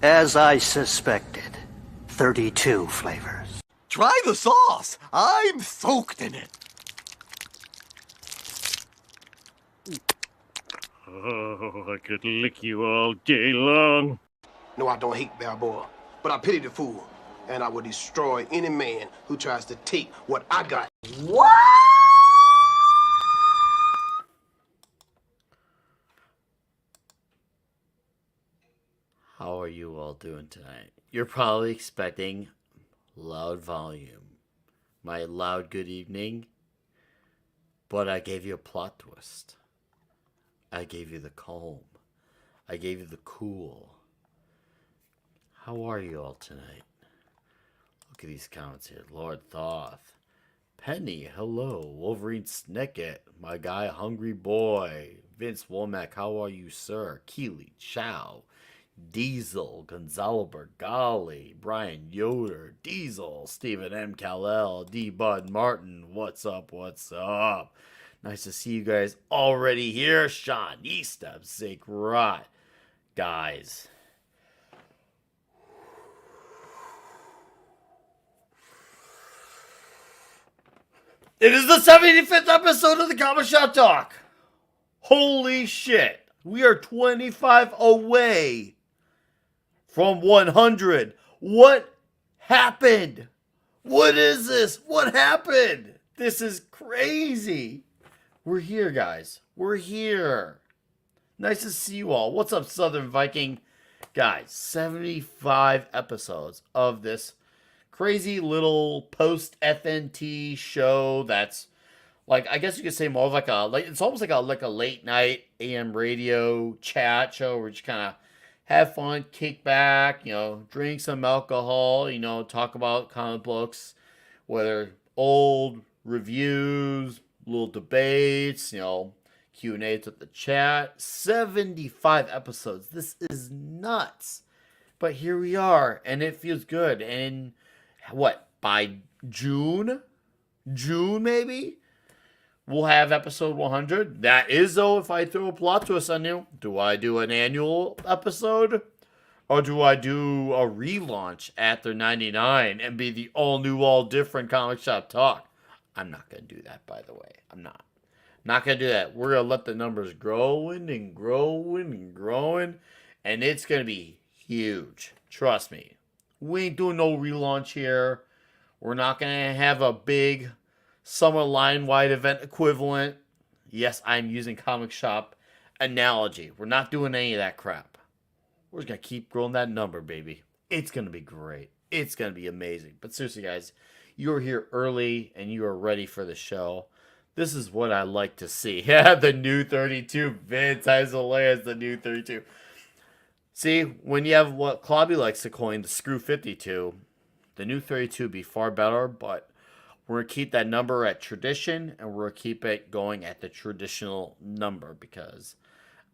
As I suspected, 32 flavors. Try the sauce. I'm soaked in it. Oh, I could lick you all day long. No, I don't hate Balboa, but I pity the fool, and I will destroy any man who tries to take what I got. What? How are you all doing tonight? You're probably expecting loud volume. My loud good evening. But I gave you a plot twist. I gave you the calm. I gave you the cool. How are you all tonight? Look at these comments here. Lord Thoth. Penny, hello. Wolverine Snicket. My guy, Hungry Boy. Vince Womack, how are you, sir? Keely, Chow. Diesel, Gonzalo Bergali, Brian Yoder, Diesel, Stephen M. Kal-El, D. Bud Martin, what's up, what's up? Nice to see you guys already here. Sean Eastep, Zake Rot. Guys. It is the 75th episode of the Comic Shop Talk. Holy shit. We are 25 away from 100. What happened? What is this? What happened? This is crazy. We're here, guys. We're here. Nice to see you all. What's up, Southern Viking? Guys, 75 episodes of this crazy little post-FNT show that's like, I guess you could say more of like it's almost like a late night AM radio chat show where you just kind of have fun, kick back, drink some alcohol, talk about comic books, whether old reviews, little debates, Q&As with the chat. 75 episodes. This is nuts. But here we are, and it feels good. And by June maybe, we'll have episode 100. That is, though, if I throw a plot twist on you. Do I do an annual episode? Or do I do a relaunch after 99 and be the all-new, all-different Comic Shop Talk? I'm not going to do that, by the way. I'm not. Not going to do that. We're going to let the numbers growing and growing and growing. And it's going to be huge. Trust me. We ain't doing no relaunch here. We're not going to have a big summer line-wide event equivalent. Yes, I'm using comic shop analogy. We're not doing any of that crap. We're just going to keep growing that number, baby. It's going to be great. It's going to be amazing. But seriously, guys, you're here early and you are ready for the show. This is what I like to see. Yeah, the new 32. Vince, that's hilarious, the new 32. See, when you have what Clobby likes to coin the screw 52, the new 32 would be far better, but we're going to keep that number at tradition, and we're going to keep it going at the traditional number, because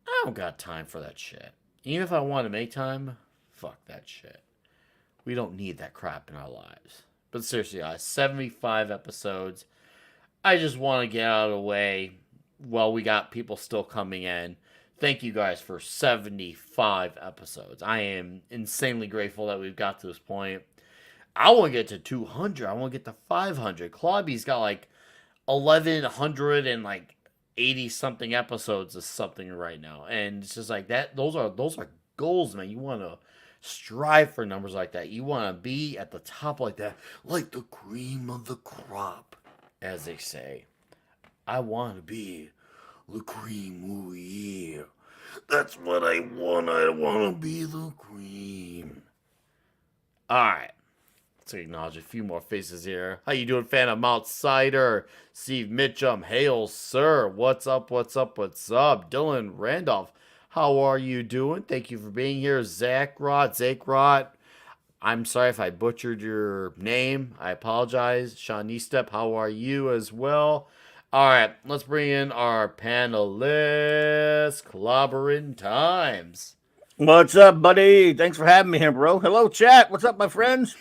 I don't got time for that shit. Even if I want to make time, fuck that shit. We don't need that crap in our lives. But seriously, guys, 75 episodes. I just want to get out of the way while we got people still coming in. Thank you guys for 75 episodes. I am insanely grateful that we've got to this point. I want to get to 200. I want to get to 500. Clobby's got like 1,100 and like 80 something episodes of something right now, and it's just like that. Those are goals, man. You want to strive for numbers like that. You want to be at the top like that, like the cream of the crop, as they say. I want to be the cream. Ooh, yeah. That's what I want. I want to be the cream. All right. Let's acknowledge a few more faces here. How you doing, Phantom Outsider? Steve Mitchum. Hail, sir. What's up, what's up, what's up? Dylan Randolph. How are you doing? Thank you for being here. Zach Rot. I'm sorry if I butchered your name. I apologize. Shawnee Step, how are you as well? All right, let's bring in our panelists. Clobbering Times. What's up, buddy? Thanks for having me here, bro. Hello, chat. What's up, my friends?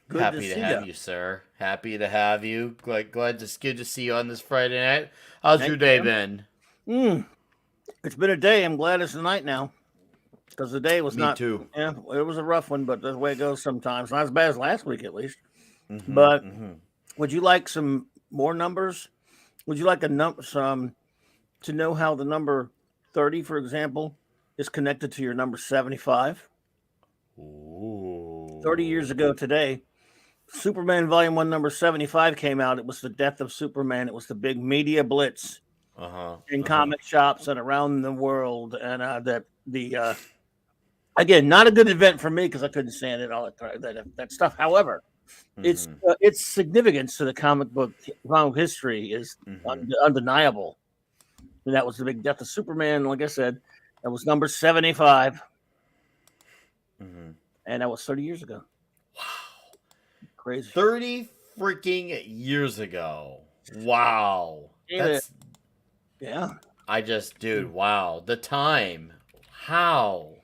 Good Happy to have you, sir. Happy to have you. Good to see you on this Friday night. How's your day been? It's been a day. I'm glad it's a night now. because the day was Me not. too. Yeah, it was a rough one, but that's the way it goes sometimes. Not as bad as last week, at least. Mhm, But mhm. would you like some more numbers? Would you like some to know how the number 30, for example, is connected to your number 75? Ooh. 30 years ago today, Superman Volume 1, number 75 came out. It was the death of Superman. It was the big media blitz Uh-huh. in comic shops and around the world. And again, not a good event for me because I couldn't stand it, all that stuff. However, Mhm, its significance to the comic history is mhm, undeniable. And that was the big death of Superman. Like I said, that was number 75, mhm. and that was 30 years ago. Wow. Crazy. 30 freaking years ago. Wow. That's Yeah. dude, wow. The time. How?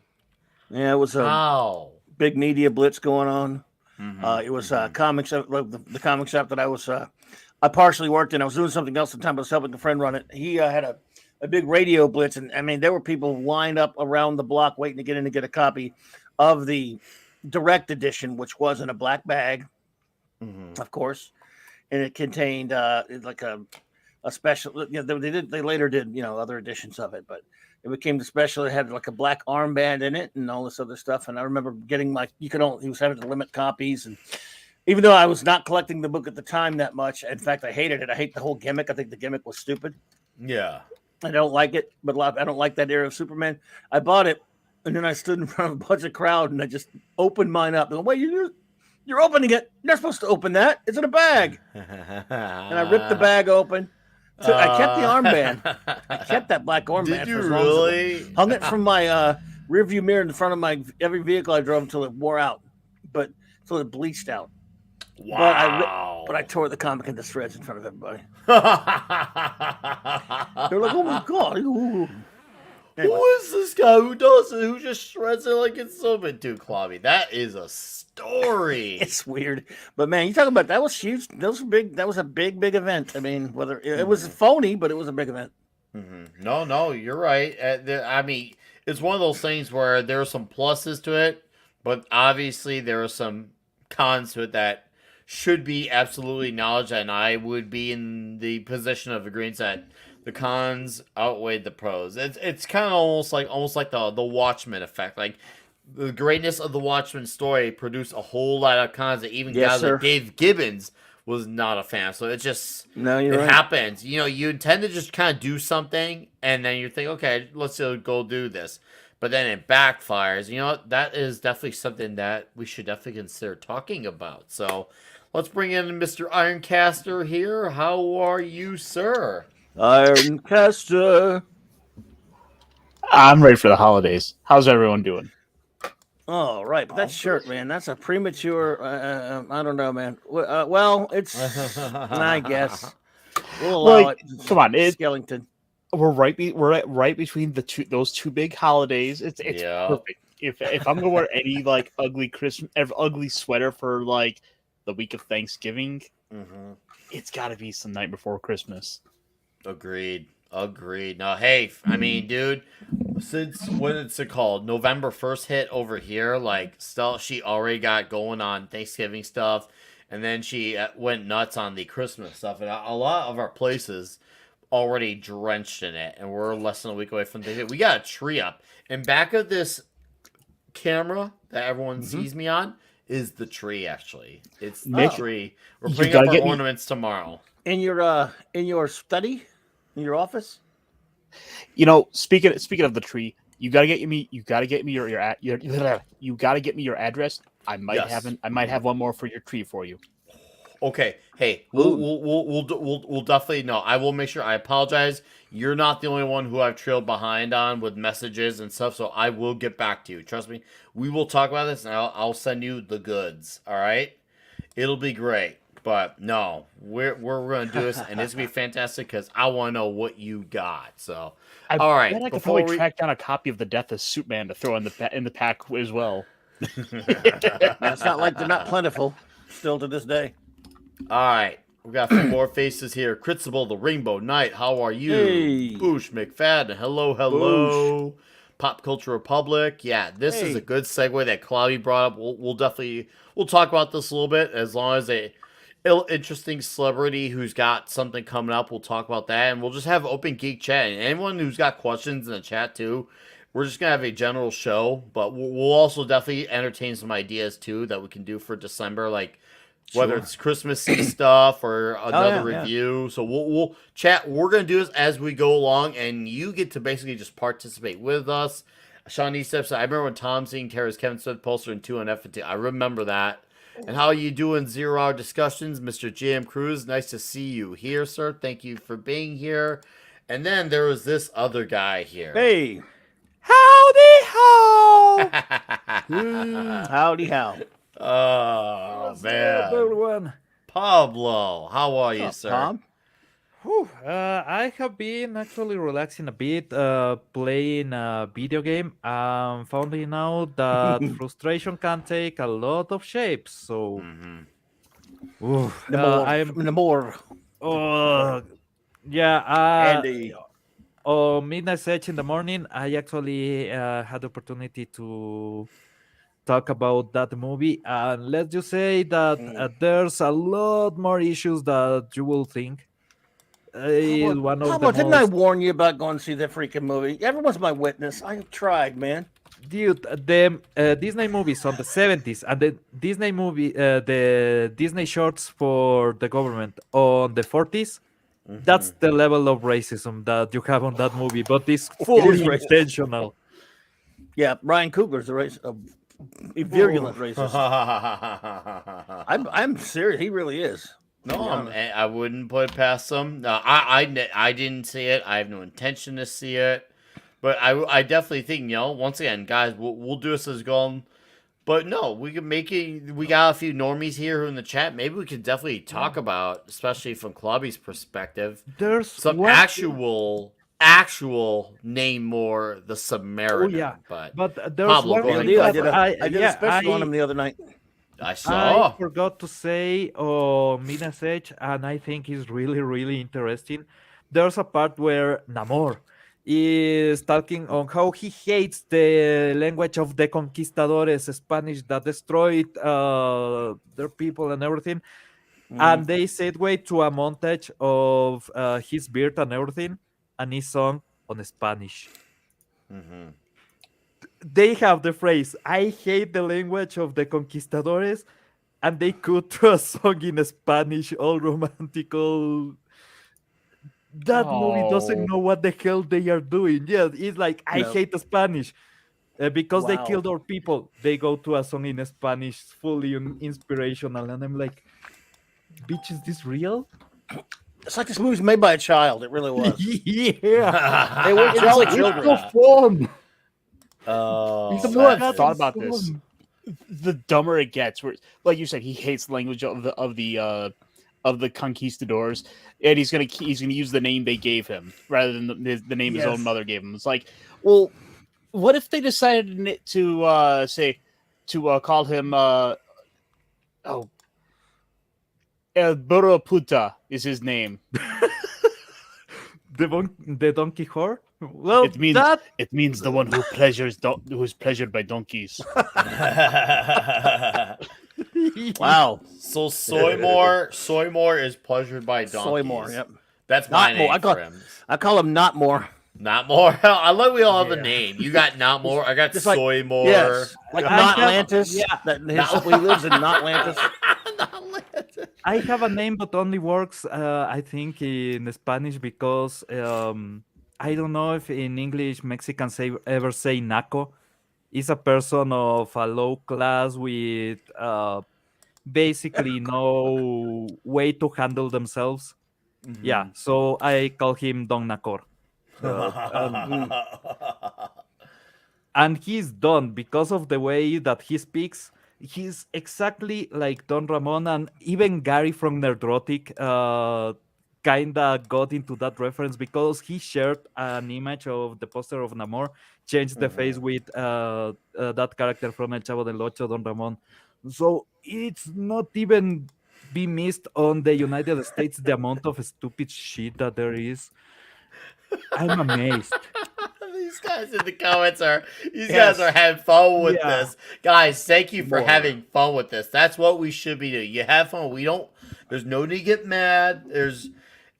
Yeah, it was a How? big media blitz going on. Mhm, It was mhm. comics, the comic shop that I partially worked in. I was doing something else at the time. I was helping a friend run it. He had a big radio blitz, and I mean, there were people lined up around the block waiting to get in to get a copy of the direct edition, which was in a black bag, Mhm. of course, and it contained like a special. You know, they later did other editions of it, but it became the special. It had like a black armband in it and all this other stuff. And I remember getting he was having to limit copies, and even though I was not collecting the book at the time that much, in fact, I hated it. I hate the whole gimmick. I think the gimmick was stupid. Yeah. I don't like it, but I don't like that era of Superman. I bought it, and then I stood in front of a bunch of crowd, and I just opened mine up. And wait, you're opening it? You're not supposed to open that. It's in a bag. And I ripped the bag open. I kept the armband. I kept that black armband Did you for as long as really? hung it from my rearview mirror in front of my every vehicle I drove until it wore out, but until it bleached out. Wow. But I tore the comic into shreds in front of everybody. They're like, "Oh my god!" Ooh. Anyway. Who is this guy who does it? Who just shreds it like it's so bit too clubby? That is a story. It's weird, but man, you talk about that was huge. Those were big. That was a big event. I mean, whether it was phony, but it was a big event. Mm-hmm. No, you're right. I mean, it's one of those things where there are some pluses to it, but obviously there are some cons to it that should be absolutely acknowledged, and I would be in the position of agreeing that the cons outweighed the pros. It's kind of almost like the Watchmen effect. Like the greatness of the Watchmen story produced a whole lot of cons that even Yes, guys sir. like Dave Gibbons was not a fan. So it's just You're right. happens. You know, you intend to just kind of do something, and then you think, okay, let's go do this. But then it backfires. You know what? That is definitely something that we should definitely consider talking about. So let's bring in Mr. Ironcaster here. How are you, sir? Ironcaster. I'm ready for the holidays. How's everyone doing? Oh, right. But that shirt, man, that's a premature. I don't know, man. Well, it's, I guess. We'll allow Like, it. come on, Skellington. we're right between those two big holidays. It's Yeah. perfect. If I'm gonna wear any like ugly sweater for like the week of Thanksgiving, Mm-hmm. it's got to be some night before Christmas. Agreed. Now, hey, I mean, dude, since when it's called November 1st hit over here, like, still, she already got going on Thanksgiving stuff, and then she went nuts on the Christmas stuff, and a lot of our places already drenched in it, and we're less than a week away from Thanksgiving. We got a tree up, and back of this camera that everyone sees me on is the tree. Actually, it's the Nick, tree. We're you putting gotta up our get me- ornaments tomorrow. In your study, in your office. You know, speaking of the tree, you gotta get me you gotta get me your you gotta get me your address. I might have one more for your tree for you. Okay, hey, we'll definitely know. I will make sure. I apologize. You're not the only one who I've trailed behind on with messages and stuff, so I will get back to you. Trust me. We will talk about this, and I'll send you the goods. All right, it'll be great. But no, we're gonna do this, and it's gonna be fantastic because I want to know what you got. So, all right, bet I could before probably track down a copy of the Death of Superman to throw in the pack as well. It's not like they're not plentiful still to this day. All right, we got a few more faces here. Critzible, the Rainbow Knight, how are you? Hey. Boosh McFadden, hello. Pop Culture Republic. Yeah, this is a Hey. good segue that Cloudy brought up. We'll definitely we'll talk about this a little bit as long as a interesting celebrity who's got something coming up. We'll talk about that, and we'll just have open geek chat. And anyone who's got questions in the chat too, we're just gonna have a general show, but we'll also definitely entertain some ideas too that we can do for December, like whether Sure. it's Christmassy stuff or another yeah. review. So we'll chat. We're gonna do this as we go along, and you get to basically just participate with us. Shawnee Steps, I remember when Tom seeing Tara's Kevin Smith poster in 2 and F and T. I remember that. And how you doing, 0 Hour Discussions, Mr. JM Cruz? Nice to see you here, sir. Thank you for being here. And then there was this other guy here. Hey. Howdy ho! Howdy how. Oh, What's man. up, everyone? Pablo, how are you, What's sir? up, Tom? Whew, I have been actually relaxing a bit, playing a video game. Finding out that frustration can take a lot of shapes. So, oof, The more. oh, yeah. Andy. Midnight Edge in the morning, I actually had the opportunity to talk about that movie, and let's just say that there's a lot more issues that you will think. Is one of the Pablo, didn't I most warn you about going to see that freaking movie? Everyone's my witness. I tried, man. dude. The Disney movies on the 70s and the Disney shorts for the government on the 40s. That's the level of racism that you have on that movie, but it's fully racist. intentional. Yeah, Ryan Coogler's a virulent racist. I'm serious. He really is. No, I wouldn't put it past them. No, I didn't see it. I have no intention to see it. But I definitely think, once again, guys, we'll do this as going. But no, we can make it. We got a few normies here in the chat. Maybe we could definitely talk about, especially from Clubby's perspective, There's some one actual name more the Samaritan. yeah. But there's Pablo, one go ahead. Deal. I Go did for it. I did a special on him the other night. I saw. I forgot to say Midnight Edge, and I think it's really, really interesting. There's a part where Namor is talking on how he hates the language of the conquistadores, Spanish that destroyed their people and everything. And they segue to a montage of his beard and everything, and he's sung on Spanish. They have the phrase, I hate the language of the conquistadores, and they cut to a song in Spanish, all romantical. That movie doesn't know what the hell they are doing. Yeah, it's like, I No. hate Spanish. Because they Wow. killed our people, they go to a song in Spanish, fully inspirational. And I'm like, bitch, is this real? It's like this movie's made by a child. It really was. Yeah. They were It's jolly so children. fun. Oh, The more I've That thought is about this, fun. the dumber it gets. Where, like you said, he hates the language of the conquistadors, and he's gonna use the name they gave him rather than the name his Yes. own mother gave him. It's like, well, what if they decided to call him El Burro Puta is his name. The Donkey Whore? Well, It means the one who who's pleasured by donkeys. Wow. So Soymore is pleasured by donkeys. Soymore, yep. That's my Not more. name for him. I call him Not More. Not more. I like we all have a name. You got not more. I got Just like- Soymore. Yes. Like I Not have- Atlantis. yeah. He lives in Not Atlantis. I have a name, but only works, I think, in Spanish because I don't know if in English Mexicans ever say naco. It's a person of a low class with basically no way to handle themselves. Yeah, so I call him Don Nacor. And he's done because of the way that he speaks. He's exactly like Don Ramon, and even Gary from Nerdrotic kinda got into that reference because he shared an image of the poster of Namor, changed the face with that character from El Chavo del Ocho, Don Ramon. So it's not even be missed on the United States the amount of stupid shit that there is. I'm amazed. These guys in the comments guys are having fun with this. Guys, thank you for having fun with this. That's what we should be doing. You have fun. There's no need to get mad. There's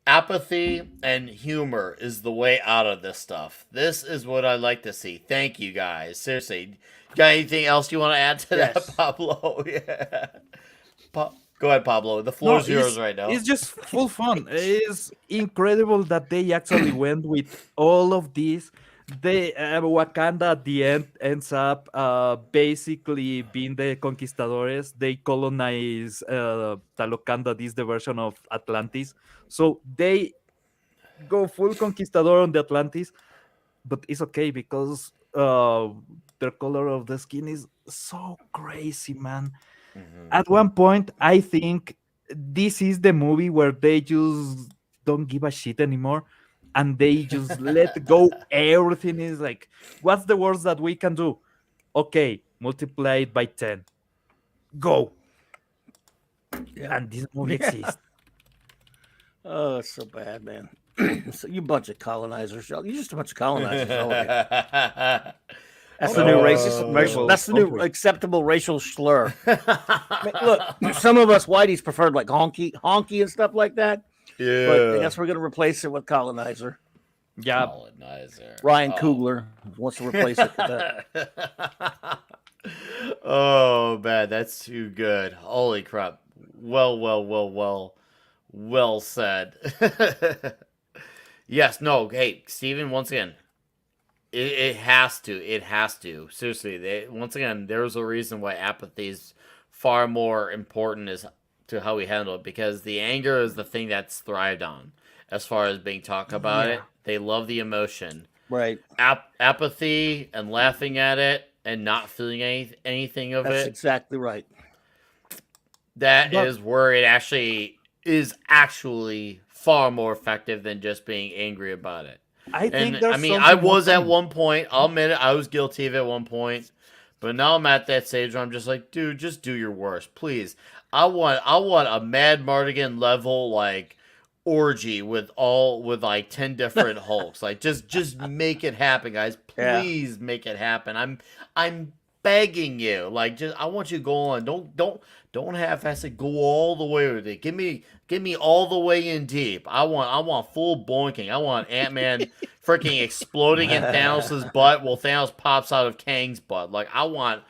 apathy and humor is the way out of this stuff. This is what I like to see. Thank you guys. Seriously. Got anything else you want to add to that, Pablo? Yeah. Go ahead, Pablo. The floor is yours right now. It's just full fun. It's incredible that they actually went with all of this. They Wakanda at the end ends up basically being the conquistadores. They colonize Talokanda. This is the version of Atlantis. So they go full conquistador on the Atlantis, but it's okay because their color of the skin is so crazy, man. At one point, I think this is the movie where they just don't give a shit anymore and they just let go. Everything is like, what's the worst that we can do? Okay, multiply it by 10. Go. Yeah. And this movie exists. Oh, it's so bad, man. So you bunch of colonizers. You're just a bunch of colonizers. All of you. That's the new racist. That's the new acceptable racial slur. Look, some of us whiteys preferred like honky and stuff like that. Yeah, but I guess we're gonna replace it with colonizer. Yeah, colonizer. Ryan Coogler wants to replace it with that. Oh man, that's too good. Holy crap! Well said. Yes. No. Hey, Steven, once again. It has to. Seriously, once again, there's a reason why apathy is far more important as to how we handle it, because the anger is the thing that's thrived on as far as being talked about it. They love the emotion. Right. Apathy and laughing at it and not feeling anything of it. That's exactly right. That is where it actually is far more effective than just being angry about it. I was at one point. I'll admit it. I was guilty of it at one point, but now I'm at that stage where I'm just like, dude, just do your worst, please. I want a Mad Mardigan level like orgy with like 10 different Hulks. Like just make it happen, guys. Please make it happen. I'm begging you. Like I want you to go on. Don't half-ass it. Go all the way with it. Give me all the way in deep. I want full boinking. I want Ant-Man freaking exploding in Thanos' butt while Thanos pops out of Kang's butt. Like I want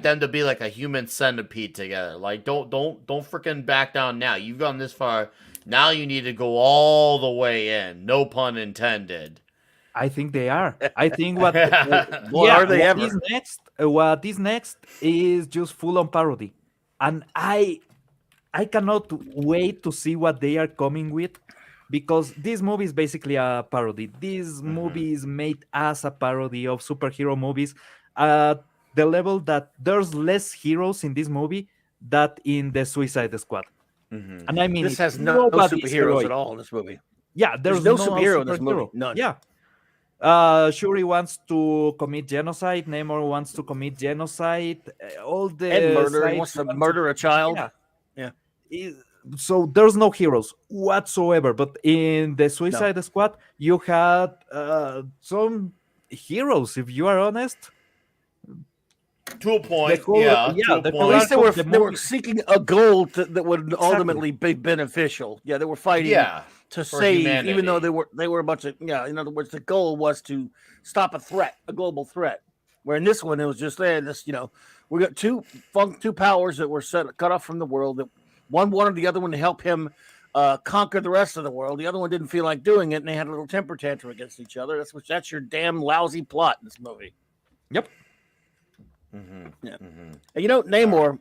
them to be like a human centipede together. Like don't freaking back down now. You've gone this far. Now you need to go all the way in. No pun intended. I think they are. I think what is next is just full on parody. And I cannot wait to see what they are coming with, because this movie is basically a parody. This movie is made as a parody of superhero movies at the level that there's less heroes in this movie than in the Suicide Squad. And I mean, this has no superheroes at all in this movie. Yeah, there's no superhero in this movie. None. Yeah. Shuri wants to commit genocide. Namor wants to commit genocide. All the and murder. He wants to murder a child. Yeah. So there's no heroes whatsoever. But in the Suicide Squad, you had some heroes, if you are honest. To a point. At least they were seeking a goal that would ultimately be beneficial. Yeah, they were fighting to save, humanity. Even though they were a bunch of in other words, the goal was to stop a global threat. Where in this one it was just we got two powers that were cut off from the world. That one wanted the other one to help him conquer the rest of the world. The other one didn't feel like doing it, and they had a little temper tantrum against each other. That's your damn lousy plot in this movie. Yep. And Namor.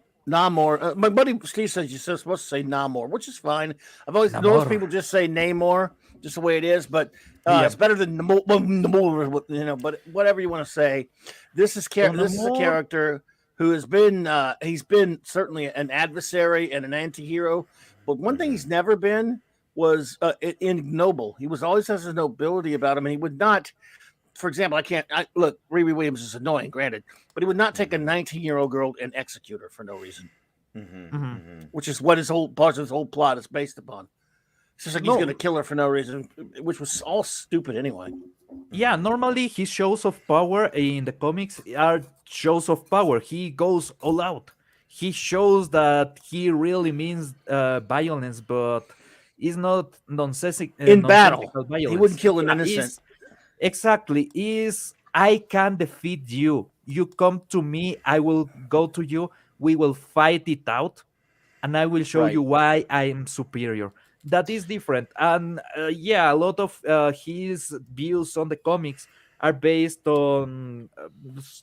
My buddy Steve says you're supposed to say Namor, which is fine. I've always noticed people just say Namor, just the way it is, but it's better than Namor, but whatever you want to say. This is a character who has been he's been certainly an adversary and an anti-hero, but one thing he's never been was ignoble. He always has his nobility about him, and he would not. For example, look, Riri Williams is annoying, granted, but he would not take a 19-year-old girl and execute her for no reason, which is what his whole plot is based upon. It's just like No. he's gonna kill her for no reason, which was all stupid anyway. Yeah, normally his shows of power in the comics are shows of power. He goes all out. He shows that he really means violence, but it's not In battle, nonsensical he violence. wouldn't kill an Yeah, innocent. exactly. Is I can defeat you. You come to me, I will go to you. We will fight it out, and I will show Right. you why I am superior. That is different. And yeah, a lot of his views on the comics are based on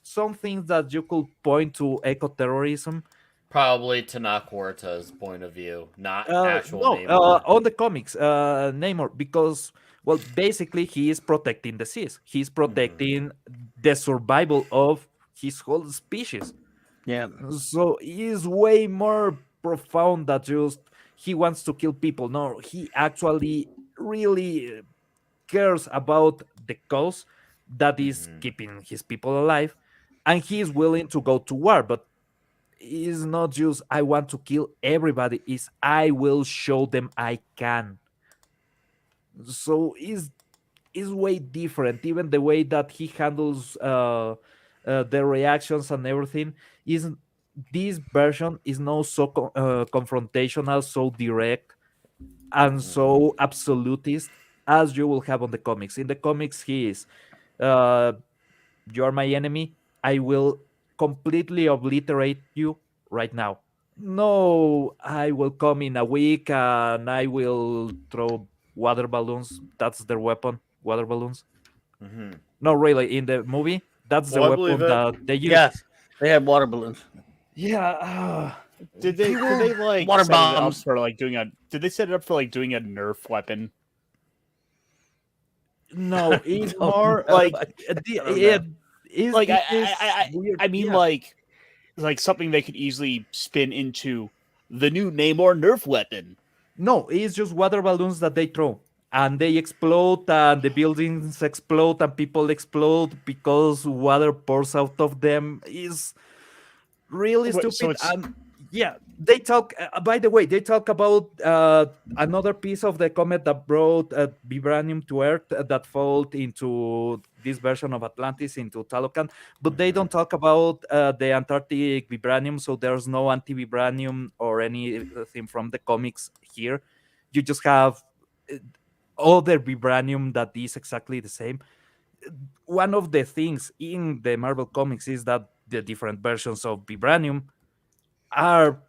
some things that you could point to eco-terrorism. Probably Tanaka Huerta's point of view, not actual No, Namor. on the comics, Namor, because well, basically he is protecting the seas. He's protecting the survival of his whole species. Yeah. So he's way more profound than just he wants to kill people. No, he actually really cares about the cause that is keeping his people alive, and he is willing to go to war. But it's not just I want to kill everybody, is I will show them I can. So is way different. Even the way that he handles the reactions and everything is this version is not so confrontational, so direct, and so absolutist as you will have on the comics. In the comics, he is, uh, "You're my enemy. I will completely obliterate you right now." No, I will come in a week and I will throw water balloons. That's their weapon, water balloons. No, really, in the movie, that's the Well, I believe weapon it. that they use. Yes, they had water balloons. Yeah. Did they like Water set it up bombs. for like doing a? Did they set it up for like doing a Nerf weapon? No, it's don't more know. like don't know. Like this weird. I mean Yeah. like something they could easily spin into the new Namor Nerf weapon. No, it's just water balloons that they throw. And they explode, and the buildings explode, and people explode because water pours out of them. Is really Wait, so stupid. it's- And yeah, they talk. By the way, they talk about another piece of the comet that brought vibranium to Earth that fell into this version of Atlantis into Talocan, but they don't talk about the Antarctic vibranium. So there's no anti-vibranium or anything from the comics here. You just have other vibranium that is exactly the same. One of the things in the Marvel comics is that the different versions of vibranium are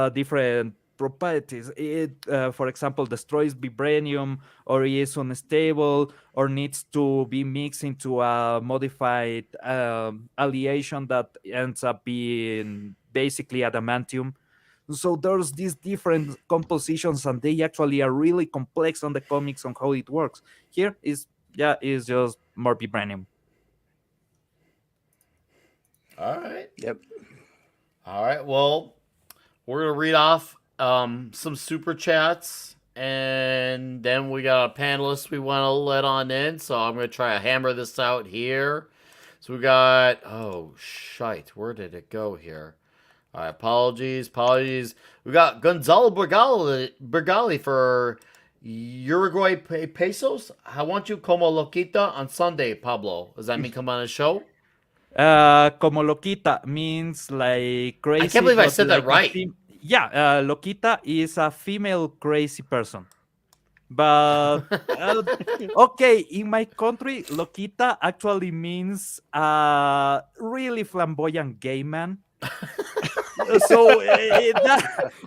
different properties. It, for example, destroys vibranium, or is unstable, or needs to be mixed into a modified alliation that ends up being basically adamantium. So there's these different compositions, and they actually are really complex on the comics on how it works. Here is just more vibranium. All right. Yep. All right. Well, we're gonna read off some super chats, and then we got a panelist we want to let on in. So I'm gonna try to hammer this out here. So we got shite. Where did it go here? All right. Apologies. We got Gonzalo Bergali for Uruguay pesos. I want you como loquita on Sunday, Pablo. Does that mean come on a show? Como loquita means like crazy. I can't believe I but said that like right. loquita is a female crazy person. But okay, in my country, loquita actually means really flamboyant gay man. So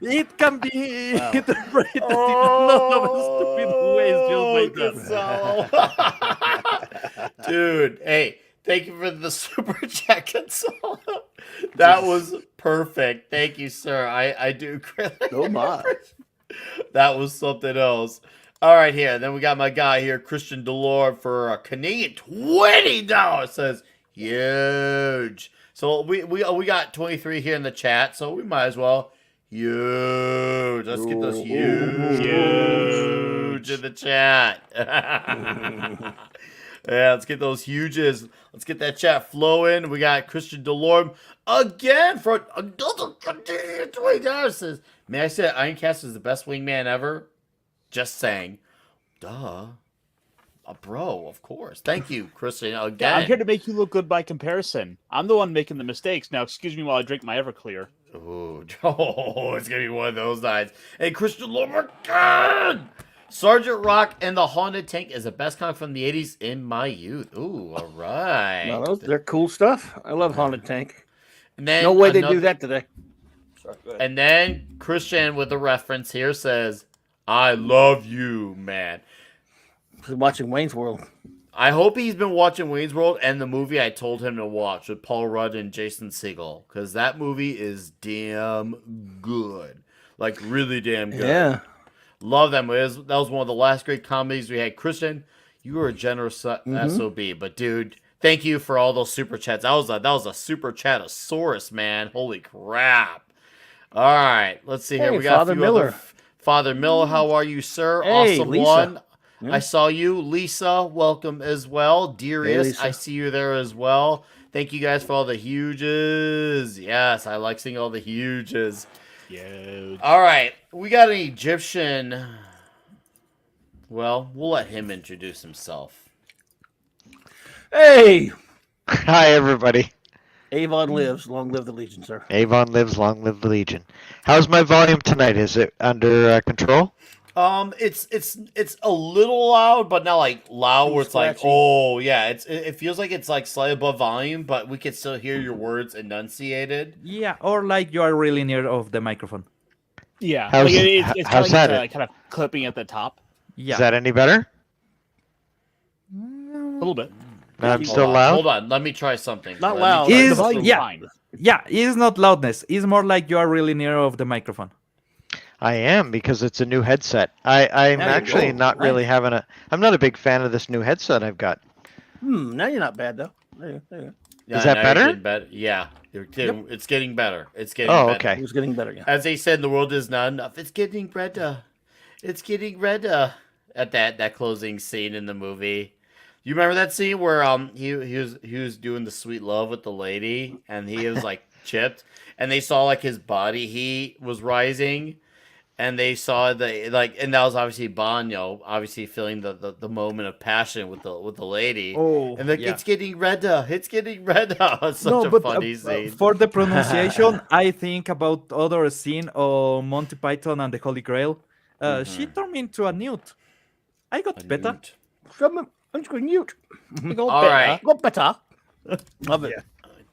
it can be interpreted in a lot of stupid ways just like that. Dude, hey, thank you for the super chat, Gonzalo. That was perfect. Thank you, sir. I do greatly. Oh my. That was something else. All right, here. Then we got my guy here, Christian Delore, for a Canadian $20. Says huge. So we got 23 here in the chat, so we might as well huge. Let's get those huge in the chat. Yeah, let's get those huges. Let's get that chat flowing. We got Christian Delorme again for another $20. Says, may I say Ironcast is the best wingman ever? Just saying. Duh. Bro, of course. Thank you, Christian. Again. Yeah, I'm here to make you look good by comparison. I'm the one making the mistakes. Now, excuse me while I drink my Everclear. Ooh, it's gonna be one of those nights. Hey, Christian Lobergan! Sergeant Rock and the Haunted Tank is the best comic from the 80s in my youth. Ooh, all right. No, they're cool stuff. I love Haunted Tank. And then No way they do that today. Sorry, go ahead. And then Christian with a reference here says, I love you, man. He's watching Wayne's World. I hope he's been watching Wayne's World and the movie I told him to watch with Paul Rudd and Jason Segel. Because that movie is damn good. Like, really damn good. Yeah. Love that movie. That was one of the last great comedies we had. Christian, you were a generous SOB. But, dude, thank you for all those super chats. That was a super chatosaurus, man. Holy crap. All right. Let's see here. Hey, We got Father a few Miller. Father Miller, how are you, sir? Hey, Awesome Lisa. one. Yeah. I saw you. Lisa, welcome as well. Darius, Lisa. I see you there as well. Thank you guys for all the huges. Yes, I like seeing all the huges. Yeah. All right, we got an Egyptian. Well, we'll let him introduce himself. Hey! Hi, everybody. Avon lives. Long live the Legion, sir. Avon lives, long live the Legion. How's my volume tonight? Is it under control? It's a little loud, but not like loud where it's like, Scratchy. oh yeah, it feels like it's like slightly above volume, but we can still hear your words enunciated. Yeah, or like you are really near of the microphone. Yeah. How's- It's how's kind of that? kind of clipping at the top. Yeah. Is that any better? A little bit. I'm Hold still on, loud? Hold on, let me try something. Not Let me loud. try Is- The something. volume's yeah. fine. Yeah, it's not loudness. It's more like you are really near of the microphone. I am, because it's a new headset. I'm There you actually go. not really having I'm not a big fan of this new headset I've got. Now you're not bad, though. There you go. Yeah, Is that now you're better? getting better? Yeah, it's getting better. It's getting Oh, better. okay. It was getting better, yeah. As they said, the world is not enough. It's getting better. It's getting better. At that closing scene in the movie, you remember that scene where he was doing the sweet love with the lady, and he was like chipped, and they saw like his body heat was rising, and they saw and that was obviously Banyo, obviously feeling the moment of passion with the lady. Oh, And like, yeah. it's getting redder. It's getting redder. It's such No, a but funny scene. for the pronunciation, I think about other scene of Monty Python and the Holy Grail. She turned me into a newt. I got better. Newt. I'm just going mute. Go All better. right. Go better. Love it.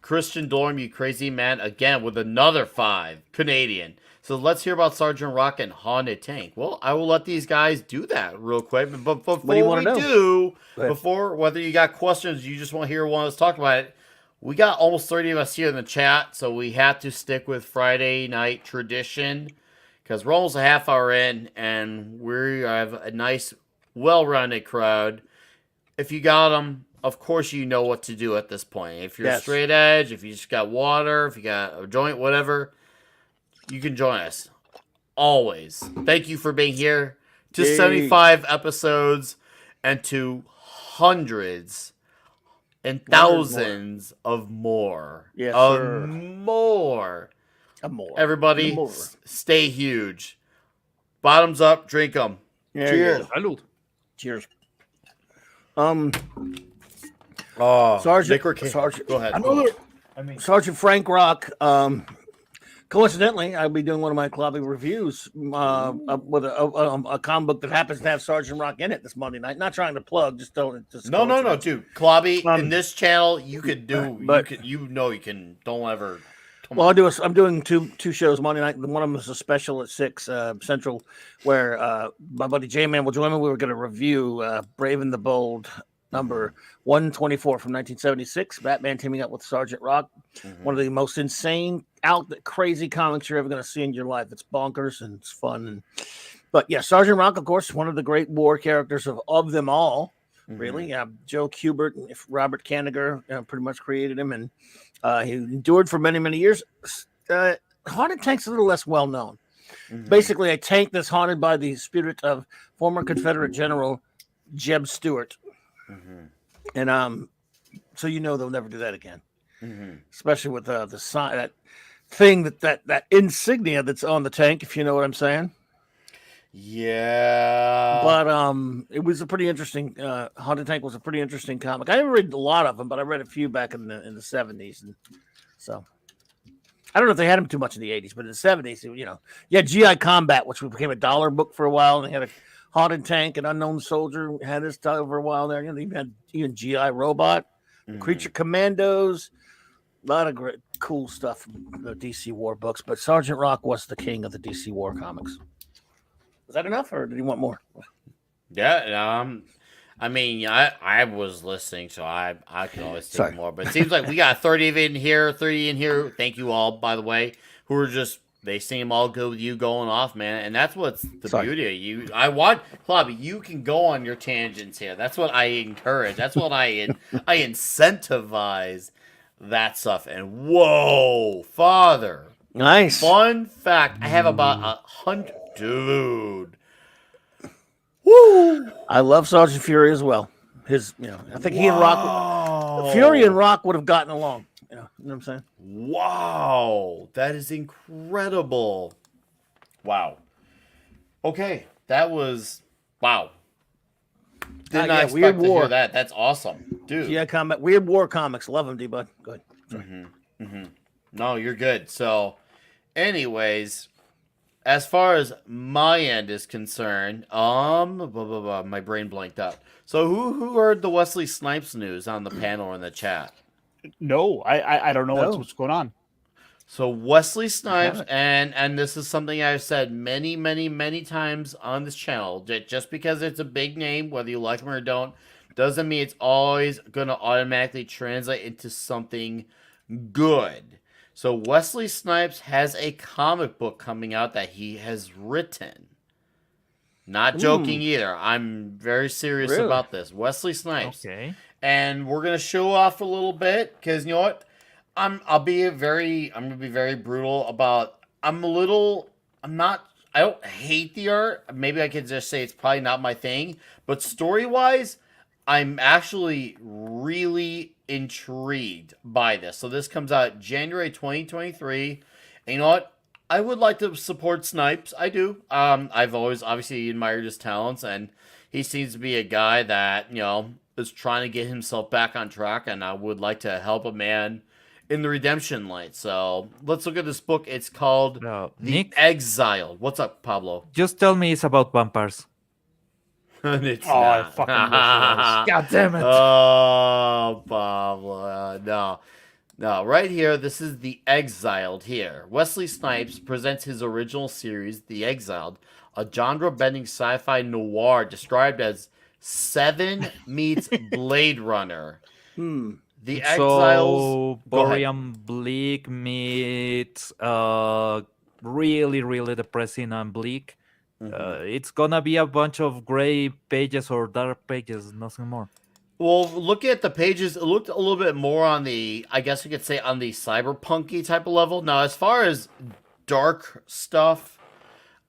Christian Dorm, you crazy man, again with another 5 Canadian. So let's hear about Sergeant Rock and Haunted Tank. Well, I will let these guys do that real quick. But before What do you wanna know? Go ahead. before whether you got questions, you just want to hear one of us talk about it. We got almost 30 of us here in the chat, so we have to stick with Friday night tradition because we're almost a half hour in, and we have a nice, well-rounded crowd. If you got them, of course you know what to do at this point. If you're Yes. straight edge, if you just got water, if you got a joint, whatever, you can join us. Always. Thank you for being here to Yay. 75 episodes and to hundreds and thousands of more. Yes, of sir. more. More. Everybody, More. stay huge. Bottoms up, drink them. There you Cheers. go. Salud. Cheers. Oh, Sergeant, Nick Sergeant, go ahead. Sergeant Frank Rock. Coincidentally, I'll be doing one of my clubbing reviews with a comic book that happens to have Sergeant Rock in it this Monday night. Not trying to plug, just don't. Just No, dude. Klobby, Um, in this channel, you could do, but- you can, don't ever. Come Well, on. I'm doing two shows Monday night. One of them is a special at 6 Central, where my buddy J-Man will join me. We were going to review Brave and the Bold number 124 from 1976. Batman teaming up with Sergeant Rock. One of the most insane, crazy comics you're ever going to see in your life. It's bonkers and it's fun. But yeah, Sergeant Rock, of course, one of the great war characters of them all. Really, Joe Kubert and Robert Kanigher pretty much created him, and he endured for many, many years. Haunted Tank's a little less well known. Basically, a tank that's haunted by the spirit of former Confederate General Jeb Stuart, and so they'll never do that again. Especially with the sign, that thing that insignia that's on the tank, if you know what I'm saying. Yeah. But it was a pretty interesting. Haunted Tank was a pretty interesting comic. I didn't read a lot of them, but I read a few back in the 70s, and so I don't know if they had them too much in the 80s, but in the 70s, you had GI Combat, which became a dollar book for a while, and they had a Haunted Tank, and Unknown Soldier had this title for a while there. You had even GI Robot, Creature Commandos, a lot of great, cool stuff from the DC War books. But Sergeant Rock was the king of the DC War comics. Was that enough, or did you want more? Yeah, I mean, I was listening, so I can always take more. But it seems like we got 30 in here, 30 in here. Thank you all, by the way, who are just, they seem all good with you going off, man. And that's what's the beauty of you. I want, Clubby, you can go on your tangents here. That's what I encourage. That's what I incentivize that stuff. And whoa, Father. Nice. Fun fact, I have about 100, dude. Woo! I love Sergeant Fury as well. I think he and Rock, Fury and Rock would have gotten along. You know what I'm saying? Wow, that is incredible. Wow. Okay, that was wow. Did not expect to hear that. That's awesome, dude. Yeah, Weird War comics. Love them, D-Bud. Go ahead. No, you're good. So, anyways. As far as my end is concerned, my brain blanked out. So who heard the Wesley Snipes news on the panel or in the chat? No, I don't know what's going on. So Wesley Snipes, and this is something I've said many, many, many times on this channel. Just because it's a big name, whether you like him or don't, doesn't mean it's always going to automatically translate into something good. So Wesley Snipes has a comic book coming out that he has written. Not joking either. I'm very serious about this. Wesley Snipes. Okay. And we're gonna show off a little bit because you know what? I'm gonna be very brutal about. I don't hate the art. Maybe I could just say it's probably not my thing. But story wise, I'm actually really intrigued by this. So this comes out January 2023. And you know what? I would like to support Snipes. I do. I've always obviously admired his talents, and he seems to be a guy that, is trying to get himself back on track, and I would like to help a man in the redemption light. So let's look at this book. It's called The Exiled. What's up, Pablo? Just tell me it's about vampires. It's I fucking wish it was. God damn it. Oh, Pablo. No, right here, this is The Exiled here. Wesley Snipes presents his original series, The Exiled, a genre-bending sci-fi noir described as Seven meets Blade Runner. The Exiles... Borean Bleak meets really, really depressing and bleak. It's gonna be a bunch of gray pages or dark pages, nothing more. Well, look at the pages. It looked a little bit more on the, I guess you could say, on the cyberpunky type of level. Now, as far as dark stuff,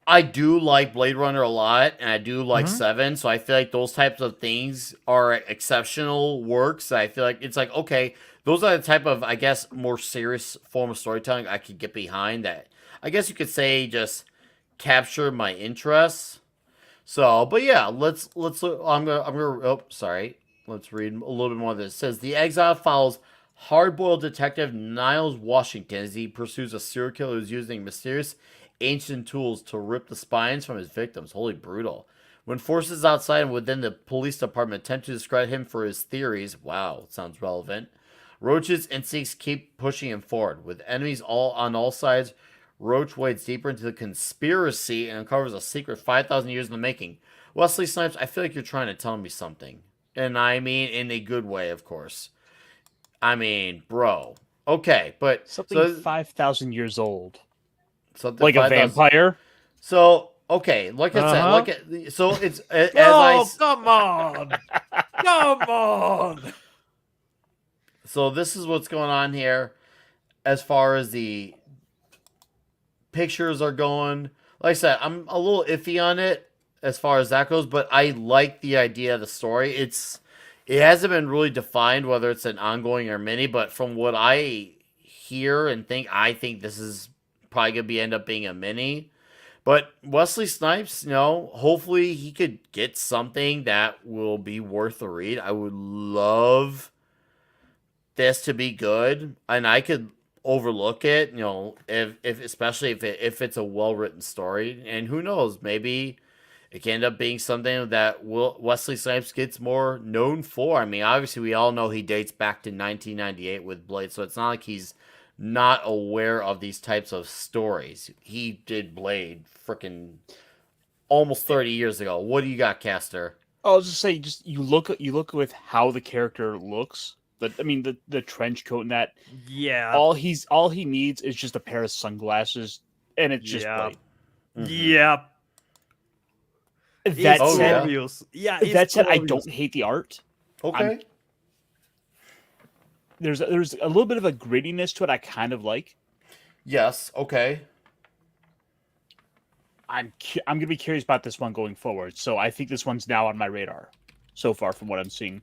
I do like Blade Runner a lot, and I do like Seven, so I feel like those types of things are exceptional works. I feel like it's like, okay, those are the type of, I guess, more serious form of storytelling I could get behind that. I guess you could say just capture my interest. So, but yeah, let's look. Let's read a little bit more of this. It says, The Exile follows hard-boiled detective Niles Washington as he pursues a serial killer who's using mysterious ancient tools to rip the spines from his victims. Holy brutal. When forces outside and within the police department attempt to discredit him for his theories, wow, sounds relevant, Roach's instincts keep pushing him forward. With enemies on all sides, Roach wades deeper into the conspiracy and uncovers a secret 5,000 years in the making. Wesley Snipes, I feel like you're trying to tell me something. And I mean in a good way, of course. I mean, bro. Okay, but... Something 5,000 years old. Something like 5, a vampire? So, okay, like I said, so it's... Come on! Come on! So this is what's going on here as far as the pictures are going. Like I said, I'm a little iffy on it as far as that goes, but I like the idea of the story. It hasn't been really defined whether it's an ongoing or mini, but from what I hear and think, I think this is probably gonna end up being a mini. But Wesley Snipes, hopefully he could get something that will be worth the read. I would love this to be good, and I could overlook it, if especially if it's a well written story, and who knows, maybe it can end up being something that Wesley Snipes gets more known for. I mean, obviously we all know he dates back to 1998 with Blade, so it's not like he's not aware of these types of stories. He did Blade freaking almost 30 years ago. What do you got, Caster? I was just saying, you look with how the character looks. The trench coat and that. Yeah. All he needs is just a pair of sunglasses, and it's just Blade. Yeah. That it's said, obvious. Yeah. That said, I obvious. don't hate the art. Okay. There's a little bit of a grittiness to it I kind of like. Yes. Okay. I'm gonna be curious about this one going forward. So I think this one's now on my radar so far from what I'm seeing.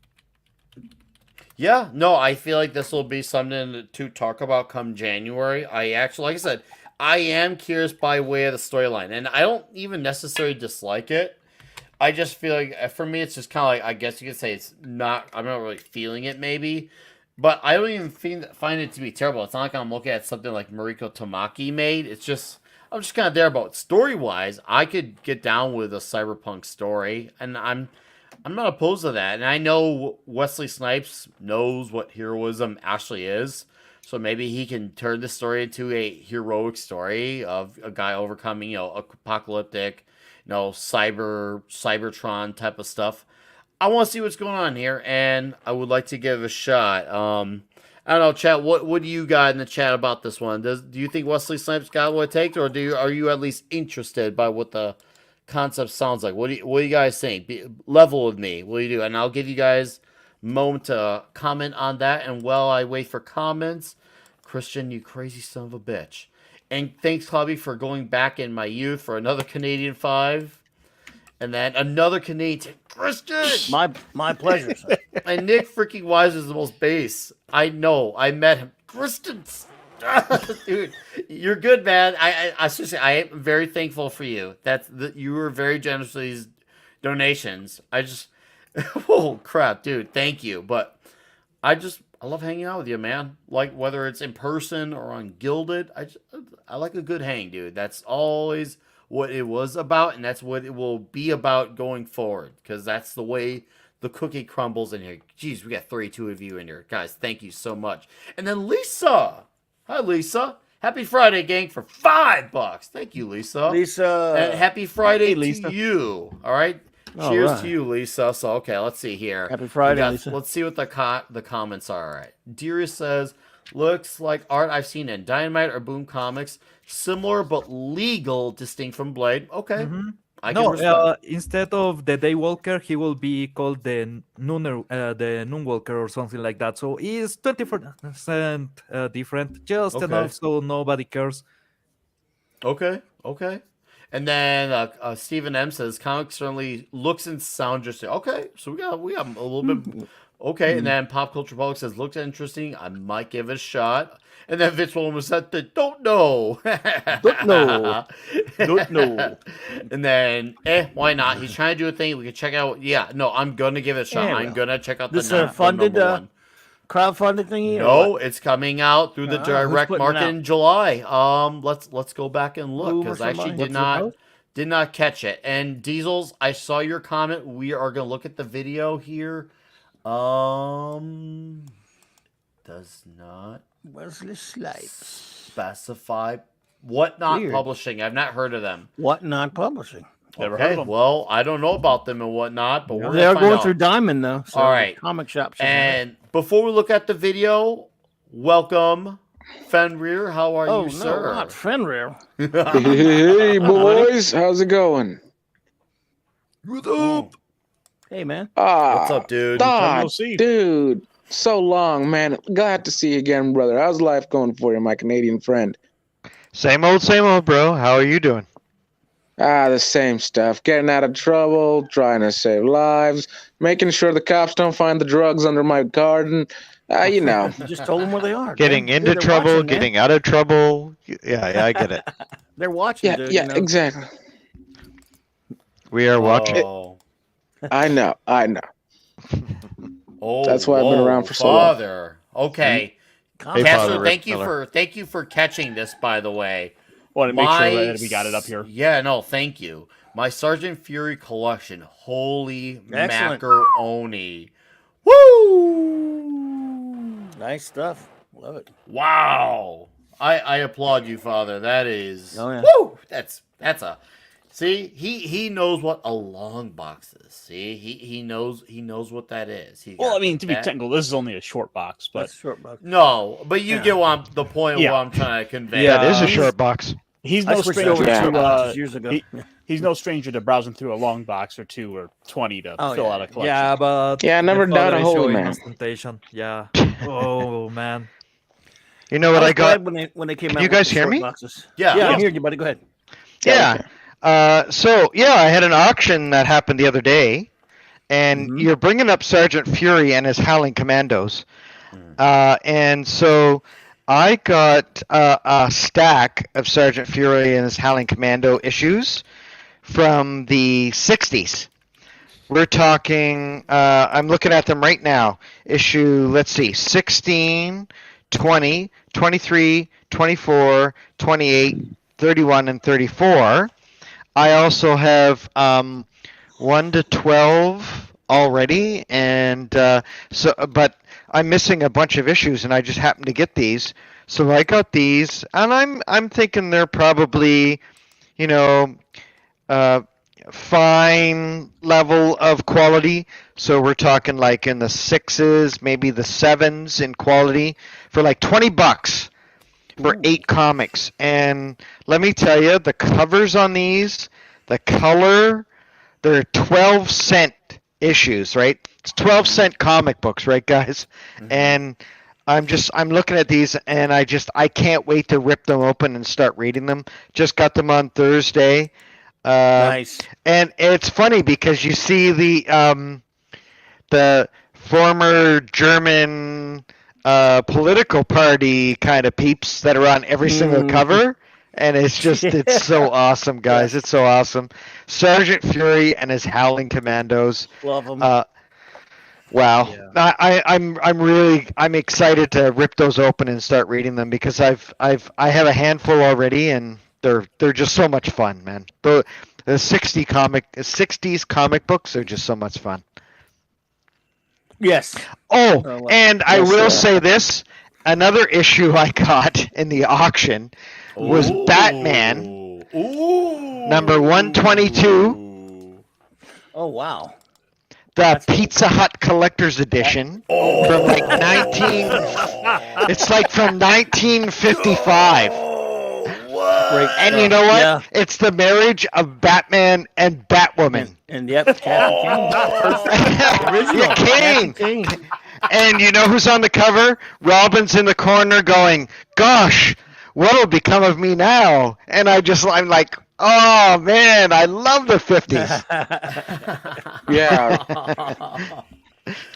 Yeah, no, I feel like this will be something to talk about come January. I actually, like I said, I am curious by way of the storyline, and I don't even necessarily dislike it. I just feel like, for me, it's just kind of like, I guess you could say I'm not really feeling it, maybe. But I don't even find it to be terrible. It's not like I'm looking at something like Mariko Tamaki made. It's just, I'm just kind of there about story-wise. I could get down with a cyberpunk story, and I'm not opposed to that. And I know Wesley Snipes knows what heroism actually is. So maybe he can turn this story into a heroic story of a guy overcoming, apocalyptic, Cybertron type of stuff. I want to see what's going on here, and I would like to give it a shot. I don't know, chat. What do you got in the chat about this one? Do you think Wesley Snipes got what it takes, or are you at least interested by what the concept sounds like? What do you guys think? Level with me. What do you do? And I'll give you guys a moment to comment on that. And while I wait for comments, Christian, you crazy son of a bitch. And thanks, Clubby, for going back in my youth for another Canadian 5. And then another Canadian. Christian! My pleasure, sir. And Nick freaking Wise is the most base. I know. I met him. Christian! Dude, you're good, man. I seriously, I am very thankful for you. You were very generous with these donations. Oh crap, dude, thank you. But I love hanging out with you, man. Like whether it's in person or on Gilded, I like a good hang, dude. That's always what it was about, and that's what it will be about going forward. Because that's the way the cookie crumbles in here. Jeez, we got 32 of you in here, guys. Thank you so much. And then Lisa. Hi, Lisa. Happy Friday, gang, for $5. Thank you, Lisa. Lisa. And happy Friday, Lisa. to you. All right. All Cheers right. to you, Lisa. So, okay, let's see here. Happy Friday, Lisa. Let's see what the comments are. All right. Darius says, looks like art I've seen in Dynamite or Boom Comics. Similar but legal, distinct from Blade. Okay. Mm-hmm. I can respect. Instead of the Daywalker, he will be called the Noonwalker or something like that. So he's 24% different, just Okay. enough so nobody cares. Okay. And then Stephen M says comics certainly looks and sound just okay. So we got a little bit okay. And then Pop Culture Public says looks interesting. I might give it a shot. And then Vince Williams said don't know. Don't know. Don't know. And then why not? He's trying to do a thing. We can check out. Yeah, no, I'm gonna give it a shot. Yeah, I'm gonna check out This the funded number one. crowdfunding thingy? or No, what? it's coming out through the Who's direct putting it market out? in July. Let's go back and look Who or because I actually somebody? did What's it did not catch it. And Diesels, I saw your comment. We are gonna look at the video here. Does not Wesley Snipes. specify Whatnot Weird. Publishing. I've not heard of them. Whatnot Publishing. Never heard of Okay, them. well, I don't know about them and whatnot, but we're They are gonna find going out. through Diamond though. So All right. Comic shops. are- And before we look at the video, welcome, Fenrir. How are oh you, no, sir? not Fenrir. Hey, boys, how's it going? What's up? Hey man. Ah, What's up, dude? Dog, We'll see. dude, so long, man. Glad to see you again, brother. How's life going for you, my Canadian friend? Same old, bro. How are you doing? Ah, the same stuff. Getting out of trouble, trying to save lives, making sure the cops don't find the drugs under my garden. You know. You just told them where they are. Getting man. into They're trouble, watching, man. getting out of trouble. Yeah, I get it. They're watching, Yeah, dude. yeah, you know? exactly. We are watching. Oh, I know. oh, That's why I've been around whoa, for so long. Father. Okay, Comic Father Castro, Book. Rick thank you Miller. for catching this. By the way, Want to make sure that we got it up here. Yeah, no, thank you. My Sergeant Fury collection. Holy Excellent. macaroni! Woo! Nice stuff. Love it. Wow. I applaud you, Father. That is Oh, yeah. woo! That's a see, he knows what a long box is. See? He knows what that is. He Well, got I mean, to be that- technical, this is only a short box, but That's a short box. No, but you Yeah. get the point of Yeah. what I'm trying to convey. Yeah. That is a he's- short box. he's I no switched stranger over to Yeah. short to boxes years ago. he's no stranger to browsing through a long box or 2 or 20 to Oh, fill yeah. out a collection. Yeah, but Yeah, I never my doubt father a is holy showing man. ostentation. Yeah. Oh man. You know what was I got? glad when they came Can out you with guys the hear short me? boxes. Yeah. Yeah, Yeah. I'm hearing you, buddy. Go ahead. Yeah. So yeah, I had an auction that happened the other day, and Mhm. you're bringing up Sergeant Fury and his Howling Commandos, and so I got a stack of Sergeant Fury and his Howling Commando issues from the '60s. We're talking. I'm looking at them right now. Issue. Let's see. 16, 20, 23, 24, 28, 31, and 34. I also have 1 to 12 already, and but I'm missing a bunch of issues, and I just happened to get these. So I got these, and I'm thinking they're probably, you know, fine level of quality. So we're talking like in the 6s, maybe the 7s in quality for like $20 for 8 comics. And let me tell you, the covers on these, the color, they're 12-cent issues, right? It's 12-cent comic books, right, guys? And I'm looking at these, and I can't wait to rip them open and start reading them. Just got them on Thursday. Nice. And it's funny because you see the former German political party kind of peeps that are on every single cover, and it's just it's so awesome, guys. It's so awesome. Sergeant Fury and his Howling Commandos. Love them. Wow. Yeah. I'm excited to rip those open and start reading them because I have a handful already, and they're just so much fun, man. The 60s comic books are just so much fun. Yes. Oh, and I Yes, will sir. say this, another issue I got in the auction was Batman number 122, Oh, wow. the Pizza Hut Collector's Edition from like it's like from 1955. And you know what? Yeah. It's the marriage of Batman and Batwoman. And yep, Captain Kane. Yeah, Kane. Kane. And you know who's on the cover? Robin's in the corner going, "Gosh, what'll become of me now?" And I'm like, "Oh man, I love the 50s." Yeah.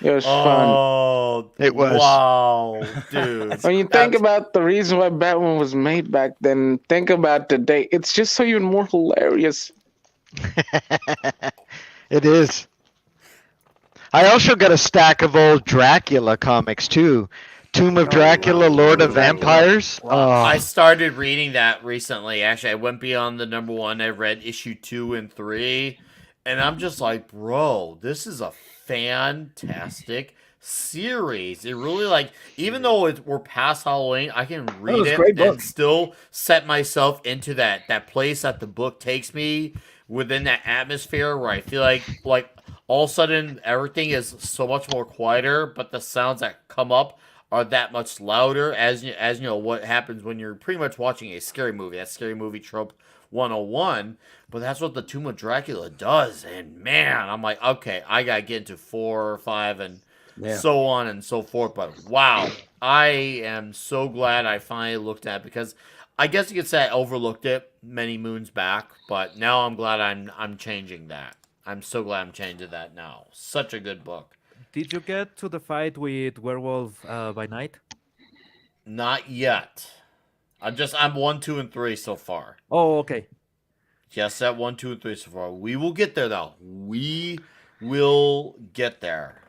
It was fun. Oh, It was. Wow, dude. When you think about the reason why Batman was made back then, think about today. It's just so even more hilarious. It is. I also got a stack of old Dracula comics too. Tomb of Dracula, Lord of Vampires. I started reading that recently. Actually, I went beyond the number 1. I read issue 2 and 3, and I'm just like, bro, this is a fantastic series. It really, like, even though we're past Halloween, I can read was a it great and book. still set myself into that place that the book takes me within that atmosphere where I feel like all of a sudden everything is so much more quieter, but the sounds that come up are that much louder, as you know what happens when you're pretty much watching a scary movie. That's scary movie trope 101. But that's what the Tomb of Dracula does. And man, I'm like, okay, I gotta get into 4 or 5 and so on and so forth. But wow, I am so glad I finally looked at it, because I guess you could say I overlooked it many moons back, but now I'm glad I'm changing that. I'm so glad I'm changing that now. Such a good book. Did you get to the fight with Werewolf by Night? Not yet. I'm 1, 2, and 3 so far. Oh, okay. Yes, at 1, 2, and 3 so far. We will get there though. We will get there.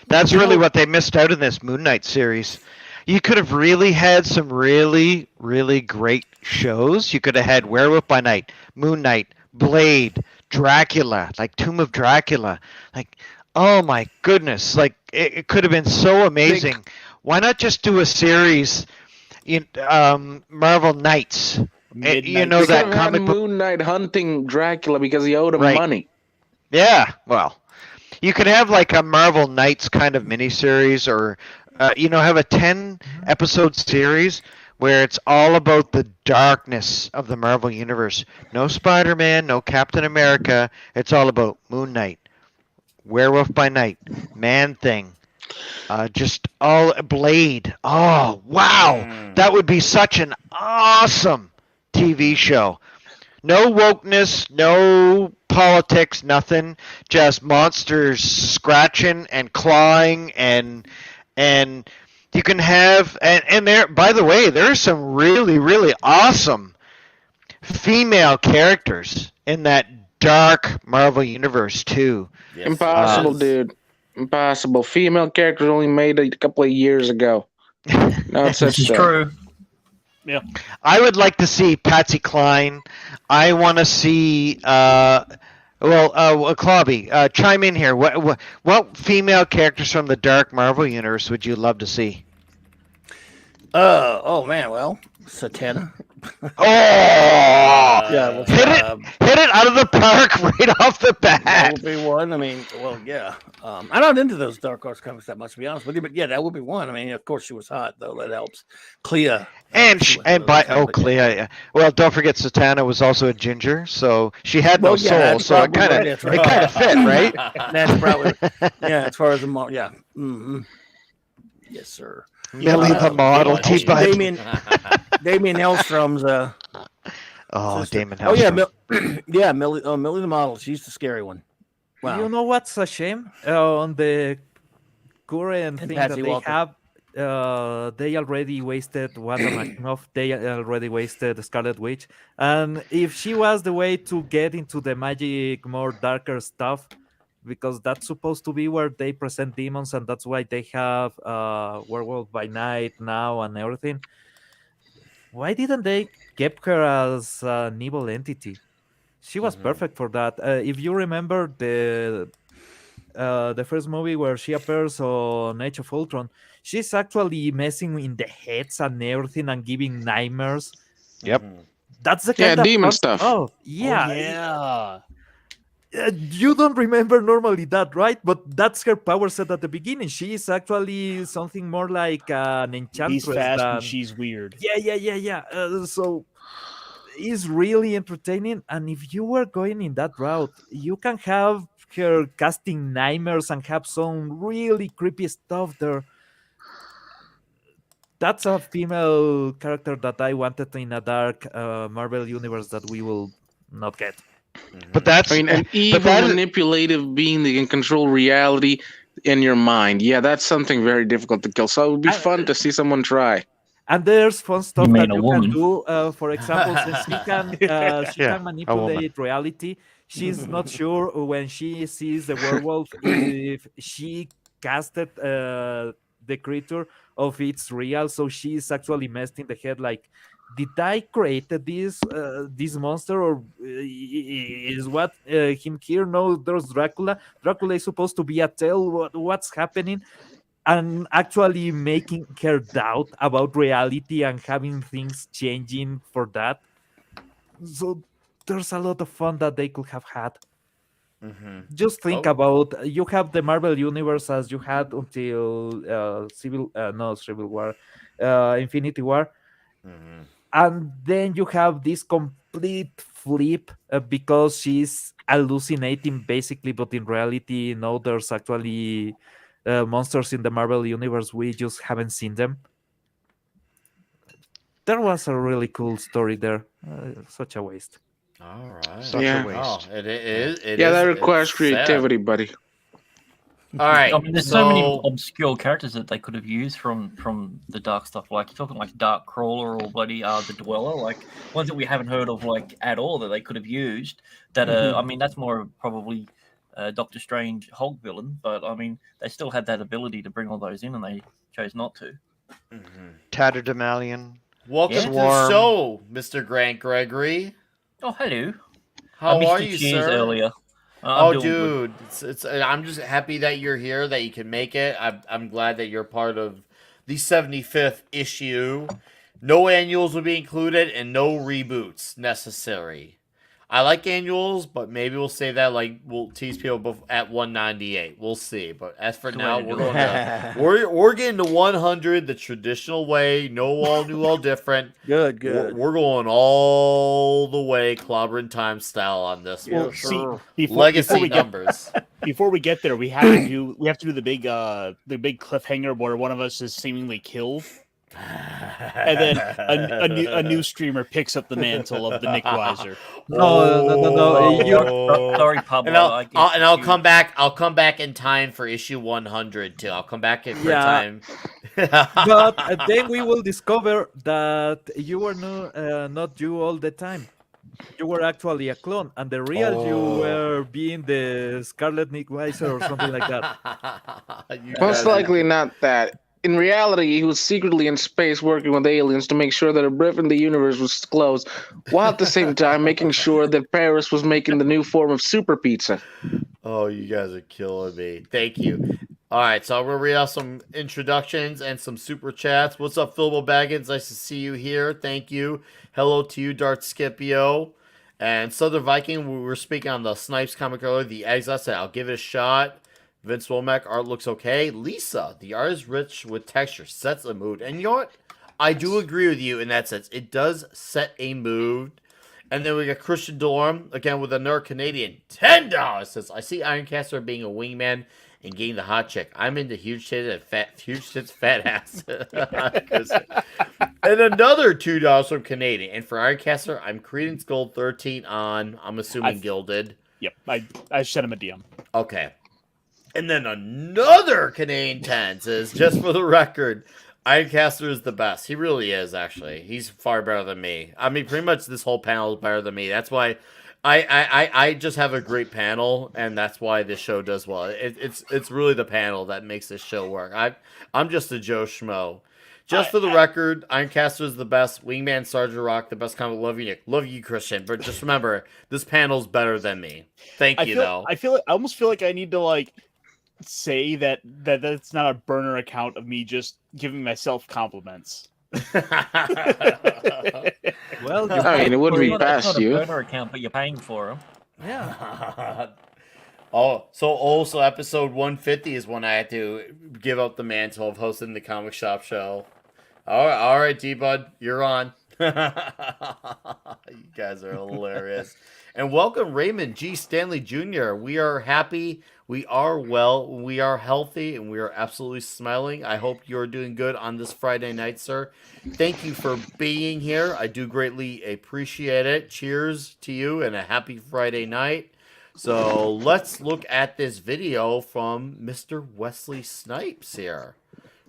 That's really what they missed out in this Moon Knight series. You could have really had some really, really great shows. You could have had Werewolf by Night, Moon Knight, Blade, Dracula, like Tomb of Dracula. Like, oh my goodness, like it could have been so amazing. Why not just do a series in Marvel Knights? You know that comic book. Moon Knight hunting Dracula because he owed him money. Yeah, well, you could have like a Marvel Knights kind of miniseries, or have a 10-episode series where it's all about the darkness of the Marvel universe. No Spider-Man, no Captain America. It's all about Moon Knight, Werewolf by Night, Man-Thing, just all Blade. Oh, wow. That would be such an awesome TV show. No wokeness, no politics, nothing. Just monsters scratching and clawing, and you can have and there. By the way, there are some really, really awesome female characters in that dark Marvel universe too. Yes, impossible, dude. Impossible. Female characters only made a couple of years ago. Not such stuff. True. Yeah. I would like to see Patsy Cline. I want to see Clobby, chime in here. What female characters from the dark Marvel universe would you love to see? Oh man, well, Satana. Oh, yeah, hit it out of the park right off the bat. That would be one. I mean, well, yeah. I'm not into those Dark Horse comics that much, to be honest with you, but yeah, that would be one. I mean, of course, she was hot though. That helps. Clea. Clea. Yeah. Well, don't forget, Satana was also a ginger, so she had no soul. So it kind of fit, right? That's probably As far as the yeah. Mm-hmm. Yes, sir. Millie the model, Damien Hellstrom's. Damon Hellstrom. Oh yeah, Millie the model. She's the scary one. Wow. You know what's a shame on the current thing that they have. They already wasted Wanda Maximoff. They already wasted Scarlet Witch. And if she was the way to get into the magic, more darker stuff, because that's supposed to be where they present demons, and that's why they have Werewolf by Night now and everything. Why didn't they keep her as an evil entity? She was perfect for that. If you remember the first movie where she appears on Age of Ultron, she's actually messing in the heads and everything and giving nightmares. Yep. That's the kind of demon stuff. Oh, yeah. You don't remember normally that, right? But that's her power set at the beginning. She is actually something more like an enchantress. He's fast and she's weird. Yeah. So it's really entertaining. And if you were going in that route, you can have her casting nightmares and have some really creepy stuff there. That's a female character that I wanted in a dark Marvel universe that we will not get. But that's an evil, manipulative being that can control reality in your mind. Yeah, that's something very difficult to kill. So it would be fun to see someone try. And there's fun stuff that you can do. For example, since she can manipulate reality, she's not sure when she sees the werewolf if she casted the creature of it's real. So she's actually messed in the head like, did I create this monster, or is what him here? No, there's Dracula. Dracula is supposed to be a tale. What's happening? And actually making her doubt about reality and having things changing for that. So there's a lot of fun that they could have had. Just think about, you have the Marvel Universe as you had until Civil War, Infinity War. And then you have this complete flip because she's hallucinating basically, but in reality, no, there's actually monsters in the Marvel Universe. We just haven't seen them. There was a really cool story there. Such a waste. All right. Such a waste. It is. That requires creativity, buddy. All right. I mean, there's so many obscure characters that they could have used from the dark stuff. Like you're talking like Dark Crawler or bloody the Dweller, like ones that we haven't heard of like at all that they could have used. That I mean, that's more of probably Doctor Strange Hulk villain, but I mean, they still had that ability to bring all those in, and they chose not to. Tatterdemalion. Welcome to the show, Mr. Grant Gregory. Oh, hello. How I are missed you, your cheers sir? earlier. Oh, dude, I'm just happy that you're here, that you can make it. I'm glad that you're part of the 75th issue. No annuals will be included and no reboots necessary. I like annuals, but maybe we'll say that like we'll tease people at 198. We'll see. But as for now, we're going to we're getting to 100 the traditional way. No all new, all different. Good. We're going all the way clobbering time style on this one. Legacy numbers. Before we get there, we have to do the big cliffhanger where one of us is seemingly killed. And then a new streamer picks up the mantle of the Nick Weiser. No. Sorry, Pablo. And I'll come back. I'll come back in time for issue 100 too. I'll come back in for time. But then we will discover that you were not you all the time. You were actually a clone, and the real you were being the Scarlet Nick Weiser or something like that. Most likely not that. In reality, he was secretly in space working with aliens to make sure that a rift in the universe was closed, while at the same time making sure that Paris was making the new form of super pizza. Oh, you guys are killing me. Thank you. All right, so I'm going to read out some introductions and some super chats. What's up, Philbo Baggins? Nice to see you here. Thank you. Hello to you, Dart Scipio. And Southern Viking, we were speaking on the Snipes comic earlier, the eggs. I said, I'll give it a shot. Vince Womack, art looks okay. Lisa, the art is rich with texture, sets a mood. And you know what? I do agree with you in that sense. It does set a mood. And then we got Christian Delorme, again with another Canadian, $10. Says, I see Ironcaster being a wingman and getting the hot chick. I'm into huge tits and fat ass. And another $2 from Canadian. And for Ironcaster, I'm Credence Gold 13 on, I'm assuming Gilded. Yep, I sent him a DM. Okay. And then another Canadian 10 says, just for the record, Ironcaster is the best. He really is, actually. He's far better than me. I mean, pretty much this whole panel is better than me. That's why I just have a great panel, and that's why this show does well. It's really the panel that makes this show work. I'm just a Joe Schmo. Just for the record, Ironcaster is the best. Wingman Sergeant Rock, the best comic. Love you, Nick. Love you, Christian. But just remember, this panel's better than me. Thank you, though. I almost feel like I need to say that's not a burner account of me just giving myself compliments. Well, I mean, it wouldn't be past you. It's not a burner account, but you're paying for them. Yeah. So episode 150 is when I had to give up the mantle of hosting the comic shop show. All right, D-Bud, you're on. You guys are hilarious. And welcome, Raymond G. Stanley Jr. We are happy, we are well, we are healthy, and we are absolutely smiling. I hope you're doing good on this Friday night, sir. Thank you for being here. I do greatly appreciate it. Cheers to you and a happy Friday night. So let's look at this video from Mr. Wesley Snipes here.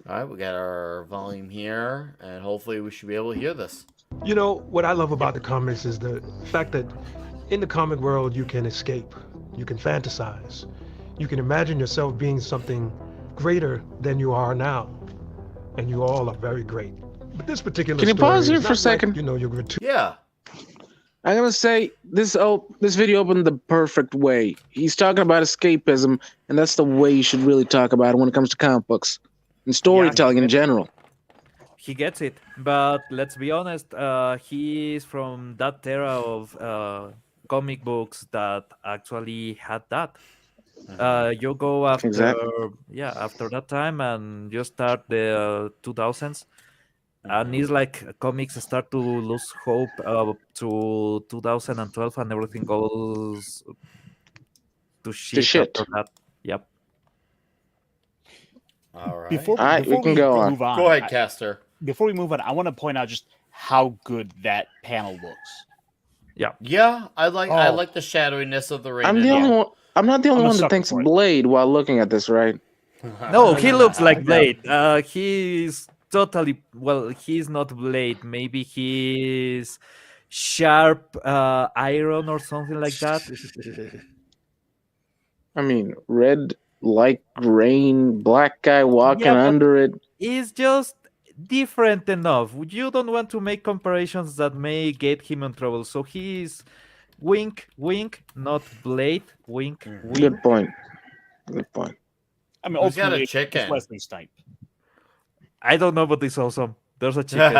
All right, we got our volume here, and hopefully we should be able to hear this. You know, what I love about the comics is the fact that in the comic world, you can escape, you can fantasize, you can imagine yourself being something greater than you are now. And you all are very great. But this particular Can you story pause here is for a not second? Like, you know, you're gratuitous. Yeah. I'm gonna say this video opened the perfect way. He's talking about escapism, and that's the way you should really talk about it when it comes to comic books and storytelling in general. He gets it, but let's be honest, he's from that era of comic books that actually had that. You go after after that time and you start the 2000s, and it's like comics start to lose hope to 2012, and everything goes to shit after that. Yep. All right. Before we can go move on. Go ahead, Caster. Before we move on, I want to point out just how good that panel looks. Yeah. Yeah, I like the shadowiness of the rain. I'm I'm not the only I'm a one that sucker thinks for it. Blade while looking at this, right? No, he looks like Blade. He's totally he's not Blade. Maybe he's sharp iron or something like that. I mean, red, light grain, black guy walking Yeah, but under it. he's just different enough. You don't want to make comparisons that may get him in trouble. So he's wink, wink, not Blade. Wink, wink. Good point. Good point. I mean, Who's got a ultimately, chicken? it's Wesley Snipes. I don't know, but it's awesome. There's a chicken.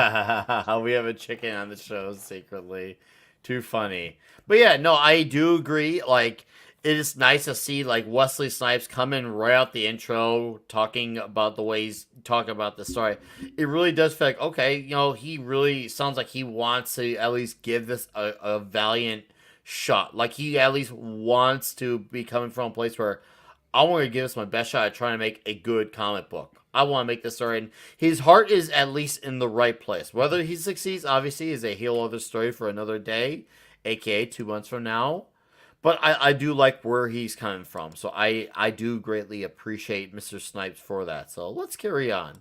We have a chicken on the show secretly. Too funny. But yeah, no, I do agree. Like, it is nice to see like Wesley Snipes come in right out the intro, talking about the way he's talking about the story. It really does feel like, okay, you know, he really sounds like he wants to at least give this a valiant shot. Like he at least wants to be coming from a place where I want to give this my best shot at trying to make a good comic book. I want to make this story, and his heart is at least in the right place. Whether he succeeds, obviously, is a whole other story for another day, aka 2 months from now. But I do like where he's coming from, so I do greatly appreciate Mr. Snipes for that. So let's carry on.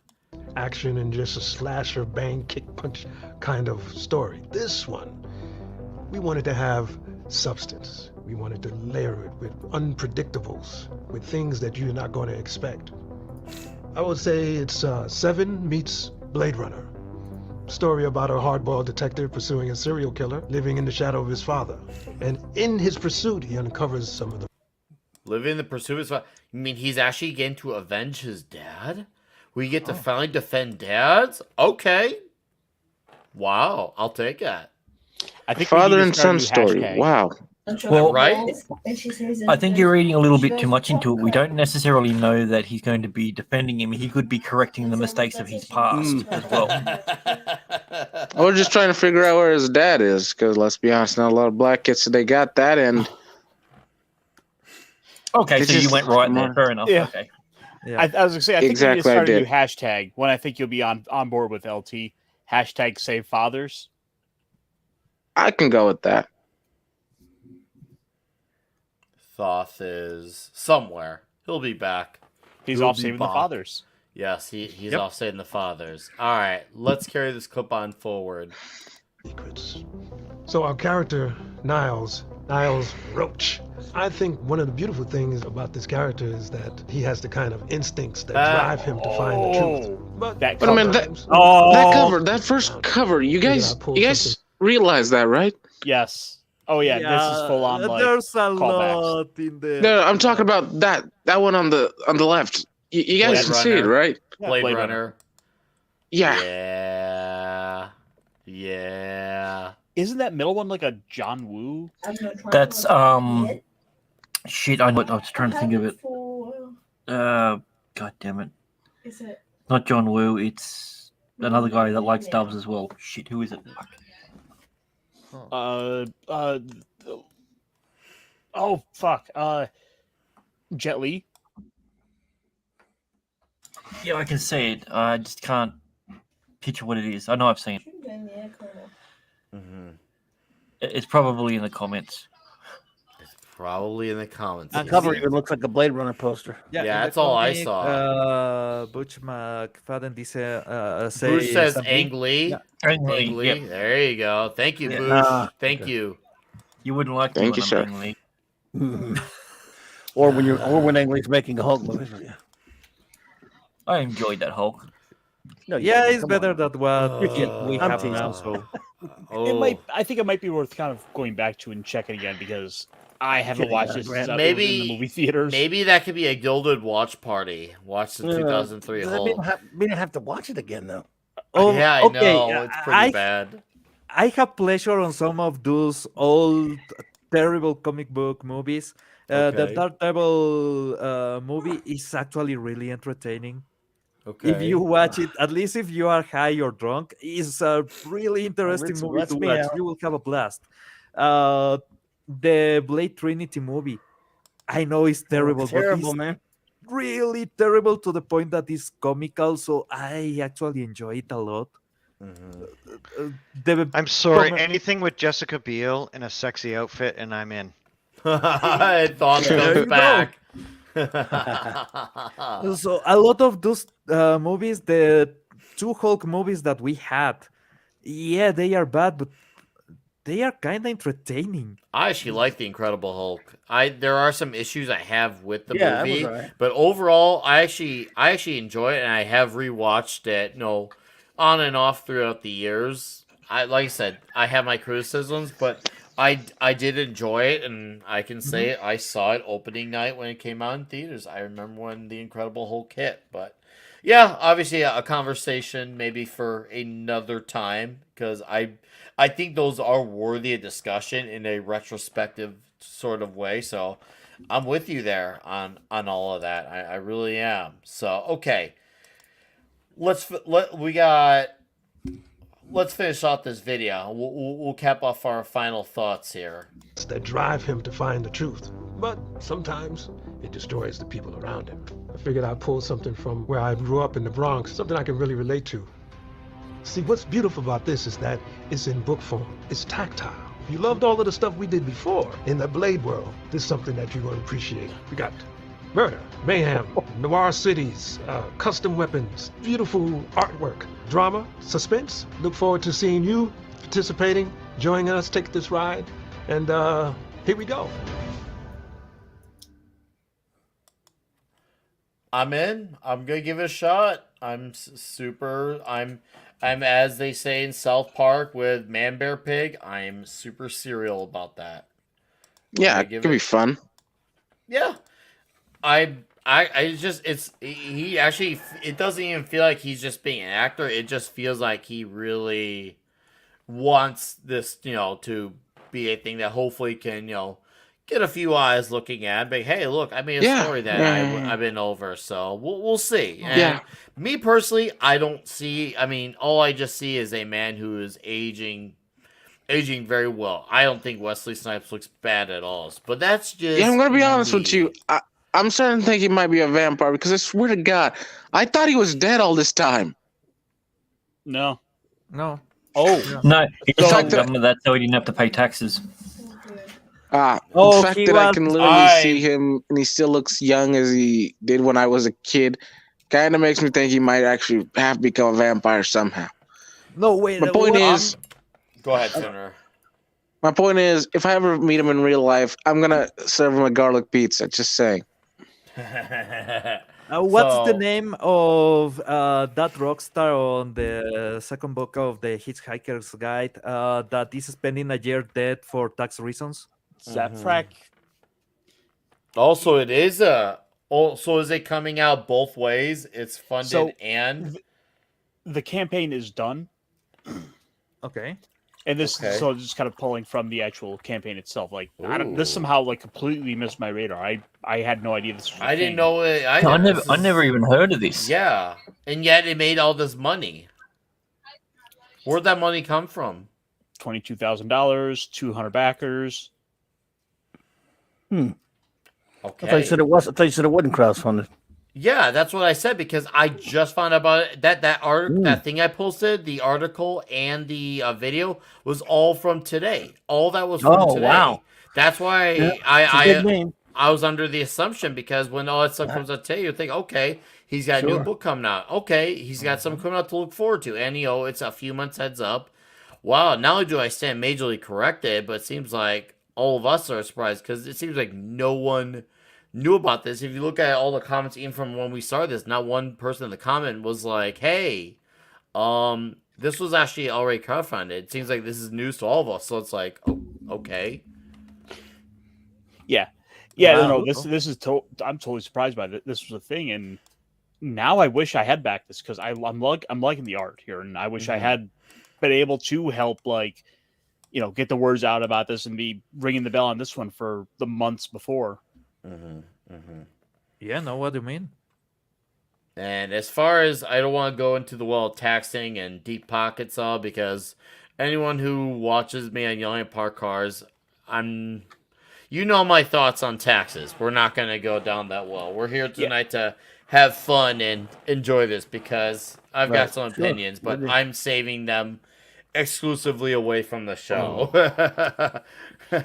Action and just a slasher, bang, kick, punch kind of story. This one, we wanted to have substance. We wanted to layer it with unpredictables, with things that you're not going to expect. I would say it's Seven meets Blade Runner. Story about a hardboiled detective pursuing a serial killer living in the shadow of his father. And in his pursuit, he uncovers some of the... Living in the pursuit of his father. You mean he's actually getting to avenge his dad? We get to finally defend dads? Okay. Wow, I'll take that. I think Father and son story. Wow. Well, right? I think you're reading a little bit too much into it. We don't necessarily know that he's going to be defending him. He could be correcting the mistakes of his past as well. We're just trying to figure out where his dad is, because let's be honest, not a lot of black kids today got that end. Okay, It's so you just- went right there. Fair enough. Yeah. Okay. Yeah. I was gonna say, I think Exactly, we need to start I a new did. hashtag. When I think you'll be on board with LT. Hashtag Save Fathers. I can go with that. Thoth is somewhere. He'll be back. He's He'll off be saving the back. fathers. Yes, he's Yep. off saving the fathers. All right, let's carry this clip on forward. secrets. So our character, Niles Roach, I think one of the beautiful things about this character is that he has the kind of instincts that drive him to find the truth. But That But I mean, that, sometimes- that cover, that first cover, you guys realize that, right? Yes. Oh yeah, this is full on like there's a callbacks. lot in there. No, I'm talking about that one on the left. You guys Blade can see it, Runner. right? Yeah, Blade Blade Runner. Yeah. Yeah. Yeah. Isn't that middle one like a John Woo? That's shit. I was trying to think of it. God damn it! Is it? Not John Woo. It's another guy that likes dubs as well. Shit, who is it? Fuck. Oh fuck. Jet Li. Yeah, I can see it. I just can't picture what it is. I know I've seen it. Mm-hmm. It's probably in the comments. It's probably in the comments. The cover even looks like a Blade Runner poster. Yeah, in the that's all I comic, saw. Butch McFadden Bruce says something. Ang Lee. Yeah. Ang Ang Lee. Lee, yep. There you go. Thank you, Yeah. Boosh. Thank you. You wouldn't like me Thank when you, sir. I'm Ang Lee. or when Ang Lee's making a Hulk movie. I enjoyed that Hulk. No, you Yeah, didn't. it's Come better on. than what we I'm have teasing. now. So I think it might be worth kind of going back to and checking again because I haven't Kidding, watched this since Grant. it was Maybe in the movie theaters. Maybe that could be a gilded watch party. Watch the 2003 We Hulk. didn't have to watch it again though. Yeah, I okay, know. It's pretty bad. I have pleasure on some of those old terrible comic book movies. The Okay. Dark Devil movie is actually really entertaining. Okay. If you watch it, at least if you are high or drunk, it's a really interesting Ritz- movie Ritz to me watch. out. You will have a blast. The Blade Trinity movie, I know it's terrible, Terrible, but man. it's really terrible to the point that it's comical. So I actually enjoy it a lot. Mhm. The I'm sorry, Tom- anything with Jessica Biel in a sexy outfit, and I'm in. Thought There comes you go. back. So a lot of those movies, the two Hulk movies that we had, yeah, they are bad, but they are kind of entertaining. I actually like the Incredible Hulk. There are some issues I have with the Yeah, that was movie, alright. but overall, I actually enjoy it, and I have rewatched it, on and off throughout the years. Like I said, I have my criticisms, but I did enjoy it, and I can say I saw it opening night when it came out in theaters. I remember when the Incredible Hulk hit, but yeah, obviously a conversation maybe for another time because I think those are worthy of discussion in a retrospective sort of way. So I'm with you there on all of that. I really am. So okay, let's finish off this video. We'll cap off our final thoughts here. That drive him to find the truth. But sometimes it destroys the people around him. I figured I'd pull something from where I grew up in the Bronx, something I can really relate to. See, what's beautiful about this is that it's in book form. It's tactile. If you loved all of the stuff we did before in the Blade world, this is something that you're going to appreciate. We got murder, mayhem, noir cities, custom weapons, beautiful artwork, drama, suspense. Look forward to seeing you participating, joining us, take this ride, and here we go. I'm in. I'm gonna give it a shot. I'm as they say in South Park with Man Bear Pig. I'm super serial about that. Yeah, it could be fun. Yeah, I just he actually it doesn't even feel like he's just being an actor. It just feels like he really wants this to be a thing that hopefully can get a few eyes looking at. But hey, look, I made a story that I've been over, so we'll see. And me personally, I don't see. I mean, all I just see is a man who is aging very well. I don't think Wesley Snipes looks bad at all. But that's just I'm gonna be honest with you. I'm starting to think he might be a vampire because I swear to God, I thought he was dead all this time. No. No. Oh. No, he The told fact the that- government that so he didn't have to pay taxes. The fact that I can literally see him and he still looks young as he did when I was a kid kind of makes me think he might actually have become a vampire somehow. No, wait. My point is, go ahead, Senator. My point is, if I ever meet him in real life, I'm gonna serve him a garlic pizza. Just saying. What's the name of that rock star on the second book of the Hitchhiker's Guide that is spending a year dead for tax reasons? Zapfrak. Also, it is also is it coming out both ways? It's funded and the campaign is done. Okay. And this so just kind of pulling from the actual campaign itself. Like this somehow like completely missed my radar. I had no idea this was I didn't know it. I never even heard of this. Yeah, and yet it made all this money. Where'd that money come from? $22,000, 200 backers. Okay. I thought you said it was. I thought you said it wasn't crowdfunded. Yeah, that's what I said because I just found out about it. That thing I posted, the article and the video was all from today. All that was from today. Wow. That's why I was under the assumption because when all that stuff comes out today, you think, okay, he's got a new book coming out. Okay, he's got something coming out to look forward to, and it's a few months heads up. Wow, not only do I stand majorly corrected, but it seems like all of us are surprised because it seems like no one knew about this. If you look at all the comments, even from when we started this, not one person in the comment was like, "Hey, this was actually already crowdfunded." It seems like this is news to all of us. So it's like, oh, okay, yeah. No. This is I'm totally surprised by this. This was a thing, and now I wish I had backed this because I'm liking the art here, and I wish I had been able to help get the words out about this and be ringing the bell on this one for the months before. Yeah, know what you mean. And as far as I don't want to go into the world of taxing and deep pockets all because anyone who watches me on Yelling at Park Cars, you know my thoughts on taxes. We're not going to go down that well. We're here tonight to have fun and enjoy this because I've got some opinions, but I'm saving them exclusively away from the show.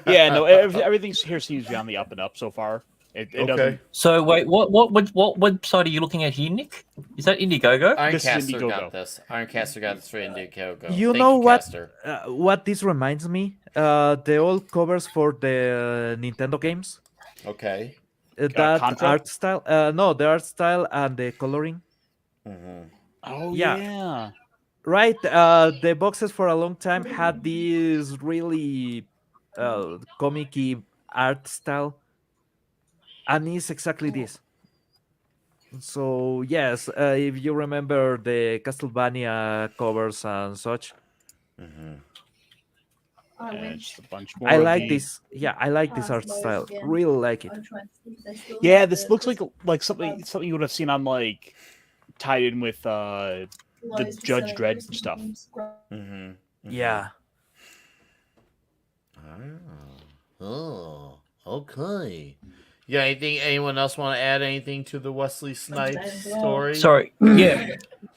Yeah, no, everything's here seems to be on the up and up so far. It doesn't. So wait, what website are you looking at here, Nick? Is that Indiegogo? Ironcaster got this. Ironcaster got this for Indiegogo. You Thank know you, what? Caster. What this reminds me? The old covers for the Nintendo games. Okay. That Contra? art style. No, the art style and the coloring. Oh Yeah. yeah. Right. The boxes for a long time had this really comic-y art style, and it's exactly this. So yes, if you remember the Castlevania covers and such, Yeah, just a bunch more. I of like the- this. Yeah, I like this art style. Really like it. Yeah, this looks like something you would have seen on like tied in with the Judge Dredd stuff. Yeah. Oh, okay. Yeah, anyone else want to add anything to the Wesley Snipes story? Sorry. Yeah.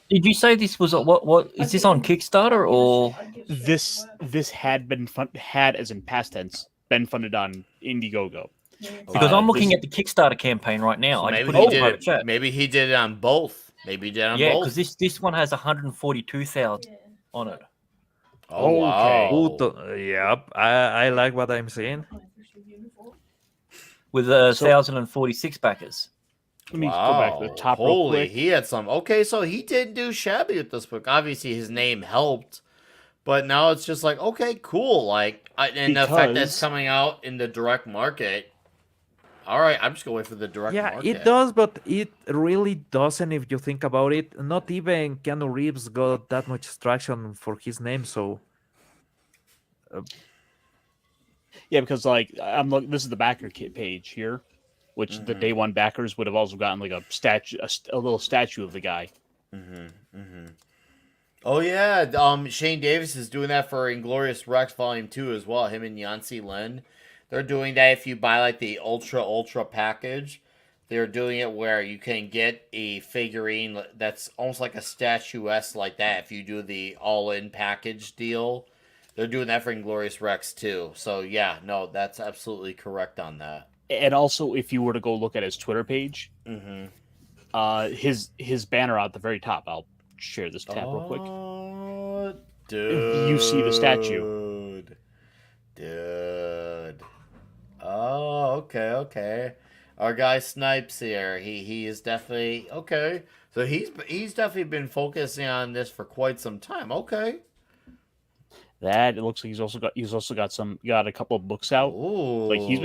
Did you say this was what is this on Kickstarter or This had been had as in past tense been funded on Indiegogo. Because I'm looking at the Kickstarter campaign right now. So I maybe put it in he the did private it. chat. Maybe he did it on both. Maybe he did it on Yeah, both. because this one has 142,000 on it. Oh wow. Yep. I like what I'm saying. With 1,046 backers. Let me go back to the top real Holy, quick. he had some. Okay, so he didn't do shabby with this book. Obviously, his name helped, but now it's just like, okay, cool. Like, and the fact that it's Because- coming out in the direct market. All right, I'm just going to wait for the direct Yeah, market. it does, but it really doesn't if you think about it. Not even Keanu Reeves got that much traction for his name, so Yeah, because like I'm looking. This is the backer kit page here, which the day one backers would have also gotten like a statue, a little statue of the guy. Oh yeah, Shane Davis is doing that for Inglorious Rex Volume 2 as well. Him and Yancy Lin, they're doing that if you buy like the ultra package. They're doing it where you can get a figurine that's almost like a statuesque like that if you do the all-in package deal. They're doing that for Inglorious Rex too. So yeah, no, that's absolutely correct on that. And also, if you were to go look at his Twitter page, his banner out at the very top. I'll share this tab real quick. Dude, You see the statue. Dude. Oh, okay. Our guy Snipes here. He is definitely okay. So he's definitely been focusing on this for quite some time. Okay. That it looks like he's also got a couple of books out. Ooh. Like he's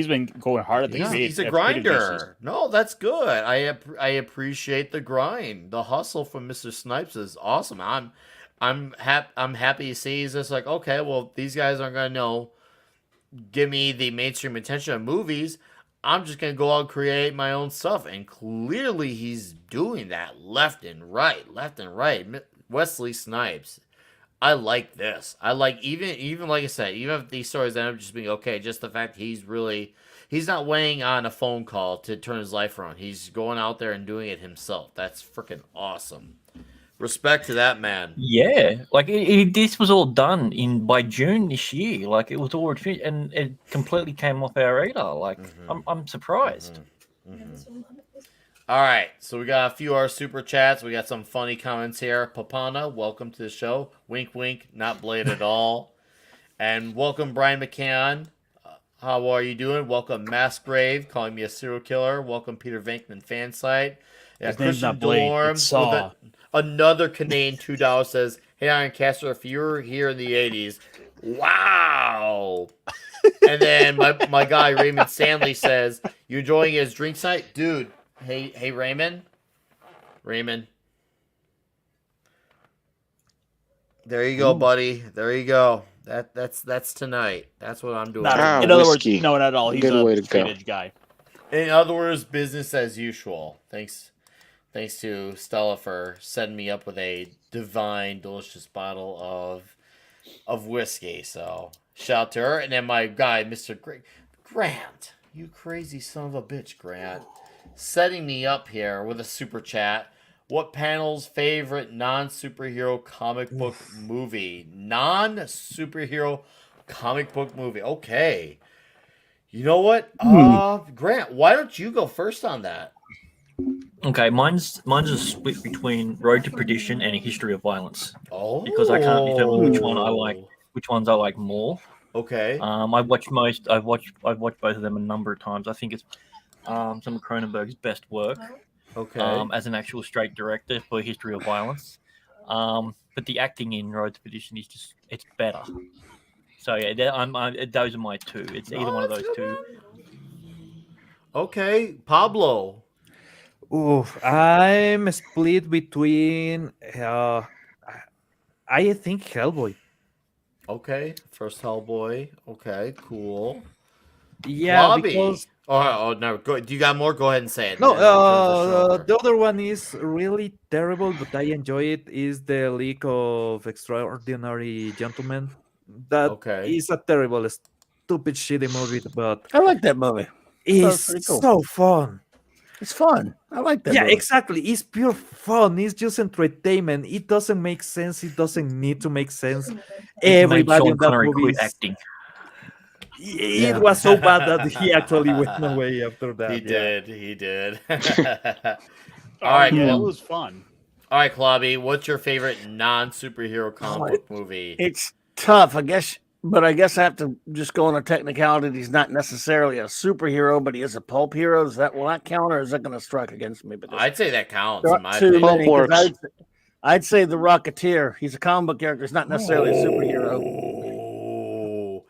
been going hard at the He's a at creative juices. grinder. No, that's good. I appreciate the grind. The hustle from Mr. Snipes is awesome. I'm happy to see he's just like, okay, well, these guys aren't gonna give me the mainstream attention of movies. I'm just gonna go out and create my own stuff. And clearly he's doing that left and right. Wesley Snipes. I like this. I like even like I said, even if these stories end up just being okay, just the fact he's not waiting on a phone call to turn his life around. He's going out there and doing it himself. That's freaking awesome. Respect to that man. Yeah, like this was all done by June this year. Like it was all finished, and it completely came off our radar. Like I'm surprised. All right, so we got a few of our super chats. We got some funny comments here. Papana, welcome to the show. Wink, wink, not Blade at all. And welcome, Brian McCann. How are you doing? Welcome, Massgrave, calling me a serial killer. Welcome, Peter Venkman Fansite. Yeah, His name's Christian not Blade, Dorm it's Saw. with another Canadian $2 says, "Hey, Ironcaster, if you were here in the '80s, wow." And then my guy Raymond Stanley says, "You enjoying his drink site, dude?" Hey, Raymond. There you go, buddy. There you go. That's tonight. That's what I'm doing. In other words, no, not at all. He's Good way a to straight go. edge guy. In other words, business as usual. Thanks to Stella for setting me up with a divine, delicious bottle of whiskey. So shout out to her, and then my guy, Mr. Grant. You crazy son of a bitch, Grant. Setting me up here with a super chat. What panel's favorite non-superhero comic book movie? Non-superhero comic book movie. Okay. You know what? Grant, why don't you go first on that? Okay, mine's a split between Road to Perdition and A History of Violence. Oh. Because I can't determine which ones I like more. Okay. I've watched both of them a number of times. I think it's some of Cronenberg's best work. Okay. As an actual straight director for History of Violence. But the acting in Road to Perdition is it's better. So yeah, those are my two. It's either one of those two. Okay, Pablo. Oof, I'm split between. I think Hellboy. Okay, first Hellboy. Okay, cool. Yeah, Bobby. because no. Go. Do you got more? Go ahead and say it. no, and then I'll transition over. the other one is really terrible, but I enjoy it. Is the League of Extraordinary Gentlemen? That is a terrible, stupid, shitty movie, but I like that movie. It's pretty cool. so fun. It's fun. I like that. Yeah, movie. exactly. It's pure fun. It's just entertainment. It doesn't make sense. It doesn't need to make sense. Everybody in that movie is acting. It was so bad that he actually went away after that. He yeah. did. He did. All right, yeah, well, it was fun. All right, Klobby, what's your favorite non-superhero comic book movie? It's tough, I guess, but I guess I have to just go on a technicality. He's not necessarily a superhero, but he is a pulp hero. Will that count, or is that going to strike against me? Because I'd say that counts. there In my are too opinion. many, 'cause I'd say the Rocketeer. He's a comic book character. He's not necessarily a superhero.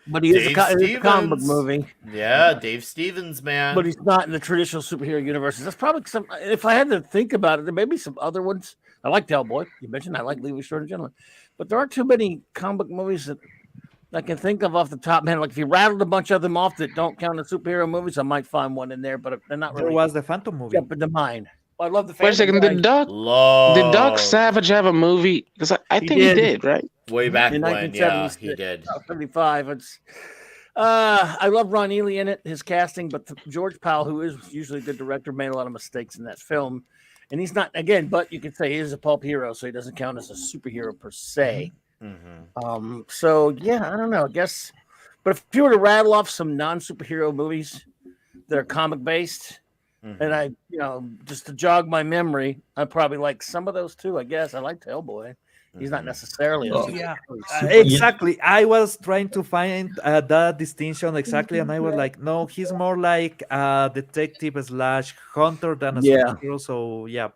But he is a comic book movie. Yeah, Dave Stevens, man. But he's not in the traditional superhero universe. That's probably some. If I had to think about it, there may be some other ones. I like Hellboy. You mentioned I like League of Extraordinary Gentlemen, but there aren't too many comic book movies that I can think of off the top of my head. Like if you rattled a bunch of them off that don't count as superhero movies, I might find one in there. But they're not really. There was the Phantom movie. Jumping to mind. Well, I love the. Wait a second. Did Doc Savage have a movie? Because I think he did, right? Way back in when, yeah, he did. 75. It's. I love Ron Ely in it, his casting, but George Powell, who is usually a good director, made a lot of mistakes in that film. And he's not, again, but you could say he is a pulp hero, so he doesn't count as a superhero per se. So, yeah, I don't know, I guess. But if you were to rattle off some non-superhero movies that are comic-based, and I, just to jog my memory, I probably like some of those too, I guess. I liked Hellboy. He's not necessarily a Yeah, super exactly. I was trying to find that distinction exactly, and I was like, no, he's more like a detective / hunter than a superhero. So yeah,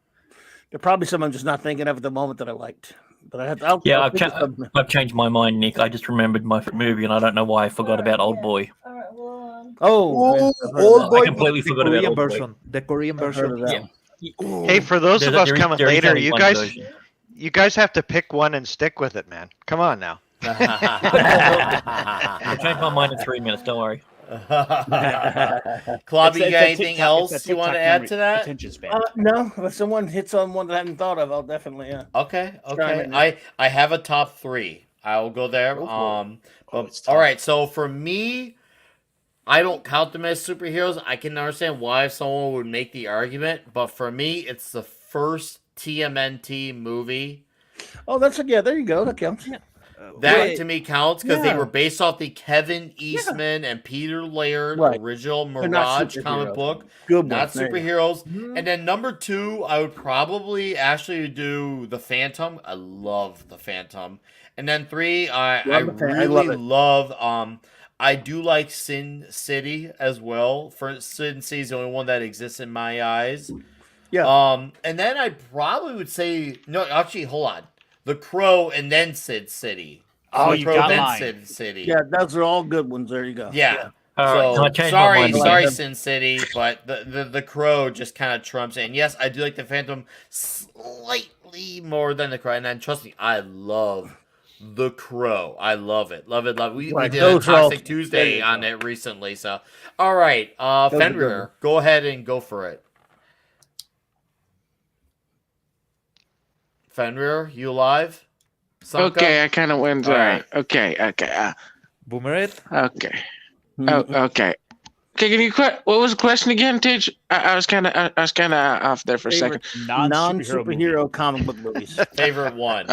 There probably some I'm just not thinking of at the moment that I liked. But I've changed my mind, Nick. I just remembered my movie, and I don't know why I forgot about Old Boy. Oh, Old Boy, I completely the forgot about Korean Old Boy. version. The Korean version. Hey, for those of us coming there is later, only you one guys, version. you guys have to pick one and stick with it, man. Come on now. I changed my mind in 3 minutes. Don't worry. Klobby, you got anything else you want to add to that? No, if someone hits on one that I hadn't thought of, I'll definitely. Okay. Chime in. I have a top 3. I will go there. All right. So for me, I don't count them as superheroes. I can understand why someone would make the argument, but for me, it's the first TMNT movie. Oh, there you go. That counts. Yeah. That to me counts because they were based off the Kevin Eastman and Peter Laird original Mirage comic book. Not superheroes. And then number 2, I would probably actually do The Phantom. I love The Phantom. And then 3, I really love I do like Sin City as well. For Sin City is the only one that exists in my eyes. Yeah. And then I probably would say no. Actually, hold on. The Crow and then Sin City. Oh, the you Crow, got then mine. Sin City. Yeah, those are all good ones. There you go. Yeah. All right, can I change my Sorry, mind? Sin City, but the Crow just kind of trumps it. And yes, I do like the Phantom slightly more than the Crow. And then trust me, I love the Crow. I love it. Love it. Love it. We did a Toxic Tuesday on it recently. So, all right, Fenrir, go ahead and go for it. Fenrir, you alive? Sanka? Okay, I kind of went. All right. Okay. Boomerang. Okay. Oh, okay. Okay, can you what was the question again, Tage? I was kind of off there for a second. Non-superhero comic book movies. Favorite one.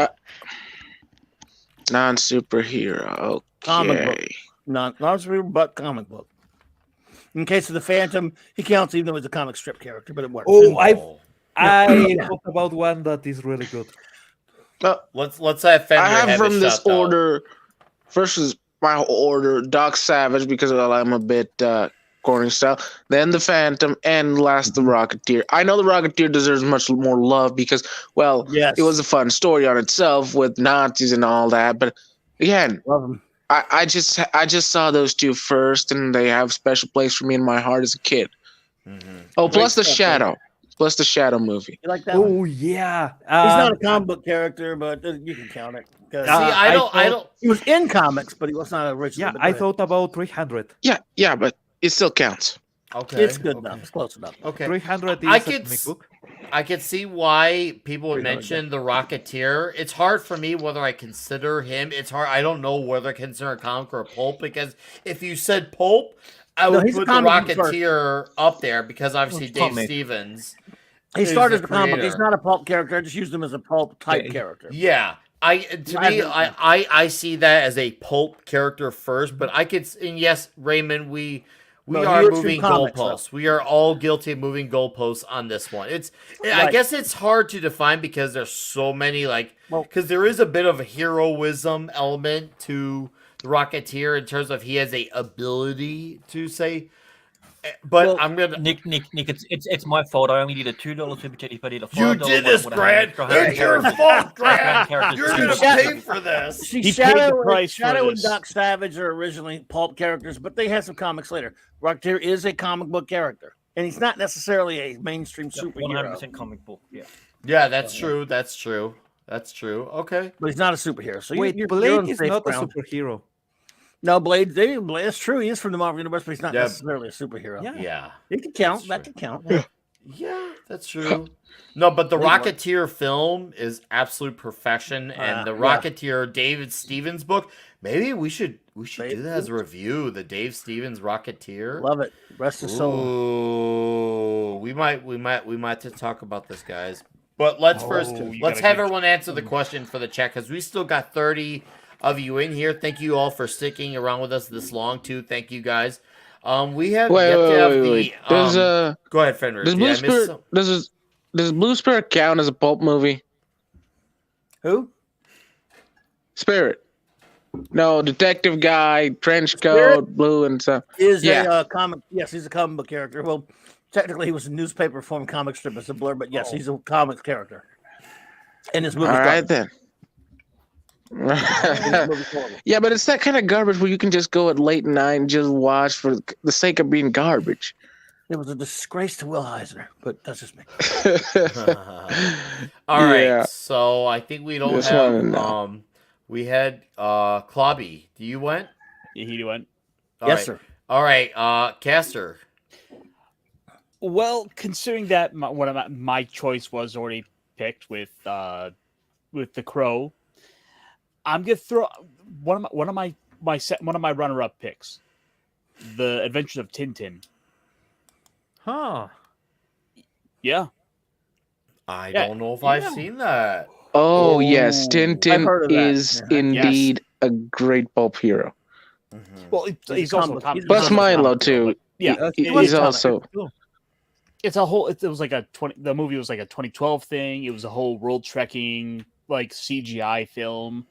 Non-superhero. Okay. Comic book. Non-superhero, but comic book. In case of the Phantom, he counts even though he's a comic strip character, but it works. Oh, I thought about one that is really good. Let's have Fender I have have from his this shot, though. order. First is my order: Doc Savage, because I'm a bit corny style. Then the Phantom, and last the Rocketeer. I know the Rocketeer deserves much more love because, well, it was a fun story on itself with Nazis and all that. But again, love them. I just saw those two first, and they have a special place for me in my heart as a kid. Oh, plus the Shadow. Plus the Shadow movie. You like that? Oh one? yeah, He's not a comic book character, but you can count it. See, I don't. He was in comics, but he was not original. Yeah, I thought about 300. Yeah, but it still counts. Okay, it's good enough. It's close enough. Okay, 300 is I a could comic book. I could see why people would mention the Rocketeer. It's hard for me whether I consider him. It's hard. I don't know whether I consider a comic or a pulp, because if you said pulp, I would put the Rocketeer up there because obviously Dave Stevens. He started as a comic. He's not a pulp character. I just used him as a pulp type character. Yeah. I see that as a pulp character first, but I could, and yes, Raymond, we are moving goalposts. We are all guilty of moving goalposts on this one. I guess it's hard to define because there's so many, because there is a bit of a heroism element to the Rocketeer in terms of he has a ability to say. But I'm gonna Nick. It's my fault. I only did a $2 super chat. If I did a $5, you did this, Grant. It's your fault, Grant. You're gonna pay for this. See, Shadow and Doc Savage are originally pulp characters, but they had some comics later. Rocketeer is a comic book character, and he's not necessarily a mainstream superhero. 100% comic book. Yeah, that's true. That's true. Okay, but he's not a superhero. So wait, you're Blade is not a superhero. No, Blade. That's true. He is from the Marvel Universe, but he's not necessarily a superhero. Yeah. It can count. That can count. Yeah, that's true. No, but the Rocketeer film is absolute perfection, and the Rocketeer David Stevens book. Maybe we should do that as a review. The Dave Stevens Rocketeer. Love it. Rest his soul. Ooh, we might have to talk about this, guys. But let's have everyone answer the question for the chat, because we still got 30 of you in here. Thank you all for sticking around with us this long too. Thank you guys. We have wait. go ahead, Fenrir. Does Blue Spirit count as a pulp movie? Who? Spirit. No, detective guy, trench coat, blue and stuff. A comic. Yes, he's a comic book character. Well, technically, he was a newspaper form comic strip as a blur, but yes, he's a comic character. And his movie. All right then. Yeah, but it's that kind of garbage where you can just go at late night and just watch for the sake of being garbage. It was a disgrace to Will Eisner, but that's just me. All right, so I think we don't have. We had Clobby. Do you went? Yeah, he went. Yes, sir. All right, Caster. Well, considering that my choice was already picked with the Crow, I'm gonna throw one of my runner-up picks, The Adventures of Tintin. Huh. Yeah. I don't know if I've seen that. Oh yes, Tintin is indeed a great pulp hero. Well, he's also plus Milo too. Yeah, he's also. It's a whole. It was like the movie was like a 2012 thing. It was a whole world trekking CGI film.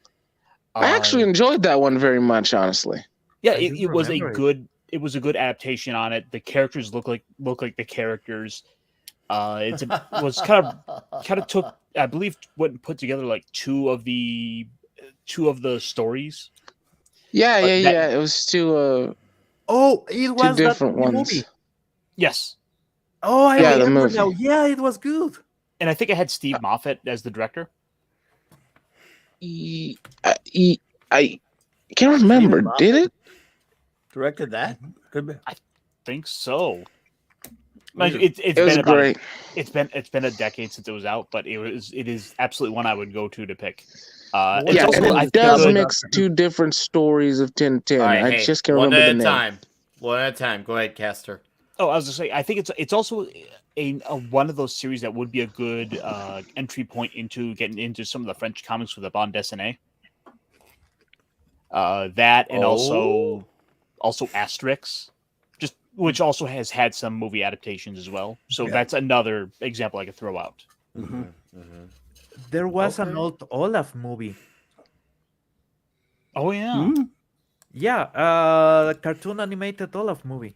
I actually enjoyed that one very much, honestly. Yeah, it was a good. It was a good adaptation on it. The characters look like the characters. Was kind of took, I believe, put together like two of the stories. Yeah. It was two. It was two different ones. Movie. Yes. Oh, I remember the now. Yeah, it was good. And I think it had Steve Moffat as the director. I can't remember. Did it? Directed that? Could be. I think so. It was great. It's been a decade since it was out, but it is absolutely one I would go to pick. It does mix two different stories of Tintin. Right, I just can't remember the name. One at a time. Go ahead, Caster. Oh, I was gonna say, I think it's also a one of those series that would be a good entry point into getting into some of the French comics with the bande dessinée. That and also Asterix, just which also has had some movie adaptations as well. So that's another example I could throw out. There was an old Olaf movie. Oh yeah, Yeah, cartoon animated Olaf movie.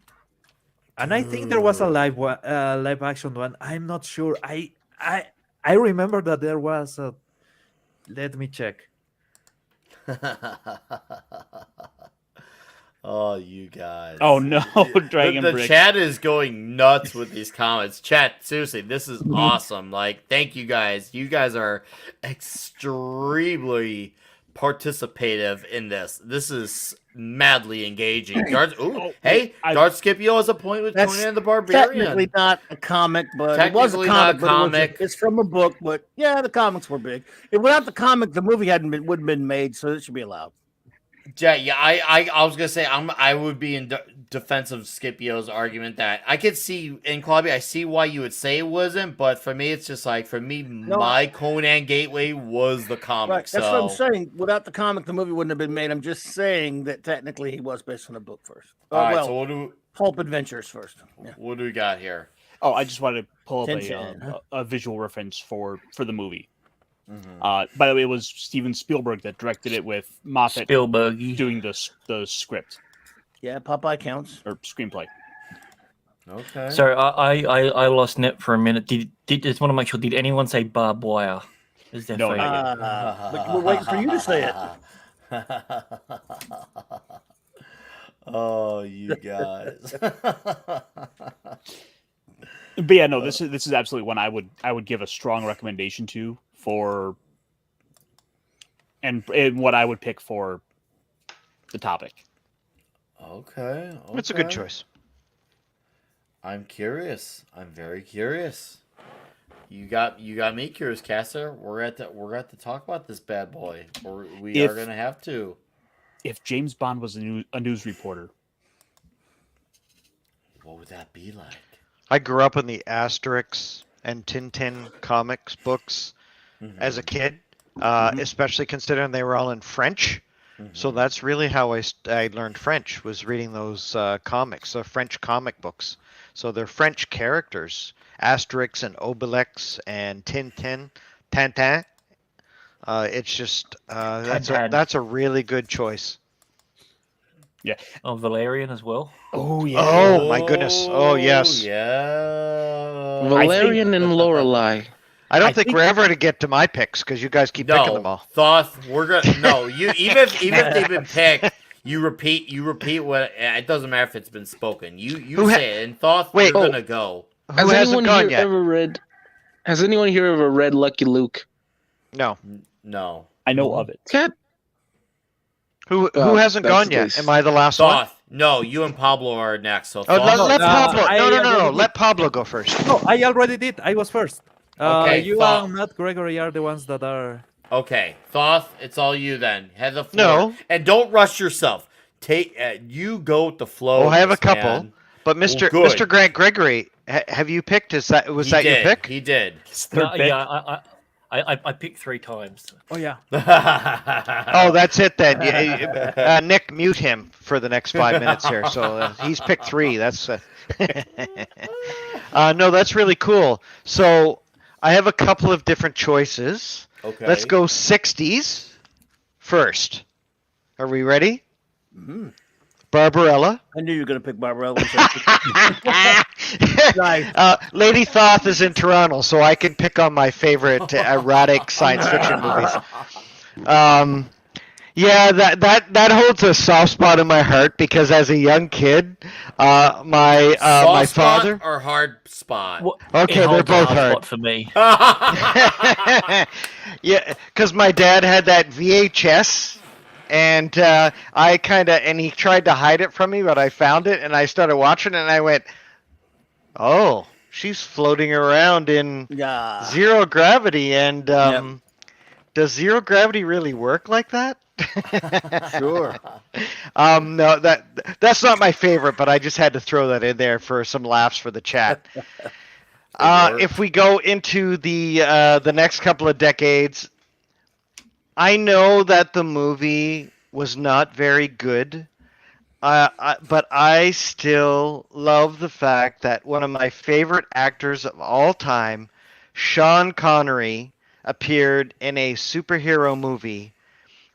And I think there was a live action one. I'm not sure. I remember that there was a. Let me check. Oh, you guys. Oh no, Dragon The Bricks. chat is going nuts with these comments. Chat, seriously, this is awesome. Like, thank you guys. You guys are extremely participative in this. This is madly engaging. Darth, Darth Scipio has a point with Conan the Barbarian. Technically not a comic, but it was a Technically comic. not a comic. It's from a book, but yeah, the comics were big. If without the comic, the movie wouldn't have been made, so it should be allowed. Yeah, I was gonna say I would be in defense of Scipio's argument that I could see in Claudia. I see why you would say it wasn't, but for me, it's just like my Conan gateway was the comic. Right, that's what I'm saying. Without the comic, the movie wouldn't have been made. I'm just saying that technically he was based on a book first. All right, so what do Pulp Adventures first? Yeah. What do we got here? Oh, I just wanted to pull up Tintin, a visual reference for the movie. By the way, it was Steven Spielberg that directed it with Moffat doing the script. Yeah, Popeye counts. Or screenplay. Okay. So I lost net for a minute. Did just want to make sure? Did anyone say barbed wire? Is their No, favorite? But we're waiting for you to say it. Oh, you guys. But yeah, no, this is absolutely one I would give a strong recommendation to for, and what I would pick for the topic. Okay. It's a good choice. I'm curious. I'm very curious. You got me curious, Caster. We're at to talk about this bad boy. We are gonna have to. If James Bond was a news reporter, what would that be like? I grew up in the Asterix and Tintin comics books as a kid, especially considering they were all in French. So that's really how I learned French, was reading those comics, the French comic books. So they're French characters, Asterix and Obelix and Tintin. It's just that's a really good choice. Yeah. Oh, Valerian as well. Oh yeah. Oh my goodness. Oh yes. Yeah. Valerian and Lorelei. I don't think we're ever going to get to my picks because you guys keep picking them all. Thoth, we're gonna no. You even if they've been picked, you repeat what. It doesn't matter if it's been spoken. You say it, and Thoth, you're gonna go. Who hasn't gone yet? Has anyone here ever read Lucky Luke? No. No. I know of it. Cat. Who hasn't gone yet? Am I the last one? Thoth. No, you and Pablo are next. So let Pablo. No. Let Pablo go first. No, I already did. I was first. Okay, you and Matt Gregory are the ones that are. Okay, Thoth, it's all you then. Have the floor. No. And don't rush yourself. You go with the flow. Oh, I have a couple. Man. But Mr. Grant Gregory, have you picked? Was that your pick? He did. Yeah, I picked 3 times. Oh yeah. Oh, that's it then. Nick, mute him for the next 5 minutes here. So he's picked 3. That's no, that's really cool. So I have a couple of different choices. Okay. Let's go 60s first. Are we ready? Mm-hmm. Barbarella. I knew you were going to pick Barbarella. Lady Thoth is in Toronto, so I can pick on my favorite erotic science fiction movies. Yeah, that holds a soft spot in my heart because as a young kid, my father or hard spot. Okay, they're both hard for me. Yeah, because my dad had that VHS. And he tried to hide it from me, but I found it and I started watching it and I went, oh, she's floating around in zero gravity. And does zero gravity really work like that? Sure. No, that's not my favorite, but I just had to throw that in there for some laughs for the chat. If we go into the next couple of decades, I know that the movie was not very good, but I still love the fact that one of my favorite actors of all time, Sean Connery, appeared in a superhero movie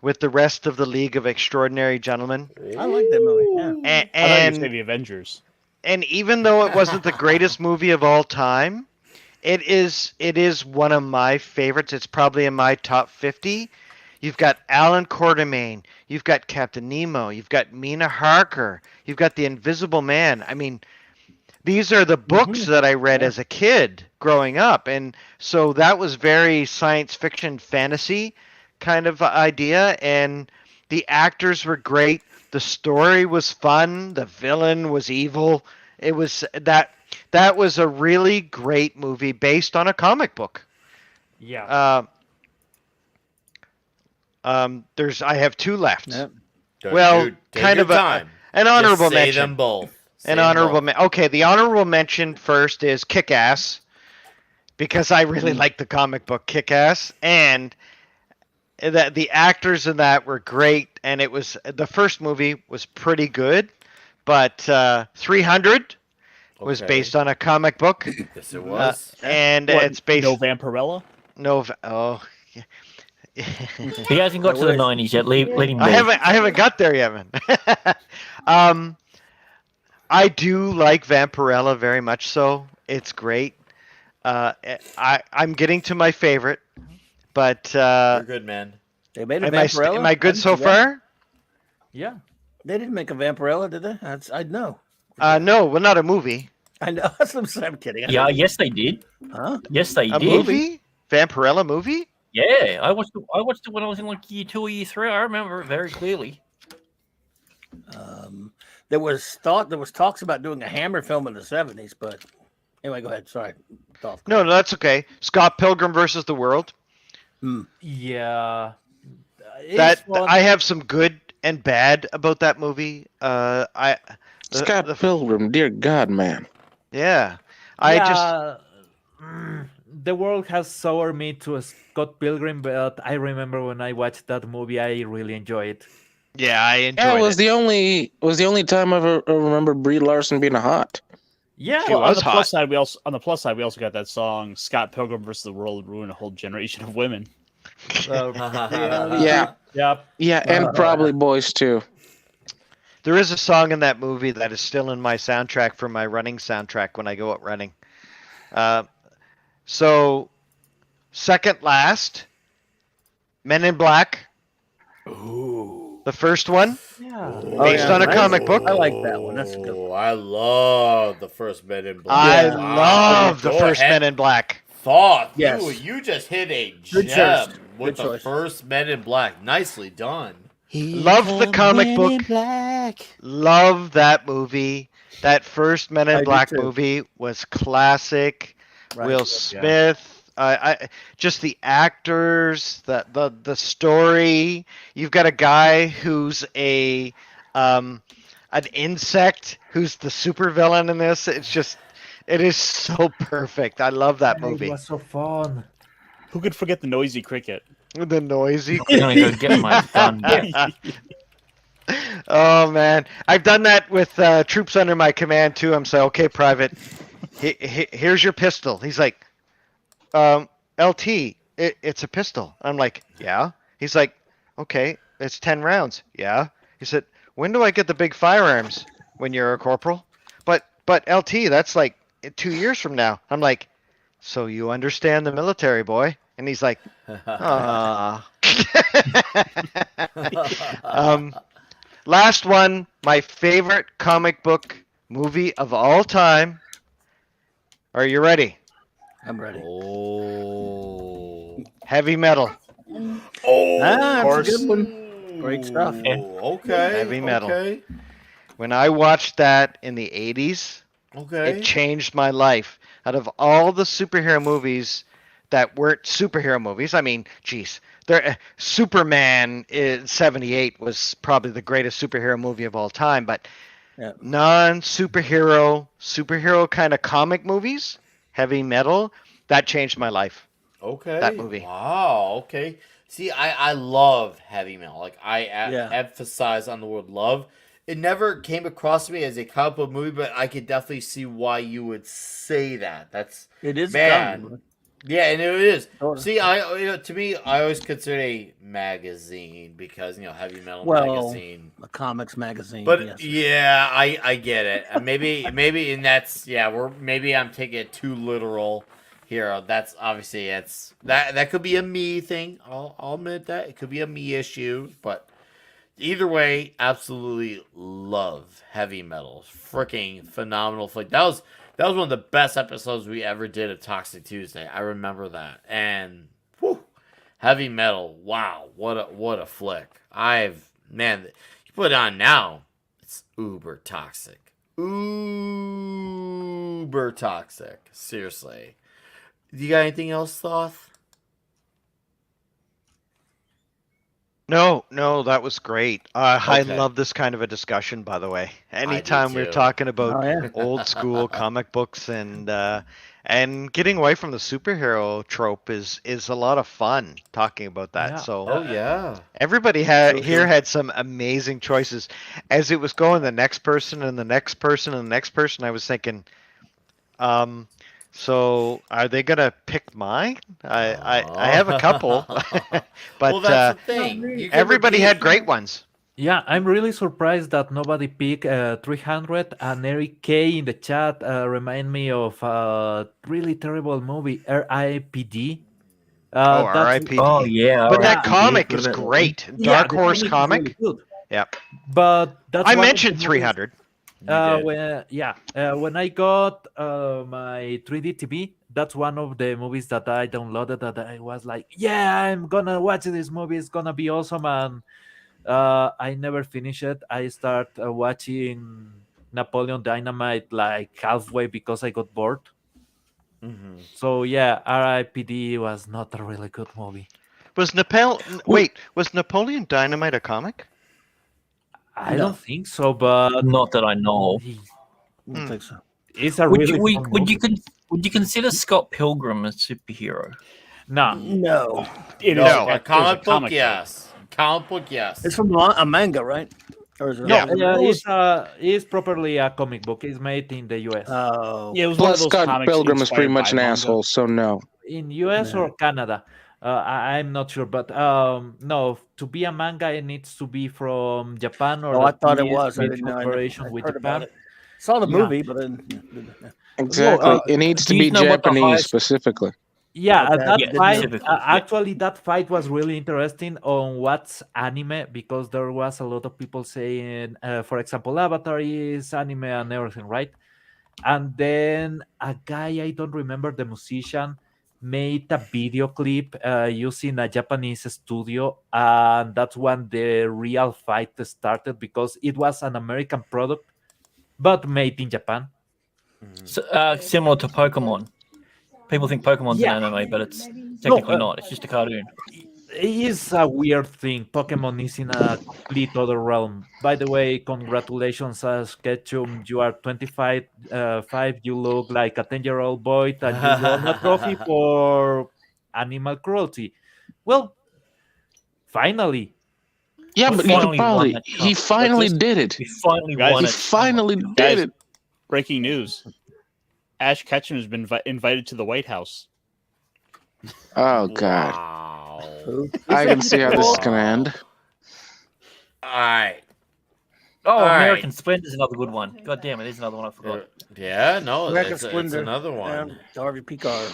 with the rest of the League of Extraordinary Gentlemen. I like that movie. Yeah. And, I thought you were and saying the Avengers. and even though it wasn't the greatest movie of all time, it is one of my favorites. It's probably in my top 50. You've got Alan Quartermain, you've got Captain Nemo, you've got Mina Harker, you've got The Invisible Man. I mean, these are the books that I read as a kid growing up, and so that was very science fiction fantasy kind of idea, and the actors were great. The story was fun. The villain was evil. It was that was a really great movie based on a comic book. Yeah. I have two left. Yep. Well, Dude, take kind your of time. an honorable Just say mention. them both. An honorable okay, the honorable mention first is Kick-Ass, because I really like the comic book Kick-Ass, and that the actors in that were great, and it was the first movie was pretty good, but 300 was based on a comic book. Yes, it was. And What, it's based No Vampirella? He hasn't got to the 90s yet. Let him be. I haven't got there yet, man. I do like Vampirella very much so. It's great. I'm getting to my favorite, but You're good, man. They made a am Vampirella. I good so far? Yeah. They didn't make a Vampirella, did they? I know. No, well, not a movie. I know. That's what I'm saying. I'm kidding. Yeah, yes, they did. Huh? Yes, they A did. movie? Vampirella movie? Yeah, I watched it when I was in like year 2 or year 3. I remember it very clearly. There was talks about doing a Hammer film in the 70s, but anyway, go ahead. Sorry. No, that's okay. Scott Pilgrim versus the World. Yeah. I have some good and bad about that movie. Scott Pilgrim, dear God, man. Yeah. The world has soured me to Scott Pilgrim, but I remember when I watched that movie, I really enjoyed it. Yeah, I enjoyed Yeah, it was the only time I ever remember Brie Larson being hot. Yeah, Well, on the plus side, we also got that song "Scott Pilgrim vs. the World" ruined a whole generation of women. Yeah. Yep. Yeah, and probably boys too. There is a song in that movie that is still in my soundtrack for my running soundtrack when I go out running. So, second last, Men in Black. Ooh. The first one, based on a comic book. I like that one. That's a good one. I love the first Men in Black. I love the Go first ahead. Men in Black. Thought. Yes. You just hit a Good gem choice. with Good the choice. first Men in Black. Nicely done. Love the comic book. Love that movie. That first Men I in do Black too. movie was classic. Right. Will Smith. Just the actors, the story. You've got a guy who's an insect who's the supervillain in this. It is so perfect. I love that movie. It was so fun. Who could forget the noisy cricket? The noisy. I'm gonna go get my gun back. Oh man, I've done that with troops under my command too. I'm saying, okay, private, here's your pistol. He's like, LT, it's a pistol. I'm like, yeah. He's like, okay, it's 10 rounds. Yeah. He said, when do I get the big firearms? When you're a corporal. But LT, that's like 2 years from now. I'm like, so you understand the military, boy? And he's like, ah. Last one, my favorite comic book movie of all time. Are you ready? I'm ready. Oh. Heavy Metal. Oh, That's a good one. Great stuff. Okay. Heavy Metal. Okay. When I watched that in the 80s, Okay. it changed my life. Out of all the superhero movies that weren't superhero movies. I mean, geez, Superman in '78 was probably the greatest superhero movie of all time, but superhero kind of comic movies, heavy metal, that changed my life. Okay. That movie. Wow. Okay. See, I love heavy metal. Like I Yeah. emphasize on the word love. It never came across to me as a comic book movie, but I could definitely see why you would say that. It is a man. comic book. Yeah, and it is. Oh. See, to me, I always consider it a magazine because heavy metal magazine. A comics magazine. But yes. yeah, I get it. And maybe, and that's maybe I'm taking it too literal here. That's obviously that could be a me thing. I'll admit that it could be a me issue, but either way, absolutely love heavy metal. Freaking phenomenal flick. That was one of the best episodes we ever did of Toxic Tuesday. I remember that. And heavy metal. Wow, what a flick. You put it on now, it's uber toxic. Uber toxic. Seriously. Do you got anything else, Thoth? No, that was great. I love this kind of a discussion, by the way. Anytime we're too. talking about old school comic books and getting away from the superhero trope is a lot of fun talking about that. Yeah. So yeah. everybody had some amazing choices. As it was going, the next person and the next person and the next person, I was thinking, so are they gonna pick mine? I have a couple, but well, that's the thing. everybody had great ones. Yeah, I'm really surprised that nobody picked 300. And Eric K in the chat remind me of a really terrible movie, R.I.P.D. R.I.P.D. Oh yeah, But that R.I.P.D. comic is great. Dark the Horse comic is comic. really good. Yeah. But that's I one of mentioned the movies- 300. when I got my 3D TV, that's one of the movies that I downloaded that I was like, yeah, I'm gonna watch this movie. It's gonna be awesome. And I never finished it. I start watching Napoleon Dynamite like halfway because I got bored. Mm-hmm. So yeah, R.I.P.D. was not a really good movie. Was Napoleon Dynamite a comic? I don't think so, but not that I know of. I don't think so. It's a Would really you fun would you movie. would you consider Scott Pilgrim a superhero? No. No. It No, is a there's comic book, book. yes. Comic book, yes. It's from a manga, right? Or is it It's properly a comic book. It's made in the US. Oh. Yeah, it was one of Plus, those Scott comics Pilgrim is inspired pretty much by an manga. asshole, so no. In US or Canada. I'm not sure, but no, to be a manga, it needs to be from Japan or Oh, I at thought it least was. I with didn't know. I cooperation never with heard about Japan. it. Saw the Yeah. movie, but then. Exactly. It needs to do be you know what the Japanese highest- specifically. Yeah, Okay, that yeah, fight. specifically, yeah. Actually, that fight was really interesting on what's anime because there was a lot of people saying, for example, Avatar is anime and everything, right? And then a guy, I don't remember the musician, made a video clip using a Japanese studio, and that's when the real fight started because it was an American product but made in Japan. So, similar to Pokemon. People think Pokemon's Yeah. an anime, but it's technically not. It's just a cartoon. It is a weird thing. Pokemon is in a complete other realm. By the way, congratulations, Ketchum. You are 25. You look like a 10-year-old boy, and you won a trophy for animal cruelty. Well, finally. Yeah, We but you finally could won probably. that He cup. finally this? did it. We finally Guys, won He it. finally did Guys, it. breaking news. Ash Ketchum has been invited to the White House. Oh God, Wow. I can see how this is gonna end. All right. Oh, All right. American Splendor is another good one. God damn it, there's another one I forgot. Yeah, no, American it's Splendor. another one. Harvey Picar.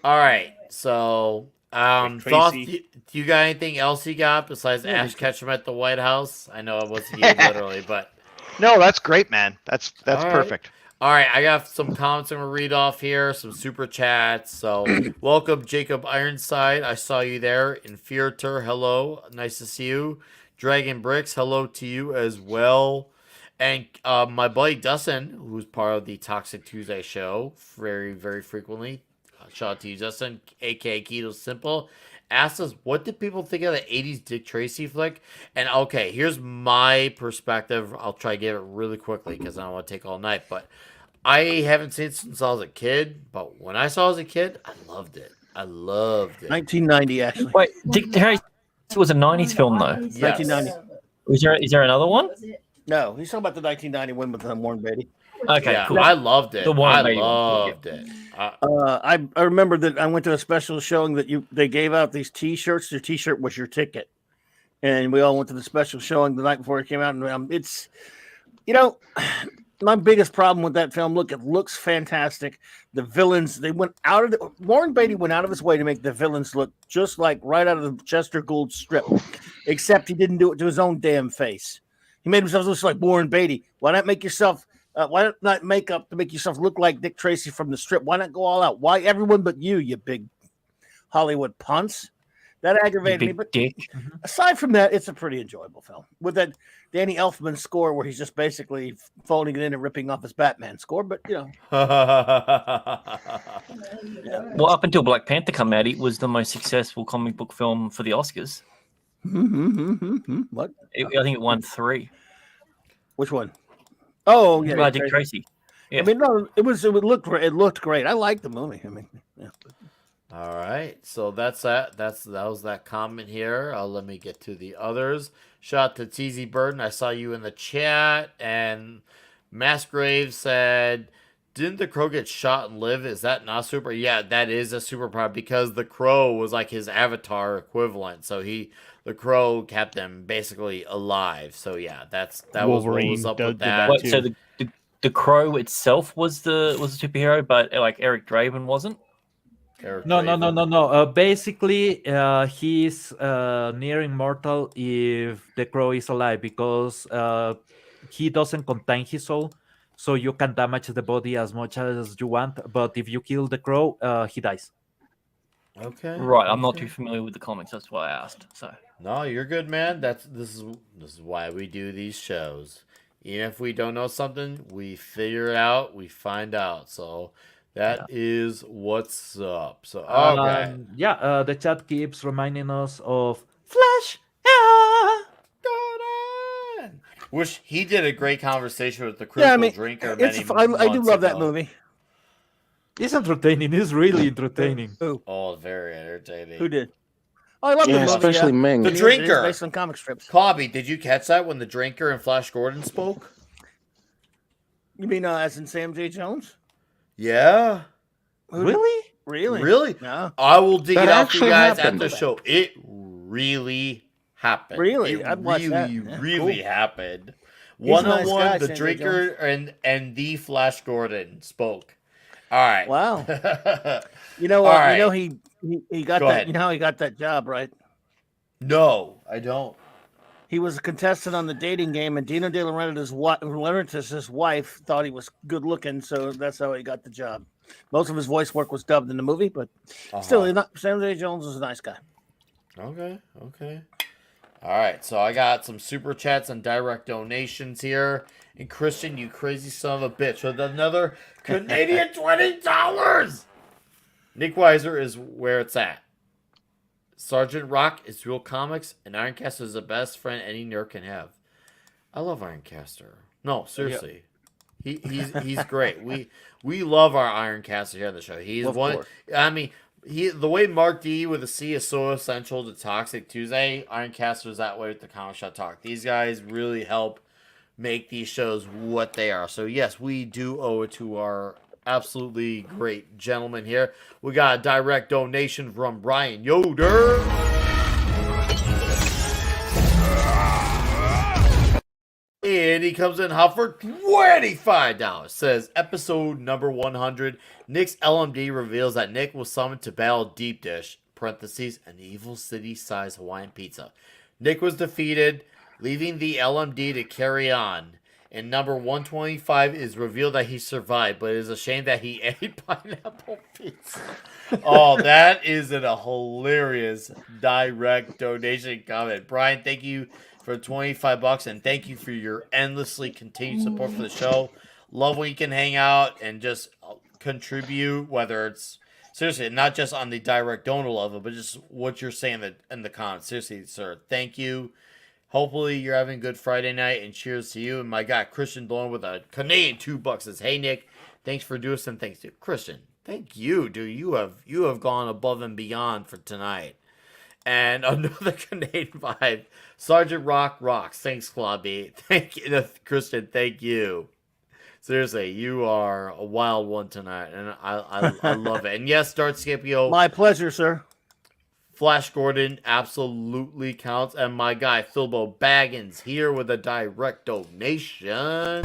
All right, so Tracy. Thoth, do you got anything else you got besides Ash Ketchum at the White House? I know it wasn't you literally, but No, that's great, man. That's All right. perfect. all right, I got some comments I'm gonna read off here, some super chats. So welcome, Jacob Ironside. I saw you there. Inferior, hello, nice to see you. Dragon Bricks, hello to you as well. And my buddy Dustin, who's part of the Toxic Tuesday show very, very frequently. shout out to you, Justin, aka Keto Simple, asked us, what did people think of the 80s Dick Tracy flick? And okay, here's my perspective. I'll try to give it really quickly because I don't want to take all night, but I haven't seen it since I was a kid, but when I saw it as a kid, I loved it. I loved it. 1990, actually. Wait, Dick Tracy was a 90s film, though. Yes. 1990. Is there another one? No, he's talking about the 1990 one with Warren Beatty. Okay, Yeah, cool. I loved it. The Warren I Beatty one, loved it. I remember that I went to a special showing that they gave out these T-shirts. Your T-shirt was your ticket, and we all went to the special showing the night before it came out. And it's, my biggest problem with that film. Look, it looks fantastic. The villains, Warren Beatty went out of his way to make the villains look just like right out of the Chester Gould strip, except he didn't do it to his own damn face. He made himself look like Warren Beatty. Why not make yourself? Why not make up to make yourself look like Dick Tracy from the strip? Why not go all out? Why everyone but you big Hollywood punts? That aggravated me. But dick. Aside from that, it's a pretty enjoyable film with that Danny Elfman score where he's just basically phoning it in and ripping off his Batman score. But Well, up until Black Panther came out, it was the most successful comic book film for the Oscars. What? I think it won 3. Which one? Oh, yeah, Dick Tracy. Yeah. I mean, no, it looked great. I liked the movie. I mean, yeah. All right, so that's that. That was that comment here. Let me get to the others. Shout out to TZ Burden. I saw you in the chat, and Massgrave said, "Didn't the Crow get shot and live? Is that not super?" Yeah, that is a superpower because the Crow was like his avatar equivalent. So the Crow kept them basically alive. So yeah, that Wolverine was up did with that that. too. So the Crow itself was the superhero, but like Eric Draven wasn't. No. Basically, he's near immortal if the Crow is alive because he doesn't contain his soul, so you can damage the body as much as you want. But if you kill the Crow, he dies. Okay. Right, I'm not too familiar with the comics. That's why I asked. So No, you're good, man. This is why we do these shows. Even if we don't know something, we figure it out. We find out. So that is what's up. So okay. The chat keeps reminding us of Flash. Gordon! Which he did a great conversation with the critical drinker. I do love that movie. It's entertaining. It's really entertaining. Oh, very entertaining. Who did? Oh, I love the movie. Especially Ming. The drinker. It's based on comic strips. Cobby, did you catch that when the drinker and Flash Gordon spoke? You mean as in Sam J. Jones? Yeah. Really? Really? No. I will dig That it out for you actually guys happened. at the show. It really happened. Really? It I'd watch that. Yeah, really cool. happened. He's a nice 1-on-1, guy, the Sam J. drinker and the Flash Gordon spoke. All right. Wow. You know All what? right. You know he got Go that. ahead. You know how he got that job, right? No, I don't. He was a contestant on the dating game, and Dino De Laurentiis' wife thought he was good looking, so that's how he got the job. Most of his voice work was dubbed in the movie, but still, Sam J. Jones was a nice guy. Okay. All right, so I got some super chats and direct donations here. And Christian, you crazy son of a bitch, with another Canadian $20. Nick Weiser is where it's at. Sergeant Rock is real comics, and Ironcaster is the best friend any nerd can have. I love Ironcaster. No, seriously, he's great. We love our Ironcaster here on the show. He's one. I mean, the way Mark D with a C is so essential to Toxic Tuesday. Ironcaster is that way with the Comic Shop Talk. These guys really help make these shows what they are. So yes, we do owe it to our absolutely great gentleman here. We got a direct donation from Brian Yoder. And he comes in hot for $25. Says, episode number 100. Nick's LMD reveals that Nick was summoned to battle Deep Dish, parentheses, an evil city-sized Hawaiian pizza. Nick was defeated, leaving the LMD to carry on. And number 125 is revealed that he survived, but it is a shame that he ate pineapple pizza. Oh, that is a hilarious direct donation comment. Brian, thank you for $25, and thank you for your endlessly continued support for the show. Love when you can hang out and just contribute, whether it's seriously, not just on the direct donor level, but just what you're saying in the comments. Seriously, sir, thank you. Hopefully you're having a good Friday night, and cheers to you. And my guy Christian Dorn with a Canadian $2 says, "Hey Nick, thanks for doing some things, dude." Christian, thank you, dude. You have gone above and beyond for tonight. And another Canadian vibe, Sergeant Rock rocks. Thanks, Clubby. Thank you, Christian. Thank you. Seriously, you are a wild one tonight, and I love it. And yes, Dart Scipio. My pleasure, sir. Flash Gordon absolutely counts. And my guy, Philbo Baggins, here with a direct donation.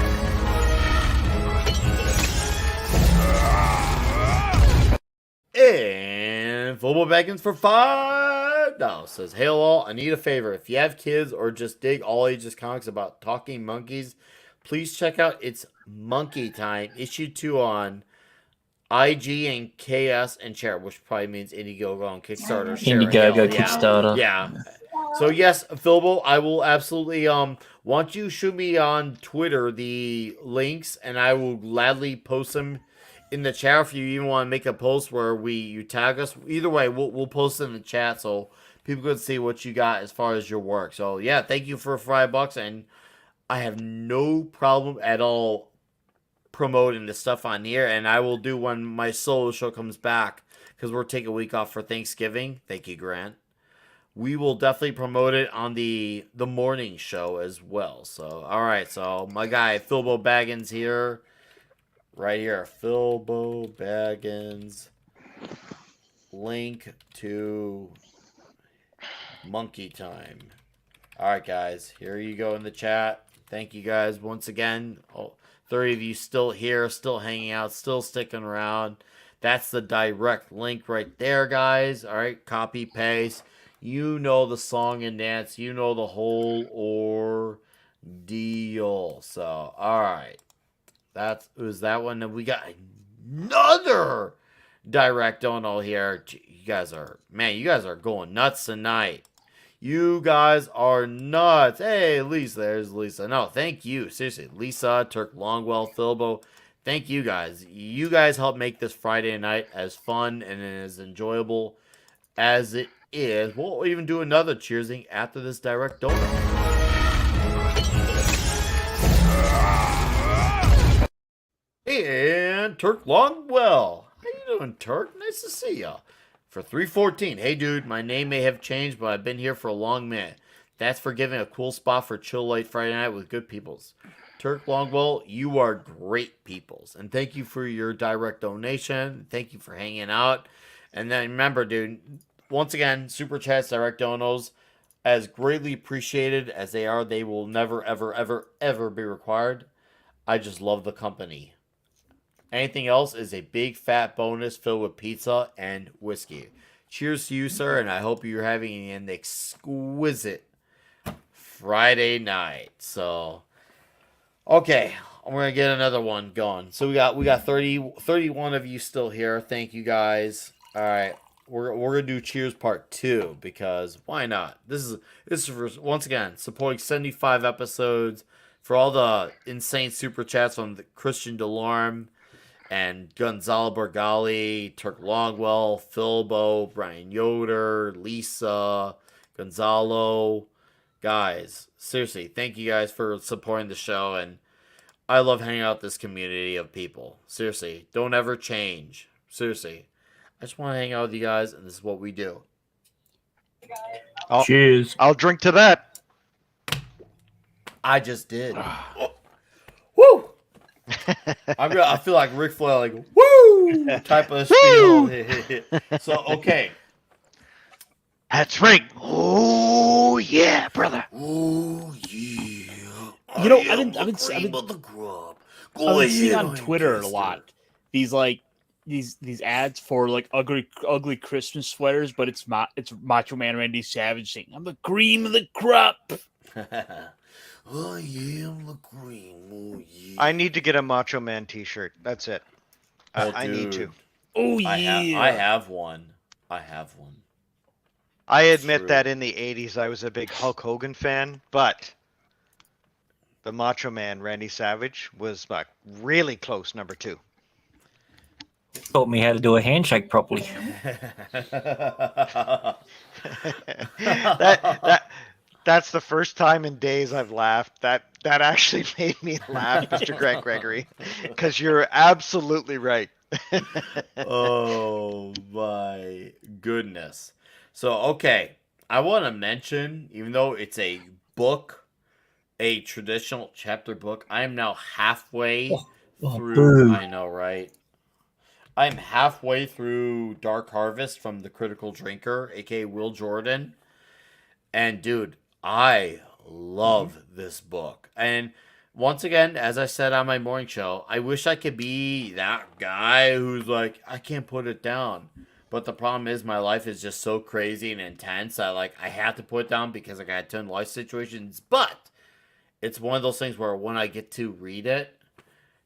And Philbo Baggins for $5 says, "Hail all, I need a favor. If you have kids or just dig all ages comics about talking monkeys, please check out It's Monkey Time, issue 2 on IG and KS and share, which probably means Indiegogo and Kickstarter. Indiegogo, Kickstarter. Yeah. So yes, Philbo, I will absolutely why don't you shoot me on Twitter the links, and I will gladly post them in the chat. If you even want to make a post where you tag us, either way, we'll post it in the chat so people can see what you got as far as your work. So yeah, thank you for $5, and I have no problem at all promoting the stuff on here, and I will do when my solo show comes back, because we're taking a week off for Thanksgiving. Thank you, Grant. We will definitely promote it on the morning show as well. So all right, so my guy Philbo Baggins here, right here, Philbo Baggins, link to Monkey Time. All right, guys, here you go in the chat. Thank you guys once again. 30 of you still here, still hanging out, still sticking around. That's the direct link right there, guys. All right, copy, paste. You know the song and dance. You know the whole ordeal. So, all right. It was that one. And we got another direct dono here. You guys are going nuts tonight. You guys are nuts. Hey, Lisa. There's Lisa. No, thank you. Seriously. Lisa, Turk Longwell, Philbo. Thank you guys. You guys help make this Friday night as fun and as enjoyable as it is. We'll even do another cheersing after this direct donor. And Turk Longwell. How you doing, Turk? Nice to see ya. For 314, hey dude, my name may have changed, but I've been here for a long minute. That's for giving a cool spot for chill late Friday night with good peoples. Turk Longwell, you are great peoples. And thank you for your direct donation. Thank you for hanging out. And then remember, dude, once again, super chats, direct donos, as greatly appreciated as they are, they will never, ever, ever, ever be required. I just love the company. Anything else is a big fat bonus filled with pizza and whiskey. Cheers to you, sir, and I hope you're having an exquisite Friday night. So, okay, I'm gonna get another one going. So we got 31 of you still here. Thank you guys. All right, we're gonna do Cheers Part 2 because why not? This is for, once again, supporting 75 episodes, for all the insane super chats from the Christian Delorme and Gonzalo Bergali, Turk Longwell, Philbo, Brian Yoder, Lisa, Gonzalo. Guys, seriously, thank you guys for supporting the show, and I love hanging out with this community of people. Seriously, don't ever change. Seriously, I just want to hang out with you guys, and this is what we do. Cheers. I'll drink to that. I just did. Woo! I feel like Ric Flair, like woo type of spiel. So okay, that's right. Oh yeah, brother. Oh yeah. You know, I've been seeing on Twitter a lot these ads for like ugly Christmas sweaters, but it's Macho Man Randy Savage saying, "I'm the cream of the crop." I am the cream. Oh, yeah. I need to get a Macho Man t-shirt. That's it. I need to. Oh, yeah. I have one. I admit that in the 80s I was a big Hulk Hogan fan, but the Macho Man Randy Savage was really close number 2. Taught me how to do a handshake properly. That's the first time in days I've laughed. That actually made me laugh, Mr. Greg Gregory, because you're absolutely right. Oh my goodness. So, okay, I want to mention, even though it's a book, a traditional chapter book, I am now halfway through. Boo. I know, right? I'm halfway through Dark Harvest from the Critical Drinker, aka Will Jordan. And dude, I love this book. And once again, as I said on my morning show, I wish I could be that guy who's like, I can't put it down. But the problem is my life is just so crazy and intense that like I have to put it down because I got a ton of life situations. But it's one of those things where when I get to read it,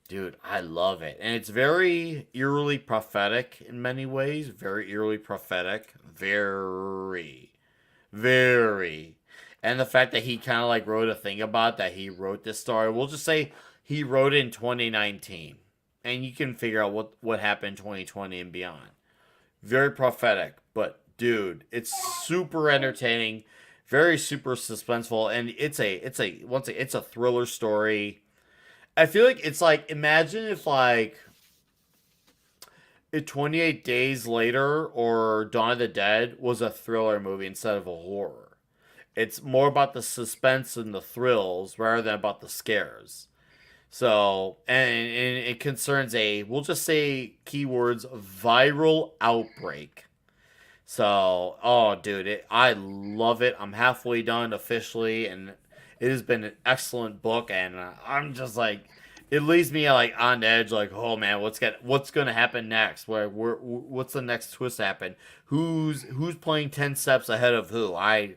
dude, I love it. And it's very eerily prophetic in many ways. Very eerily prophetic. Very. And the fact that he kind of like wrote a thing about that he wrote this story. We'll just say he wrote it in 2019. And you can figure out what happened in 2020 and beyond. Very prophetic. But dude, it's super entertaining. Very super suspenseful. And it's a thriller story. I feel like it's like, imagine if like 28 Days Later or Dawn of the Dead was a thriller movie instead of a horror. It's more about the suspense and the thrills rather than about the scares. So, and it concerns we'll just say keywords, viral outbreak. So, oh, dude, I love it. I'm halfway done officially, and it has been an excellent book. And I'm just like, it leaves me like on edge, like, oh man, what's gonna happen next? What's the next twist happen? Who's playing 10 steps ahead of who? I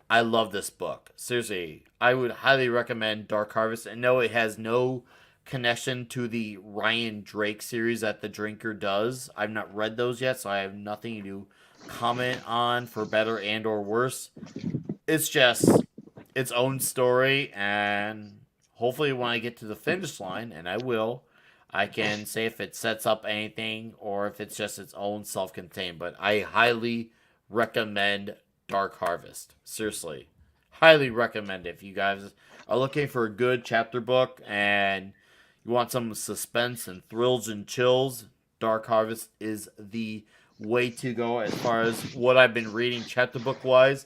love this book. Seriously, I would highly recommend Dark Harvest. And no, it has no connection to the Ryan Drake series that The Drinker does. I've not read those yet, so I have nothing to comment on for better and or worse. It's just its own story, and hopefully when I get to the finish line, and I will, I can say if it sets up anything or if it's just its own self-contained. But I highly recommend Dark Harvest. Seriously. Highly recommend it if you guys are looking for a good chapter book and you want some suspense and thrills and chills. Dark Harvest is the way to go as far as what I've been reading chapter book wise.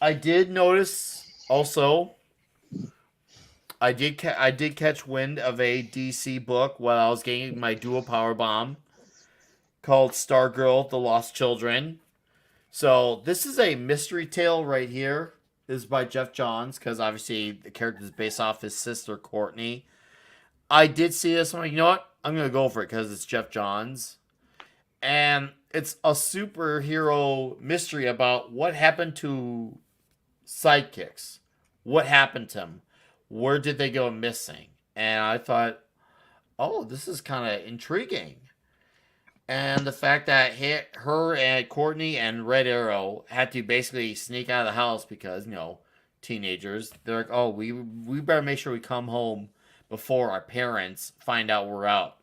I did notice also I did catch wind of a DC book while I was getting my dual power bomb called Stargirl: The Lost Children. So this is a mystery tale right here. This is by Jeff Johns because obviously the character is based off his sister Courtney. I did see this. I'm like, you know what? I'm gonna go for it because it's Jeff Johns. And it's a superhero mystery about what happened to sidekicks. What happened to them? Where did they go missing? And I thought, oh, this is kind of intriguing. And the fact that her and Courtney and Red Arrow had to basically sneak out of the house because, teenagers. They're like, oh, we better make sure we come home before our parents find out we're out.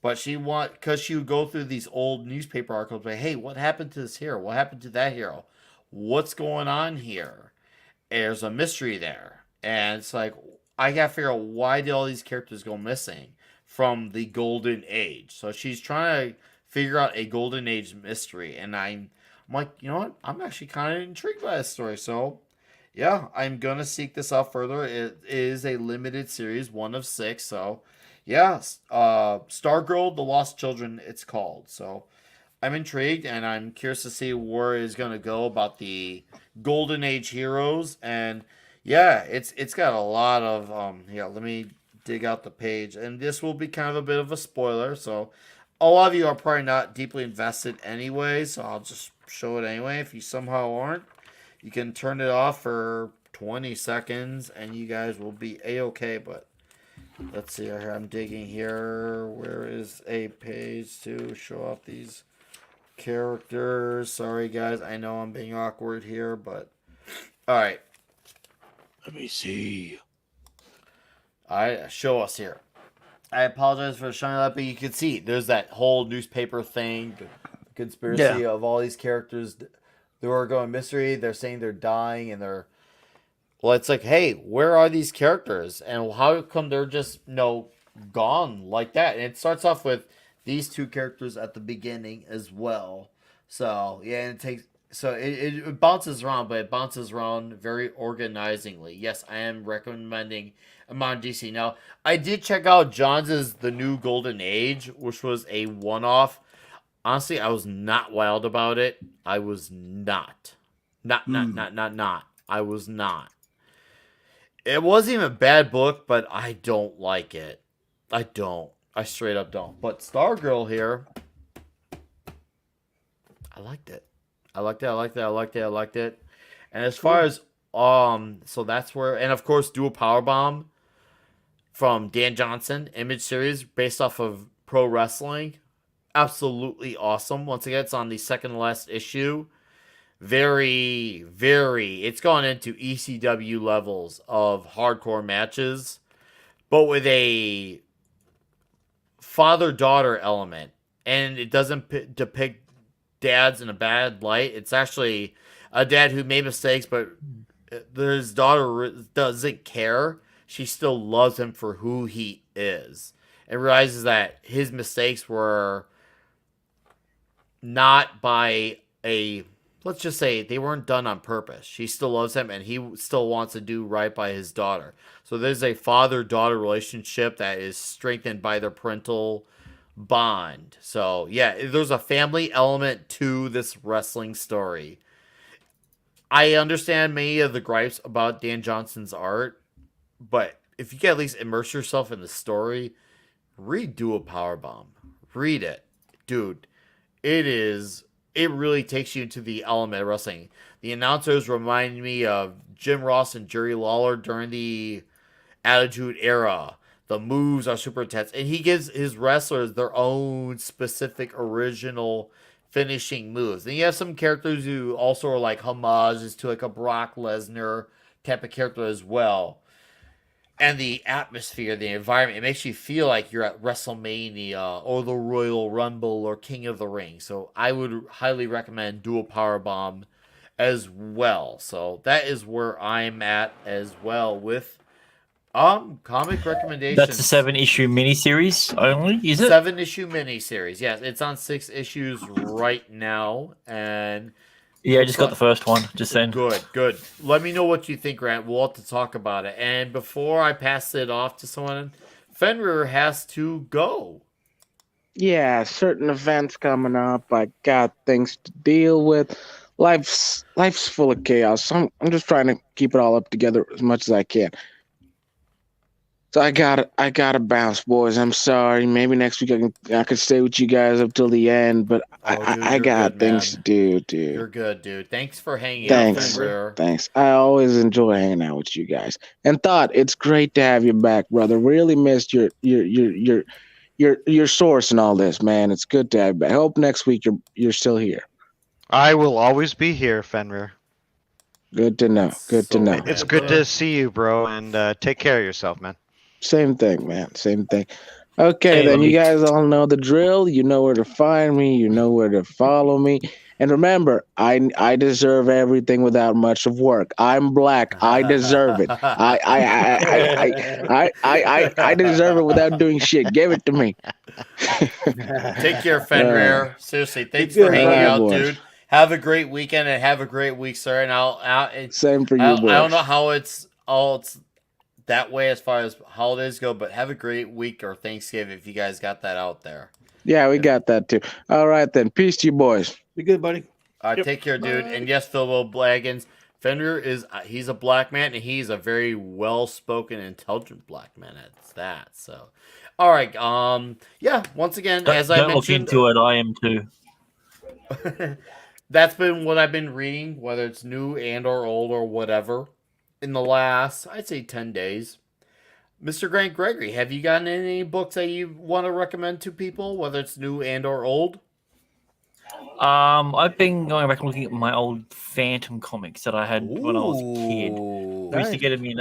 But because she would go through these old newspaper articles, like, hey, what happened to this hero? What happened to that hero? What's going on here? There's a mystery there. And it's like, I gotta figure out why did all these characters go missing from the Golden Age. So she's trying to figure out a Golden Age mystery. And I'm like, you know what? I'm actually kind of intrigued by this story. So, yeah, I'm going to seek this out further. It is a limited series, 1 of 6. So, yeah, Stargirl: The Lost Children, it's called. So, I'm intrigued, and I'm curious to see where it's going to go about the Golden Age heroes. And, yeah, it's got a lot of, let me dig out the page. And this will be kind of a bit of a spoiler, so a lot of you are probably not deeply invested anyway, so I'll just show it anyway. If you somehow aren't, you can turn it off for 20 seconds, and you guys will be A-okay, but let's see here. I'm digging here. Where is a page to show off these characters? Sorry, guys. I know I'm being awkward here, but all right. Let me see. All right, show us here. I apologize for showing that, but you can see there's that whole newspaper thing, the conspiracy of all these characters. They were going mystery. They're saying they're dying, and they're well. It's like, hey, where are these characters, and how come they're just gone like that? And it starts off with these two characters at the beginning as well. So yeah, and it bounces around, but it bounces around very organizingly. Yes, I am recommending Amon DC. Now, I did check out John's The New Golden Age, which was a one-off. Honestly, I was not wild about it. I was not. Not. I was not. It wasn't even a bad book, but I don't like it. I don't. I straight up don't. But Stargirl here, I liked it. I liked it. And as far as so that's where, and of course Dual Powerbomb from Dan Johnson, Image series based off of pro wrestling. Absolutely awesome. Once again, it's on the second to last issue. Very, it's gone into ECW levels of hardcore matches, but with a father-daughter element. And it doesn't depict dads in a bad light. It's actually a dad who made mistakes, but his daughter doesn't care. She still loves him for who he is and realizes that his mistakes were not by let's just say they weren't done on purpose. She still loves him and he still wants to do right by his daughter. So there's a father-daughter relationship that is strengthened by their parental bond. So yeah, there's a family element to this wrestling story. I understand many of the gripes about Dan Johnson's art, but if you can at least immerse yourself in the story, read Dual Powerbomb. Read it. Dude, it really takes you into the element of wrestling. The announcers remind me of Jim Ross and Jerry Lawler during the Attitude Era. The moves are super intense, and he gives his wrestlers their own specific original finishing moves. And you have some characters who also are like homages to like a Brock Lesnar type of character as well. And the atmosphere, the environment, it makes you feel like you're at WrestleMania or the Royal Rumble or King of the Ring. So I would highly recommend Dual Powerbomb as well. So that is where I'm at as well with comic recommendations. That's a 7-issue miniseries only, is it? 7-issue miniseries. Yes, it's on 6 issues right now, and yeah, I just got the first one. Just saying. Good. Let me know what you think, Grant. We'll have to talk about it. And before I pass it off to someone, Fenrir has to go. Yeah, certain events coming up. I got things to deal with. Life's full of chaos. So I'm just trying to keep it all up together as much as I can. So I gotta bounce, boys. I'm sorry. Maybe next week I could stay with you guys up till the end, but I got good, things to do, dude. You're good, dude. Thanks for hanging out, Fenrir. Thanks. I always enjoy hanging out with you guys. And Thought, it's great to have you back, brother. Really missed your source and all this, man. It's good to have you back. I hope next week you're still here. I will always be here, Fenrir. Good to know. Good to know. It's good to see you, bro, and take care of yourself, man. Same thing, man. Same thing. Okay, then you guys all know the drill. You know where to find me. You know where to follow me. And remember, I deserve everything without much of work. I'm black. I deserve it. I deserve it without doing shit. Give it to me. Take care, Fenrir. Seriously, thanks for hanging out, boys. Dude. Have a great weekend and have a great week, sir. And same for you, boys. I don't know how it's that way as far as holidays go, but have a great week or Thanksgiving if you guys got that out there. Yeah, we got that too. All right, then. Peace to you, boys. Be good, buddy. Take care, dude. And yes, Phil Blaggins, Fenrir he's a black man, and he's a very well-spoken, intelligent black man at that. So, all right. Yeah, once again, as I mentioned. Don't look into it. I am too. That's been what I've been reading, whether it's new and or old or whatever, in the last, I'd say, 10 days. Mr. Grant Gregory, have you gotten any books that you want to recommend to people, whether it's new and or old? I've been going back and looking at my old Phantom comics that I had when I was a kid. I used to get them in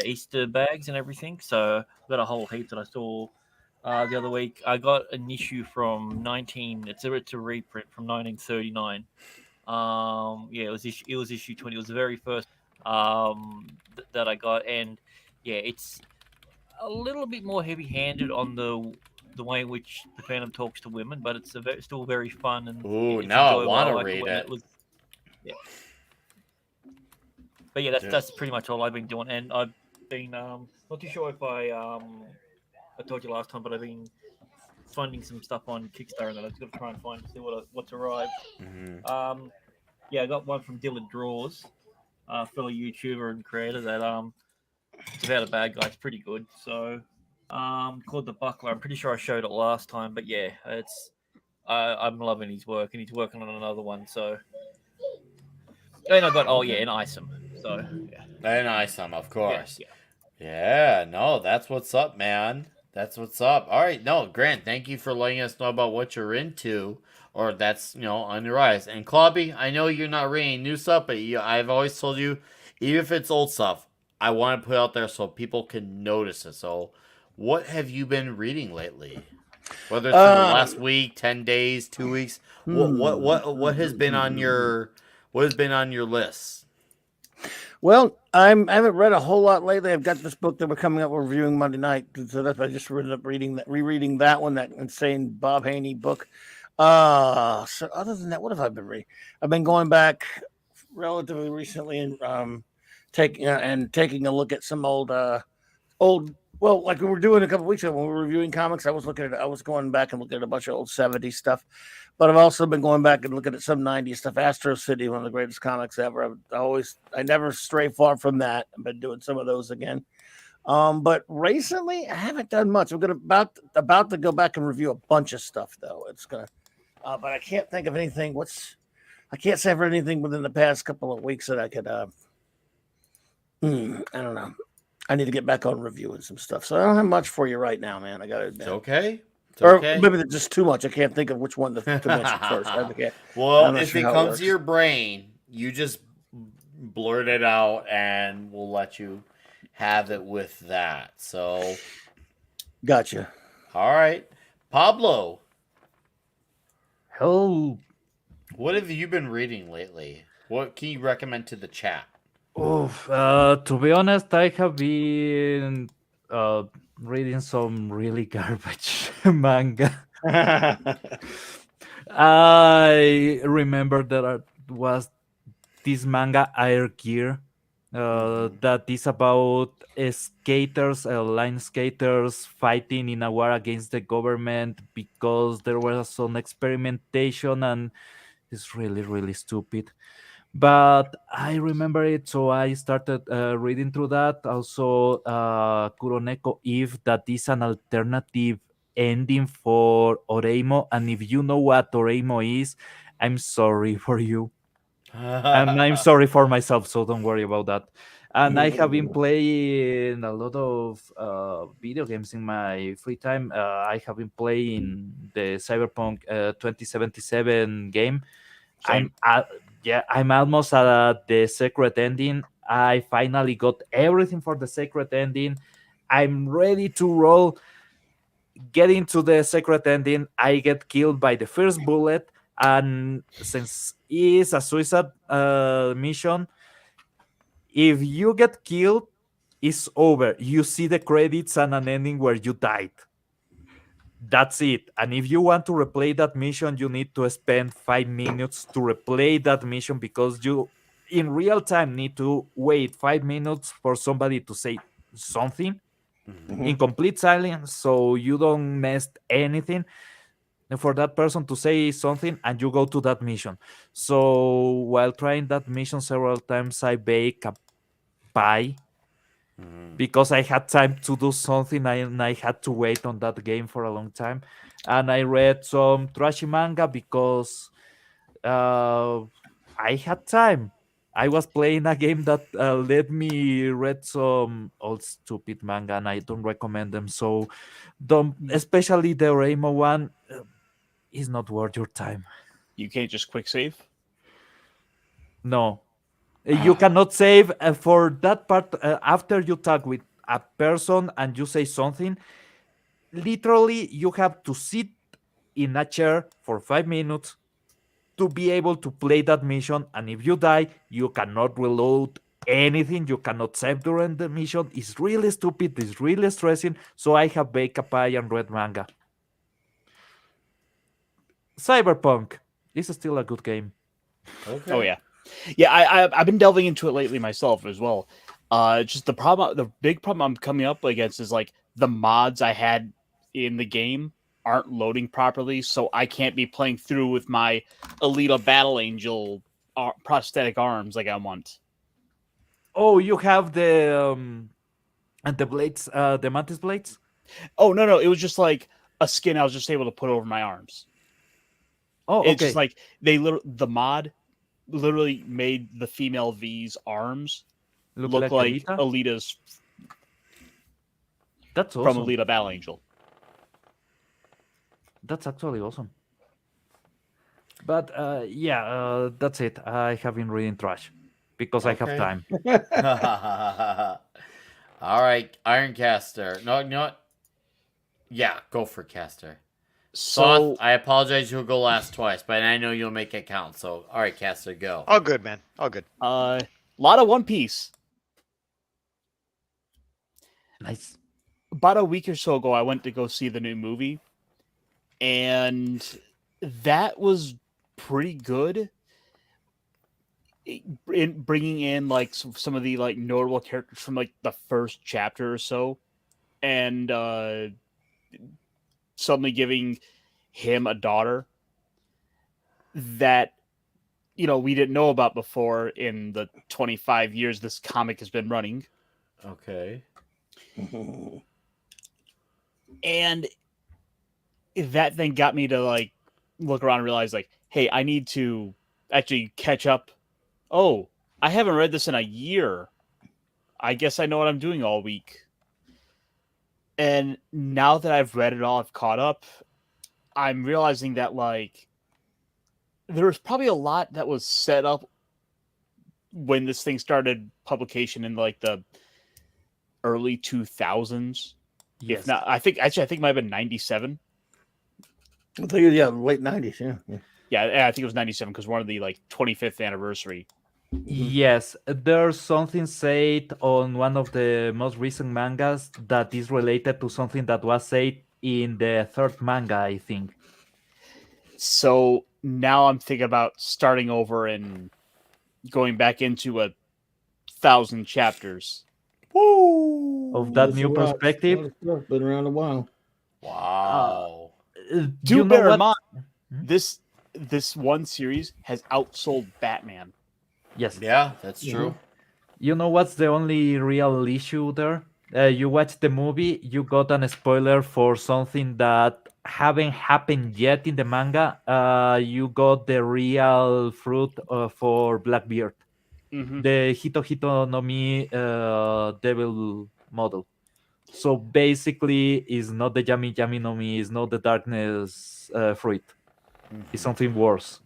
Easter bags and everything, so I've got a whole heap that I saw the other week. I got an issue from 19. It's a reprint from 1939. Yeah, it was issue 20. It was the very first that I got, and yeah, it's a little bit more heavy-handed on the way in which the Phantom talks to women, but it's still very fun and Ooh, it's now I enjoyable. want I to like it read when it. it was yeah. But yeah, that's pretty much all I've been doing, and I've been not too sure if I told you last time, but I've been funding some stuff on Kickstarter, and I was going to try and find see what's arrived. Yeah, I got one from Dylan Draws, fellow YouTuber and creator that it's about a bad guy. It's pretty good. So called The Buckler. I'm pretty sure I showed it last time, but yeah, I'm loving his work, and he's working on another one. So and I got and Isom. So yeah, And Isom, of course. yeah. Yeah, no, that's what's up, man. That's what's up. All right, no, Grant, thank you for letting us know about what you're into, or that's on your rise. And Clobby, I know you're not reading new stuff, but I've always told you, even if it's old stuff, I want to put out there so people can notice it. So, what have you been reading lately? Whether it's in the last week, 10 days, 2 weeks, what has been on your list? Well, I haven't read a whole lot lately. I've got this book that we're coming up reviewing Monday night, so that's I just ended up rereading that one, that insane Bob Haney book. So other than that, what have I been reading? I've been going back relatively recently and taking a look at some old. Well, like we were doing a couple weeks ago when we were reviewing comics, I was going back and looking at a bunch of old 70s stuff, but I've also been going back and looking at some 90s stuff. Astro City, one of the greatest comics ever. I never stray far from that. I've been doing some of those again. But recently I haven't done much. I'm about to go back and review a bunch of stuff though. But I can't think of anything. I can't say for anything within the past couple of weeks that I could I don't know. I need to get back on reviewing some stuff. So I don't have much for you right now, man. I got to admit. It's okay. It's or okay. maybe there's just too much. I can't think of which one to mention first. Well, if it comes to your brain, you just blurt it out and we'll let you have it with that. So, gotcha. All right. Pablo. Hello. What have you been reading lately? What can you recommend to the chat? To be honest, I have been reading some really garbage manga. I remember there was this manga Air Gear that is about skaters, line skaters fighting in a war against the government because there was some experimentation and it's really, really stupid. But I remember it, so I started reading through that. Also, Kuroneko Eve, that is an alternative ending for Oreimo. And if you know what Oreimo is, I'm sorry for you. And I'm sorry for myself, so don't worry about that. And I have been playing a lot of video games in my free time. I have been playing the Cyberpunk 2077 game. Same. I'm almost at the secret ending. I finally got everything for the secret ending. I'm ready to roll. Getting to the secret ending, I get killed by the first bullet, and since it's a suicide mission, if you get killed, it's over. You see the credits and an ending where you died. That's it. And if you want to replay that mission, you need to spend 5 minutes to replay that mission because you, in real time, need to wait 5 minutes for somebody to say something in complete silence so you don't mess anything. And for that person to say something and you go to that mission. So while trying that mission several times, I bake a pie because I had time to do something and I had to wait on that game for a long time. And I read some trashy manga because I had time. I was playing a game that let me read some old stupid manga, and I don't recommend them. So, don't, especially the Rainbow one, is not worth your time. You can't just quick save? No, you cannot save for that part. After you talk with a person and you say something, literally you have to sit in a chair for 5 minutes to be able to play that mission, and if you die, you cannot reload anything, you cannot save during the mission. It's really stupid, it's really stressing, so I have baked a pie and read manga. Cyberpunk is still a good game. Okay. Oh yeah, yeah. I've been delving into it lately myself as well. Just the big problem I'm coming up against is like the mods I had in the game aren't loading properly, so I can't be playing through with my Alita Battle Angel prosthetic arms like I want. Oh, you have the and the blades, the mantis blades. Oh no, it was just like a skin I was just able to put over my arms. Oh, It's okay. just like the mod literally made the female V's arms look like Alita? Alita's That's from awesome. Alita Battle Angel. That's actually awesome. But yeah, that's it. I have been reading trash because I have Okay. time. All right, Ironcaster. No, you know what? Yeah, go for Caster. So Soth, I apologize. You'll go last twice, but I know you'll make it count. So, all right, Caster, go. All good, man. All good. a lot of One Piece. Nice. About a week or so ago, I went to go see the new movie, and that was pretty good. In bringing in like some of the like notable characters from like the first chapter or so, and suddenly giving him a daughter that we didn't know about before in the 25 years this comic has been running. Okay. And that then got me to like look around and realize like, hey, I need to actually catch up. Oh, I haven't read this in a year. I guess I know what I'm doing all week. And now that I've read it all, I've caught up, I'm realizing that like there was probably a lot that was set up when this thing started publication in like the early 2000s. Yes. If not, I think it might have been 97. I think it was, yeah, late 90s. Yeah, I think it was 97 because one of the like 25th anniversary. Yes, there's something said on one of the most recent mangas that is related to something that was said in the third manga, I think. So now I'm thinking about starting over and going back into 1,000 chapters. Woo! Of that That's new a lot. perspective. A lot of stuff. Been around a while. Wow. Do bear in mind, this one series has outsold Batman. Yes. Yeah, that's true. You know what's the only real issue there? You watch the movie, you got an spoiler for something that haven't happened yet in the manga. You got the real fruit for Blackbeard, the Hito Hito no Mi devil model. So basically, it's not the Yami Yami no Mi, it's not the darkness fruit. It's something worse.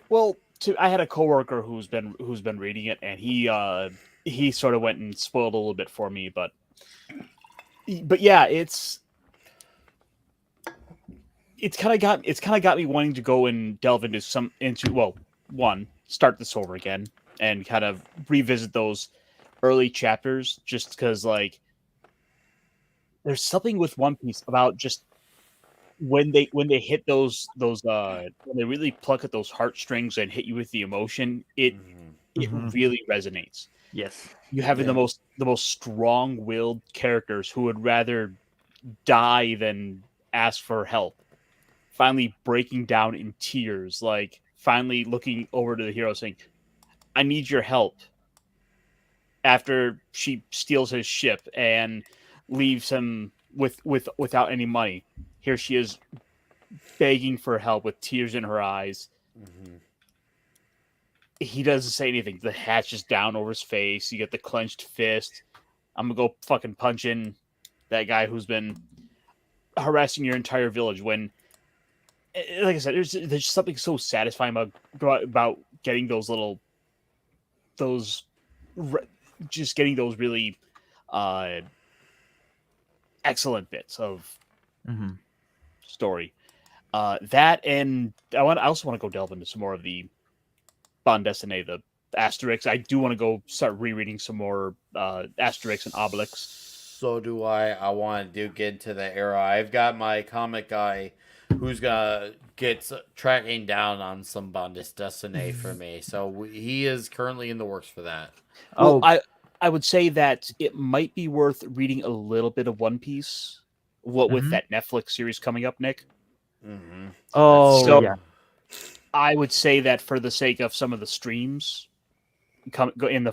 Well, I had a coworker who's been reading it, and he sort of went and spoiled a little bit for me, but yeah, it's kind of got me wanting to go and delve into start this over again and kind of revisit those early chapters, just because like there's something with One Piece about just when they hit those when they really pluck at those heartstrings and hit you with the emotion, it really resonates. Yes, you have the most strong-willed characters who would rather die than ask for help, finally breaking down in tears, like finally looking over to the hero saying, "I need your help." After she steals his ship and leaves him without any money, here she is begging for help with tears in her eyes. He doesn't say anything. The hatch is down over his face. You get the clenched fist. I'm gonna go fucking punch in that guy who's been harassing your entire village. When, like I said, there's something so satisfying about getting just getting those really excellent bits of Mhm. story. That and I also want to go delve into some more of the Bond Destiny, the Asterix. I do want to go start rereading some more Asterix and Obelix. So do I. I want to get into the era. I've got my comic guy who's gonna get tracking down on some Bondis Destiny for me. So he is currently in the works for that. Well, Oh, I would say that it might be worth reading a little bit of One Piece. What with Mhm. that Netflix series coming up, Nick. Mm-hmm. Oh, So yeah. I would say that for the sake of some of the streams go in the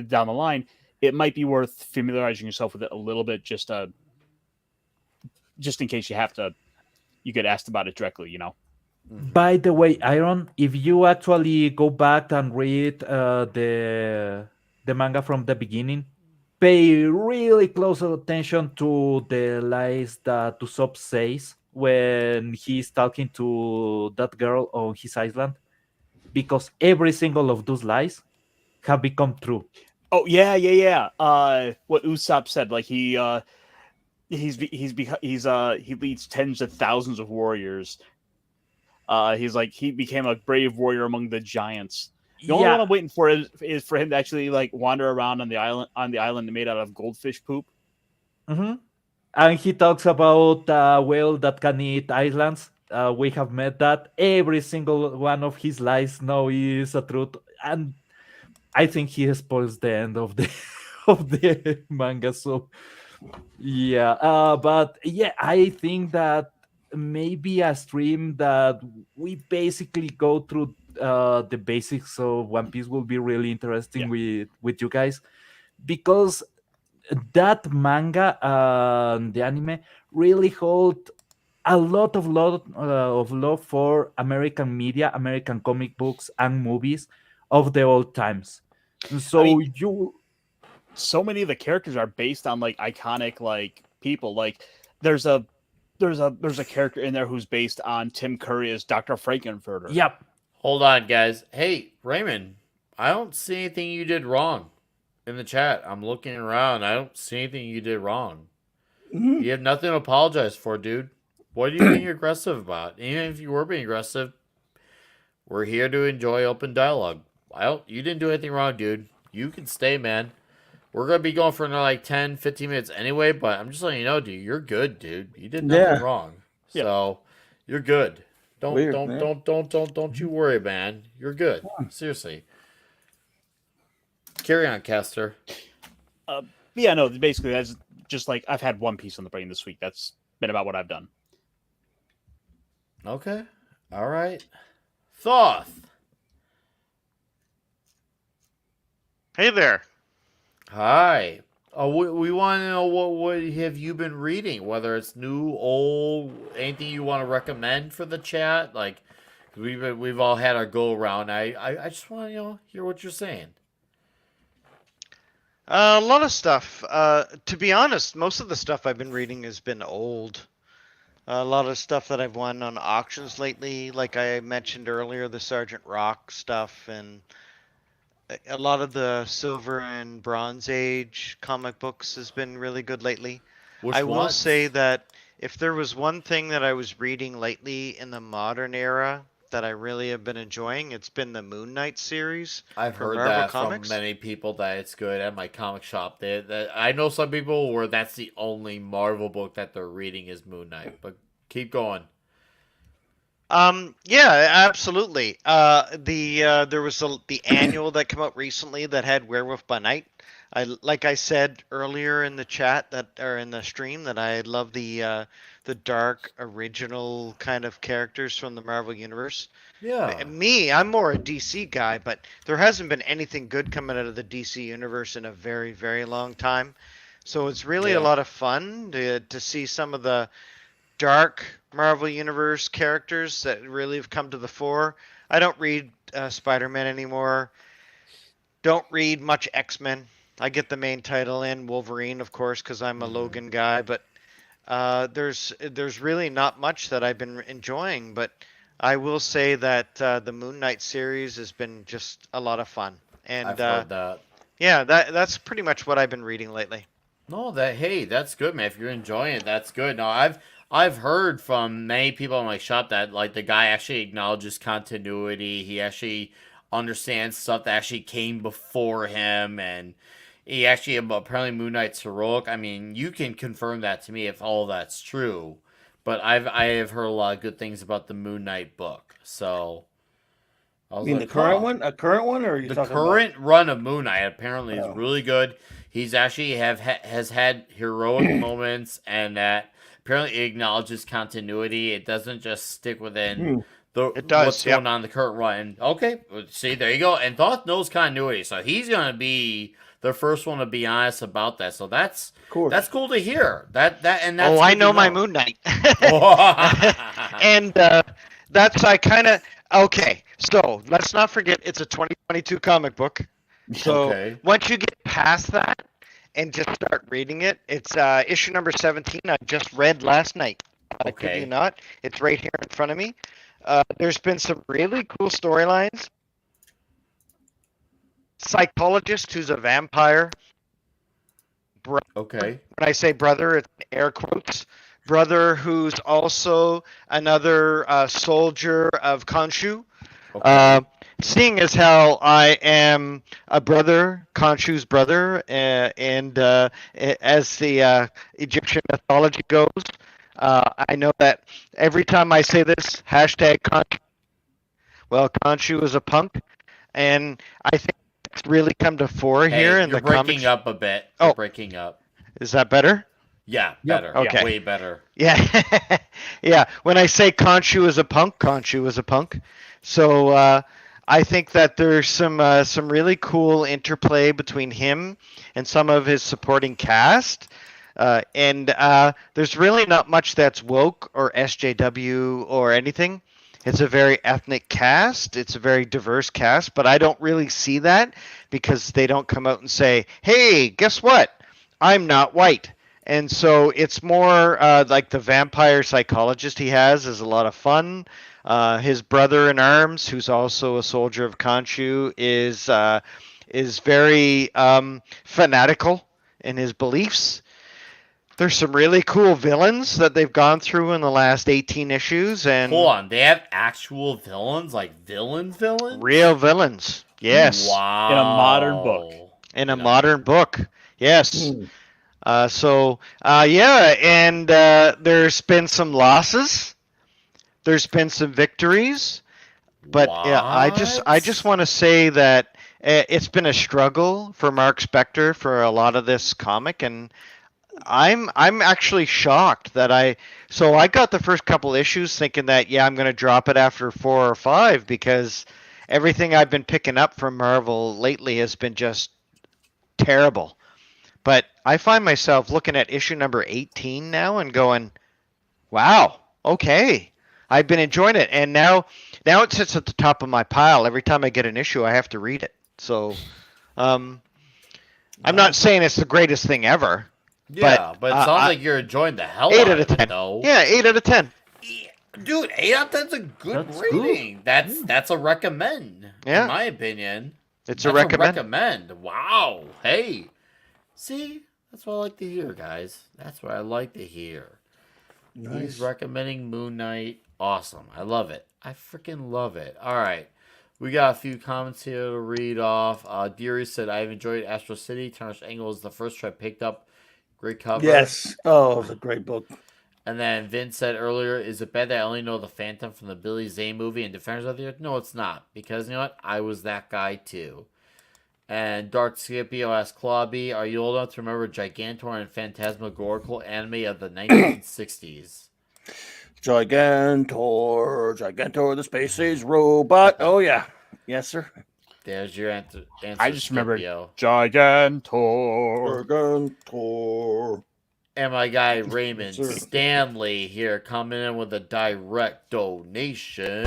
down the line, it might be worth familiarizing yourself with it a little bit, just in case you get asked about it directly. You know. By the way, Iron, if you actually go back and read the manga from the beginning, pay really close attention to the lies that Usopp says when he's talking to that girl on his island, because every single of those lies have become true. Oh yeah. What Usopp said, like he leads tens of thousands of warriors. He's like he became a brave warrior among the giants. The only one Yeah. I'm waiting for is for him to actually like wander around on the island made out of goldfish poop. Hmm. And he talks about a whale that can eat islands. We have met that. Every single one of his lies now is a truth. And I think he spoils the end of the of the manga. So yeah, but yeah, I think that maybe a stream that we basically go through the basics of One Piece will be really interesting with you guys, because that manga and the anime really hold a lot of love for American media, American comic books, and movies of the old times. I So mean, you so many of the characters are based on like iconic like people. Like there's a there's a character in there who's based on Tim Curry as Dr. Frankenfurter. Yep. Hold on, guys. Hey, Raymond, I don't see anything you did wrong in the chat. I'm looking around. I don't see anything you did wrong. You have nothing to apologize for, dude. What are you being aggressive about? Even if you were being aggressive, we're here to enjoy open dialogue. You didn't do anything wrong, dude. You can stay, man. We're going to be going for another like 10, 15 minutes anyway, but I'm just letting you know, dude, you're good, dude. You did nothing wrong. Yeah. So, you're good. Don't Weird, don't man. don't you worry, man. You're good. Seriously. Carry on, Caster. Yeah, no, basically that's just like I've had One Piece on the brain this week. That's been about what I've done. Okay. All right. Thoth. Hey there. Hi. We want to know what have you been reading? Whether it's new, old, anything you want to recommend for the chat. Like we've all had our go around. I just want to hear what you're saying. A lot of stuff. To be honest, most of the stuff I've been reading has been old. A lot of stuff that I've won on auctions lately, like I mentioned earlier, the Sergeant Rock stuff, and a lot of the Silver and Bronze Age comic books has been really good lately. Which I will ones? say that if there was one thing that I was reading lately in the modern era that I really have been enjoying, it's been the Moon Knight series I've from heard Marvel that Comics. from many people that it's good at my comic shop. I know some people where that's the only Marvel book that they're reading is Moon Knight. But keep going. Yeah, absolutely. There was the annual that came out recently that had Werewolf by Night. Like I said earlier in the chat or in the stream that I love the dark original kind of characters from the Marvel universe. Yeah. I'm more a DC guy, but there hasn't been anything good coming out of the DC universe in a very, very long time. So it's really a lot of fun to see some of the dark Marvel Universe characters that really have come to the fore. I don't read Spider-Man anymore. Don't read much X-Men. I get the main title in Wolverine, of course, because I'm a Logan guy. But there's really not much that I've been enjoying. But I will say that the Moon Knight series has been just a lot of fun. And I've heard that. yeah, that's pretty much what I've been reading lately. No, that's good, man. If you're enjoying it, that's good. No, I've heard from many people in my shop that like the guy actually acknowledges continuity. He actually understands stuff that actually came before him, and he actually apparently Moon Knight's heroic. I mean, you can confirm that to me if all that's true. But I have heard a lot of good things about the Moon Knight book. So I was You mean like, the current huh. one? A current one, or are you The talking current run of Moon Knight apparently is Oh. really good. He's actually has had heroic moments, and that apparently acknowledges continuity. It doesn't just stick within It does, what's going on in the current run. Okay, see, there you go. And Thoth knows continuity, so he's gonna be the first one to be honest about that. So that's cool to hear. That's Oh, I good to know my Moon Knight. And that's okay. So let's not forget it's a 2022 comic book. So Okay. once you get past that and just start reading it, it's issue number 17. I just read last night. I kid Okay. you not. It's right here in front of me. There's been some really cool storylines. Psychologist who's a vampire. Okay. When I say brother, it's air quotes. Brother who's also another soldier of Khonshu. Seeing as how I am a brother, Khonshu's brother, and as the Egyptian mythology goes, I know that every time I say this, hashtag Khonshu, well, Khonshu is a punk, and I think it's really come to fore here in You're the breaking comics. up a bit. You're breaking up. Is that better? Yeah, better. Okay. Way better. Yeah, yeah. When I say Khonshu is a punk, Khonshu is a punk. So I think that there's some really cool interplay between him and some of his supporting cast. And there's really not much that's woke or SJW or anything. It's a very ethnic cast. It's a very diverse cast, but I don't really see that because they don't come out and say, "Hey, guess what? I'm not white." And so it's more like the vampire psychologist he has is a lot of fun. His brother in arms, who's also a soldier of Khonshu, is very fanatical in his beliefs. There's some really cool villains that they've gone through in the last 18 issues, and Hold on, they have actual villains, like villains? real villains. Yes. Wow. In a modern book. In a modern book. Yes. Yeah, and there's been some losses. There's been some victories, but yeah, I just want to say that it's been a struggle for Mark Spector for a lot of this comic, and I'm actually shocked that I got the first couple issues thinking that I'm going to drop it after 4 or 5 because everything I've been picking up from Marvel lately has been just terrible. But I find myself looking at issue number 18 now and going, wow, okay. I've been enjoying it. And now it sits at the top of my pile. Every time I get an issue, I have to read it. So I'm not saying it's the greatest thing ever. Yeah, but it sounds like you're enjoying the hell 8 out out of of 10. it, though. Yeah, 8 out of 10. Dude, 8 out of 10's a good rating. That's a recommend, Yeah. in my opinion. It's a That's recommend. Wow. Hey. See? That's what I like to hear, guys. That's what I like to hear. Nice. He's recommending Moon Knight. Awesome. I love it. I freaking love it. All right. We got a few comments here to read off. Deary said, I've enjoyed Astro City. Tarnished Angle is the first I picked up. Great cover. Yes. Oh, it was a great book. And then Vince said earlier, is it bad that I only know the Phantom from the Billy Zane movie and Defenders of the Earth? No, it's not. Because, you know what? I was that guy, too. And Dark Scipio asked Clawby, are you old enough to remember Gigantor and Phantasmagorical anime of the 1960s? Gigantor, the Space Age robot. Oh, yeah. Yes, sir. There's your answer. I just remember Scipio. Gigantor. Gigantor. And my guy Raymond Sir. Stanley here coming in with a direct donation.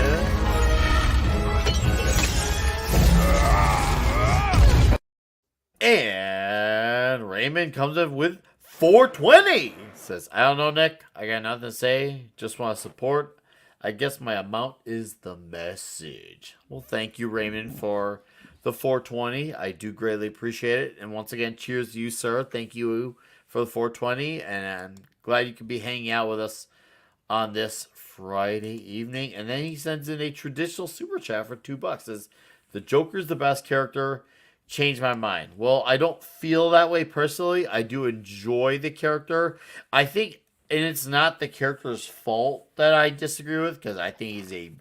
And Raymond comes in with 420. Says, I don't know, Nick. I got nothing to say. Just want to support. I guess my amount is the message. Well, thank you, Raymond, for the 420. I do greatly appreciate it. And once again, cheers to you, sir. Thank you for the 420, and I'm glad you could be hanging out with us on this Friday evening. And then he sends in a traditional super chat for $2. Says the Joker's the best character. Changed my mind. Well, I don't feel that way personally. I do enjoy the character. I think, and it's not the character's fault that I disagree with, because I think he's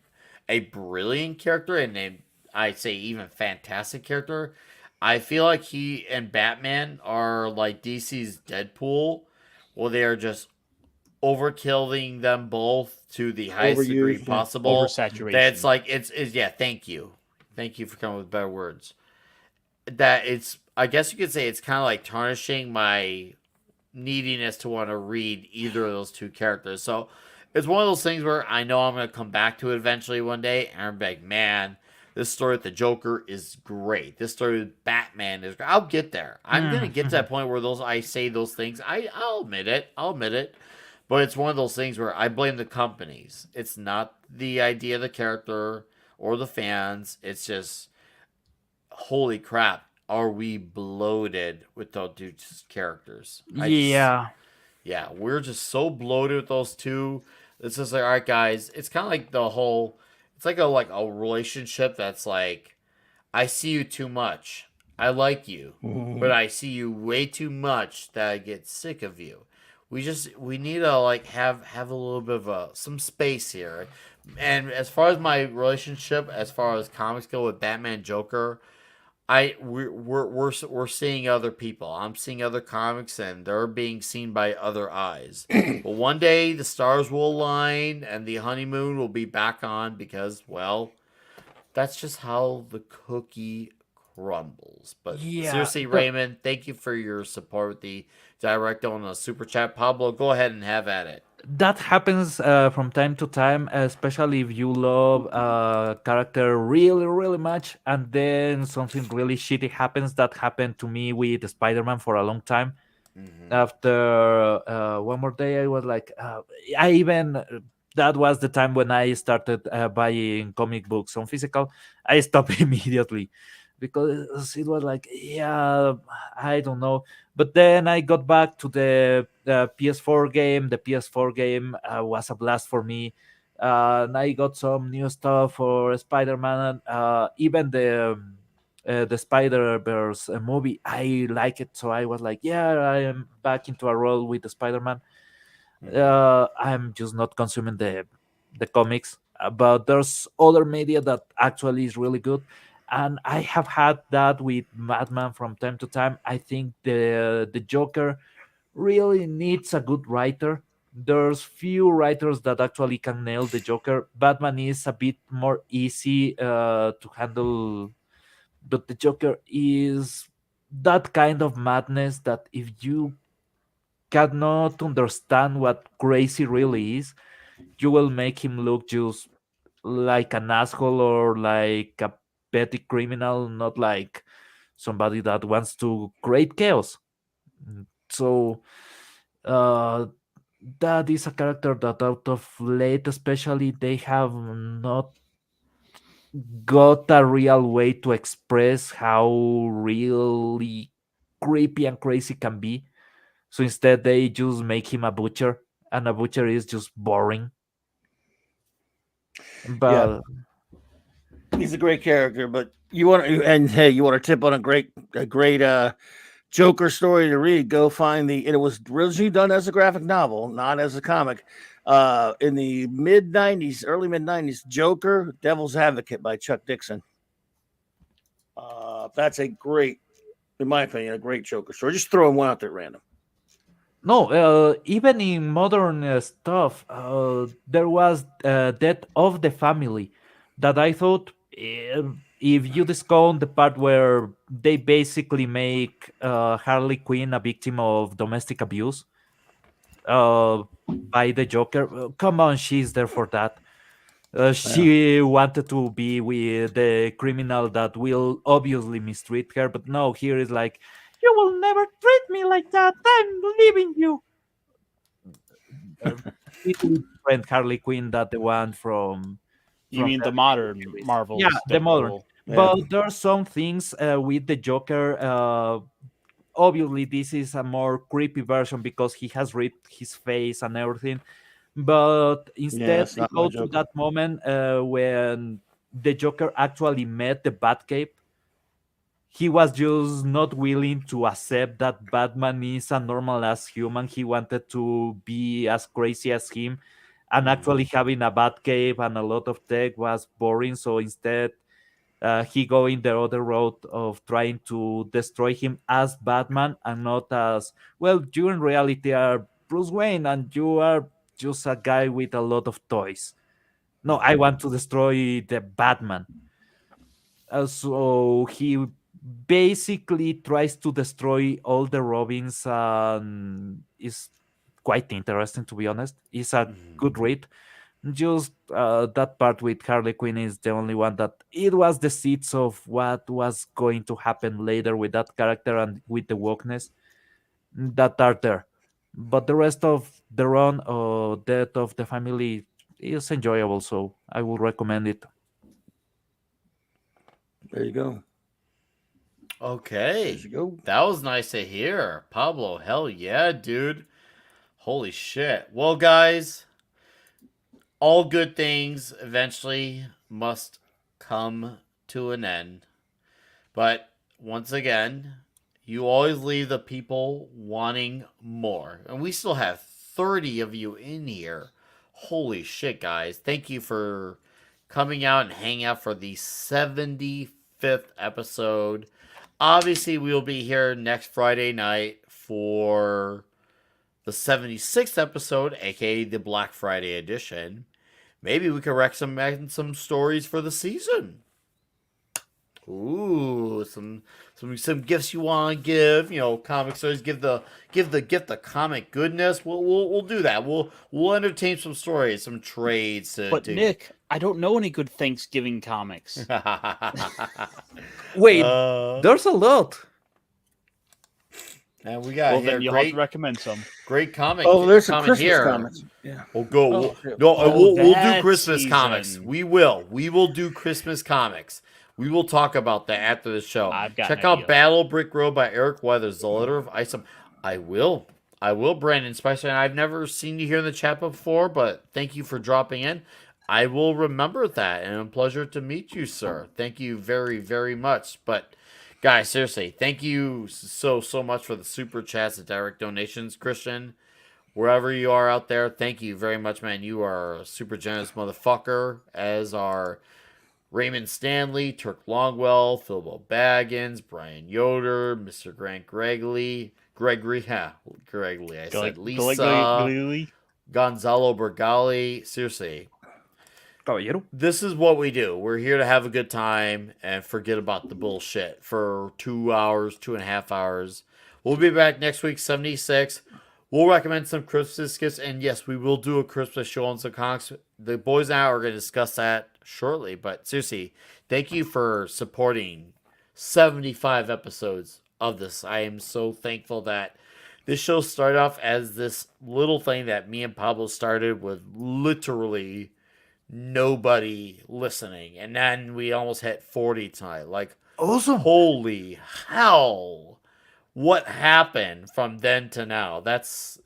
a brilliant character, and I'd say even fantastic character. I feel like he and Batman are like DC's Deadpool, where they are just overkilling them both to the highest degree Overused, yeah. possible. Oversaturation. That's like it's yeah. Thank you for coming with better words. That it's, I guess you could say, it's kind of like tarnishing my neediness to want to read either of those two characters. So it's one of those things where I know I'm going to come back to it eventually one day, and I'm like, man, this story with the Joker is great. This story with Batman is great. I'll get there. I'm going to get to that point where I say those things. I'll admit it. But it's one of those things where I blame the companies. It's not the idea of the character or the fans. It's just, holy crap, are we bloated with those two characters? Yeah. Yeah, we're just so bloated with those two. It's just like, all right, guys. It's kind of like the whole. It's like a relationship that's like, I see you too much. I like you, but I see you way too much that I get sick of you. We need to like have a little bit of some space here. And as far as my relationship, as far as comics go with Batman Joker, we're seeing other people. I'm seeing other comics, and they're being seen by other eyes. But one day the stars will align, and the honeymoon will be back on, because, well, that's just how the cookie crumbles. But Yeah, seriously, Raymond, thank you for your support with the direct on the super chat. Pablo, go ahead and have at it. that happens from time to time, especially if you love a character really, really much, and then something really shitty happens. That happened to me with Spider-Man for a long time. After One More Day, I was like, I even that was the time when I started buying comic books on physical. I stopped immediately because it was like, yeah, I don't know. But then I got back to the PS4 game. The PS4 game was a blast for me. And I got some new stuff for Spider-Man. Even the Spider-Verse movie, I like it. So I was like, yeah, I am back into a role with the Spider-Man. I'm just not consuming the comics, but there's other media that actually is really good, and I have had that with Batman from time to time. I think the Joker really needs a good writer. There's few writers that actually can nail the Joker. Batman is a bit more easy to handle, but the Joker is that kind of madness that if you cannot understand what crazy really is, you will make him look just like an asshole or like a petty criminal, not like somebody that wants to create chaos. So uh, that is a character that out of late, especially, they have not got a real way to express how really creepy and crazy can be. So instead, they just make him a butcher, and a butcher is just boring. Yeah, But he's a great character, but you want to, and hey, you want to tip on a great Joker story to read? Go find it was originally done as a graphic novel, not as a comic. In the mid '90s, early mid '90s, Joker, Devil's Advocate by Chuck Dixon. That's a great, in my opinion, a great Joker story. Just throwing one out there at random. no, even in modern stuff, there was Death of the Family that I thought, if you discount the part where they basically make Harley Quinn a victim of domestic abuse uh, by the Joker, come on, she's there for that. She wanted to be with the criminal that will obviously mistreat her, but no, here is like, you will never treat me like that. I'm leaving you. Completely different Harley Quinn that the one You mean the modern yeah, Marvel's the modern. Deadpool? Yeah. But there are some things with the Joker. obviously this is a more creepy version because he has ripped his face and everything. But Yeah, instead, it's they not no go to Joker. that moment when the Joker actually met the Batcave. He was just not willing to accept that Batman is a normal as human. He wanted to be as crazy as him, and actually having a Batcave and a lot of tech was boring. So instead, he going the other road of trying to destroy him as Batman and not as, well, you in reality are Bruce Wayne and you are just a guy with a lot of toys. No, I want to destroy the Batman. So he basically tries to destroy all the Robins and is quite interesting, to be honest. It's a good read. Just that part with Harley Quinn is the only one that it was the seeds of what was going to happen later with that character and with the wokeness that are there. But the rest of the run or death of the family is enjoyable, so I would recommend it. There you go. Okay. There you go. That was nice to hear. Pablo, hell yeah, dude. Holy shit. Well, guys, all good things eventually must come to an end. But once again, you always leave the people wanting more. And we still have 30 of you in here. Holy shit, guys. Thank you for coming out and hanging out for the 75th episode. Obviously, we'll be here next Friday night for the 76th episode, aka the Black Friday edition. Maybe we could recommend some stories for the season. Ooh, some gifts you want to give, comic stories. Give the gift of comic goodness. We'll do that. We'll entertain some stories, some trades to But do. Nick, I don't know any good Thanksgiving comics. Wait, there's a lot. And we got Well, here then you'll have to recommend some. great comic. Oh, there's some comment Christmas here. comics. Yeah. We'll go. Oh, we'll, shit. no, we'll do that Christmas season. comics. We will do Christmas comics. We will talk about that after the show. I've got Check an out idea. Battle Brick Road by Eric Weathers, the letter of Isom. I will, Brandon Spicer. And I've never seen you here in the chat before, but thank you for dropping in. I will remember that, and a pleasure to meet you, sir. Thank you very, very much. But guys, seriously, thank you so much for the super chats, the direct donations, Christian. Wherever you are out there, thank you very much, man. You are a super generous motherfucker, as are Raymond Stanley, Turk Longwell, Philbo Baggins, Brian Yoder, Mr. Grant Gregory, I said Lisa, Gonzalo Bergali. Seriously, Caballero. this is what we do. We're here to have a good time and forget about the bullshit for 2 hours, 2.5 hours. We'll be back next week, 76. We'll recommend some Christmas gifts, and yes, we will do a Christmas show on some comics. The boys and I are going to discuss that shortly, but seriously, thank you for supporting 75 episodes of this. I am so thankful that this show started off as this little thing that me and Pablo started with literally nobody listening, and then we almost hit 40 tonight. Like, awesome. Holy hell. What happened from then to now? It's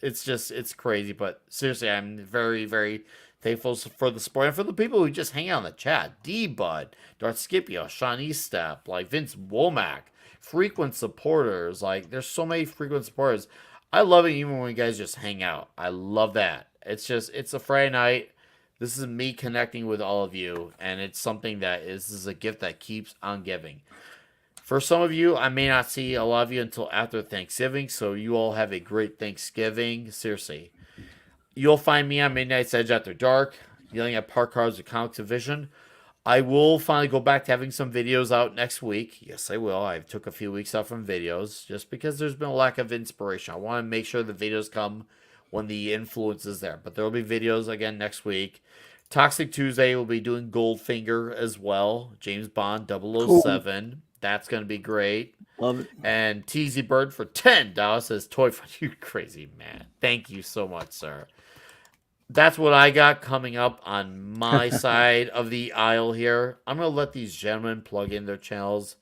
crazy. But seriously, I'm very, very thankful for the support and for the people who just hang out in the chat. D-Bud, Darth Scipio, Shawnee Step, like Vince Womack, frequent supporters. Like, there's so many frequent supporters. I love it even when you guys just hang out. I love that. It's a Friday night. This is me connecting with all of you, and it's something that this is a gift that keeps on giving. For some of you, I may not see a lot of you until after Thanksgiving, so you all have a great Thanksgiving. Seriously. You'll find me on Midnight's Edge After Dark, yelling at park cars with Comics Division. I will finally go back to having some videos out next week. Yes, I will. I took a few weeks off from videos just because there's been a lack of inspiration. I want to make sure the videos come when the influence is there. But there will be videos again next week. Toxic Tuesday will be doing Goldfinger as well. James Bond 007. Cool. That's going to be great. Love it. And TZ Bird for $10 says, Toy Fun. You crazy man. Thank you so much, sir. That's what I got coming up on my side of the aisle here. I'm going to let these gentlemen plug in their channels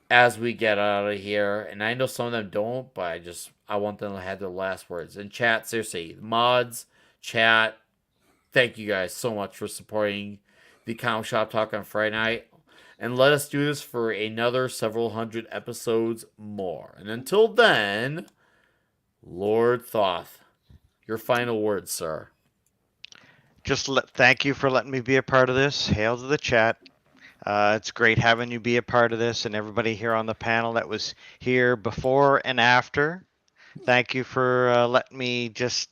as we get out of here. And I know some of them don't, but I want them to have their last words. And chat, seriously, mods, chat, thank you guys so much for supporting the Comic Shop Talk on Friday night. And let us do this for another several hundred episodes more. And until then, Lord Thoth, your final words, sir. Thank you for letting me be a part of this. Hail to the chat. It's great having you be a part of this, and everybody here on the panel that was here before and after. Thank you for letting me just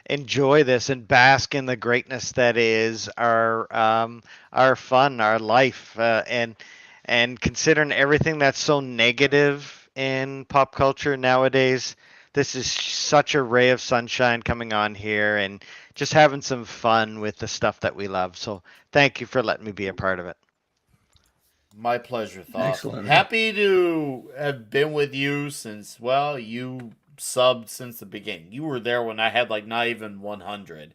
enjoy this and bask in the greatness that is our fun, our life, and considering everything that's so negative in pop culture nowadays. This is such a ray of sunshine coming on here and just having some fun with the stuff that we love. So thank you for letting me be a part of it. My pleasure, Thoth. Excellent. Happy to have been with you since, well, you subbed since the beginning. You were there when I had like not even 100.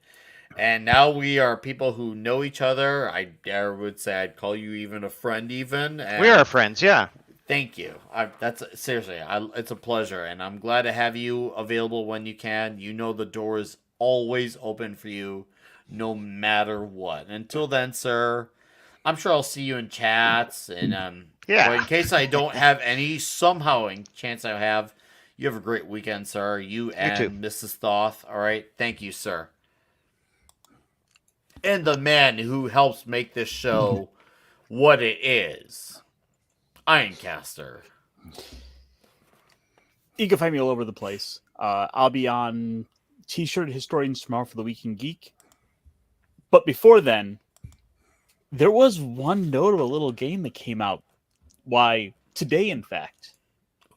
And now we are people who know each other. I would say I'd call you even a friend, even. And we are friends, yeah. Thank you. That's seriously, it's a pleasure, and I'm glad to have you available when you can. You know the door is always open for you, no matter what. Until then, sir, I'm sure I'll see you in chats, and yeah. But in case I don't have any, somehow in chance I have, you have a great weekend, sir. You and too. Mrs. Thoth. All right, thank you, sir. And the man who helps make this show what it is. Ironcaster. You can find me all over the place. I'll be on T-shirt Historians tomorrow for the Week in Geek. But before then, there was one notable little game that came out. Why, today, in fact.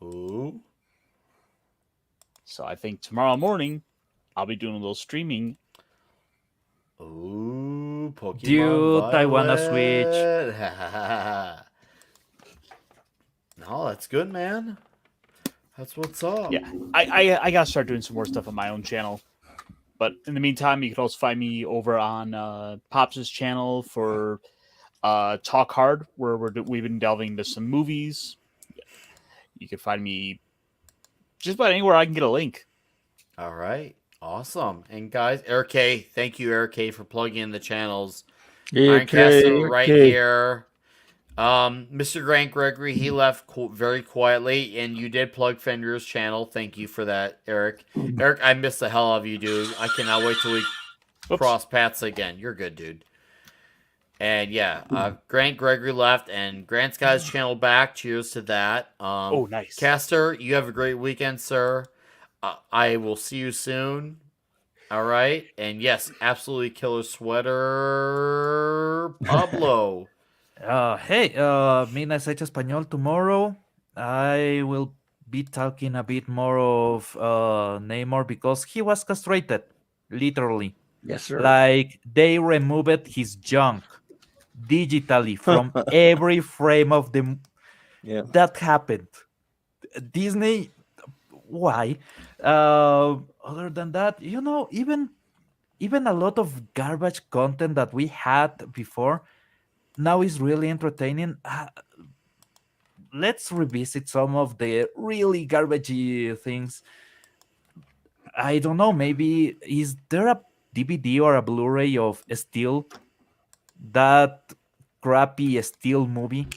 Ooh. So I think tomorrow morning, I'll be doing a little streaming. Ooh, Pokemon Dude, Violet. I wanna switch. No, that's good, man. That's what's up. Yeah, I gotta start doing some more stuff on my own channel. But in the meantime, you can also find me over on Pops' channel for Talk Hard, where we've been delving into some movies. You can find me just about anywhere I can get a link. All right. Awesome. And guys, Eric K, thank you, Eric K, for plugging in the channels. Ironcaster right here. Mr. Grant Gregory, he left very quietly, and you did plug Fenrir's channel. Thank you for that, Eric. Eric, I miss the hell out of you, dude. I cannot wait till we cross paths again. You're good, dude. And yeah, Grant Gregory left, and Grant's got his channel back. Cheers to that. Oh, nice. Caster, you have a great weekend, sir. I will see you soon. All right. And yes, absolutely killer sweater. Pablo. Hey, Midnight Sight Español tomorrow. I will be talking a bit more of Namor because he was castrated, literally. Yes, sir. Like they removed his junk digitally from every frame of the. Yeah. That happened. Disney, why? Other than that, even a lot of garbage content that we had before now is really entertaining. Let's revisit some of the really garbagey things. I don't know, maybe is there a DVD or a Blu-ray of Steel, that crappy Steel movie?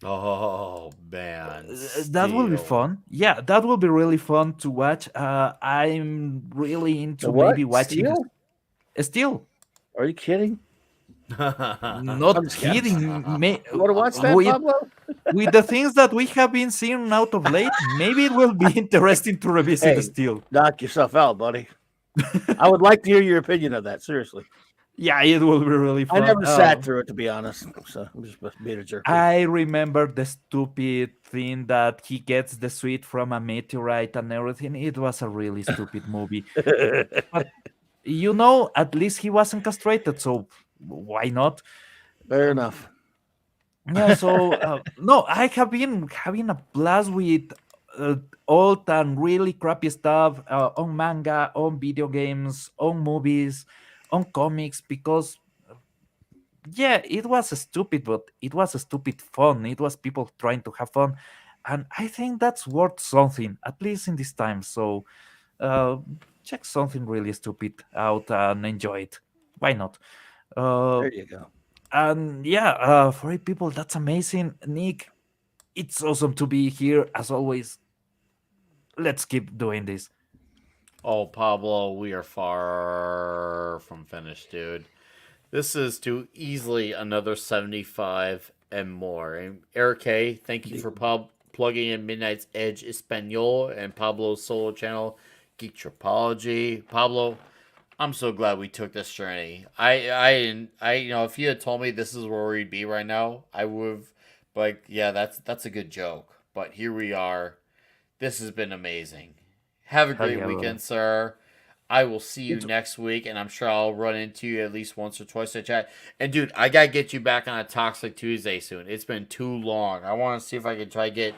Oh man, that will be fun. Yeah, that will be really fun to watch. I'm really into maybe watching Steel. Are you kidding? Not kidding. You want to watch that, Pablo? With the things that we have been seeing out of late, maybe it will be interesting to revisit Steel. Knock yourself out, buddy. I would like to hear your opinion of that. Seriously. Yeah, it will be really fun. I never sat through it, to be honest. So I'm just being a jerk. I remember the stupid thing that he gets the suit from a meteorite and everything. It was a really stupid movie. But, at least he wasn't castrated, so why not? Fair enough. Yeah, so, no, I have been having a blast with old and really crappy stuff on manga, on video games, on movies, on comics, because yeah, it was stupid, but it was stupid fun. It was people trying to have fun, and I think that's worth something, at least in this time. So, uh, check something really stupid out and enjoy it. Why not? Uh, There you go. and yeah, for 8 people, that's amazing, Nick. It's awesome to be here as always. Let's keep doing this. Oh, Pablo, we are far from finished, dude. This is to easily another 75 and more. And Eric K, thank you for plugging in Midnight's Edge Espanol and Pablo's solo channel, Geek Tropology. Pablo, I'm so glad we took this journey. If you had told me this is where we'd be right now, I would have, like, yeah, that's a good joke. But here we are. This has been amazing. Have a Hell great yeah, brother. weekend, sir. I will see you next week, and I'm sure I'll run into you at least once or twice to chat. And dude, I gotta get you back on a Toxic Tuesday soon. It's been too long. I want to see if I can try to get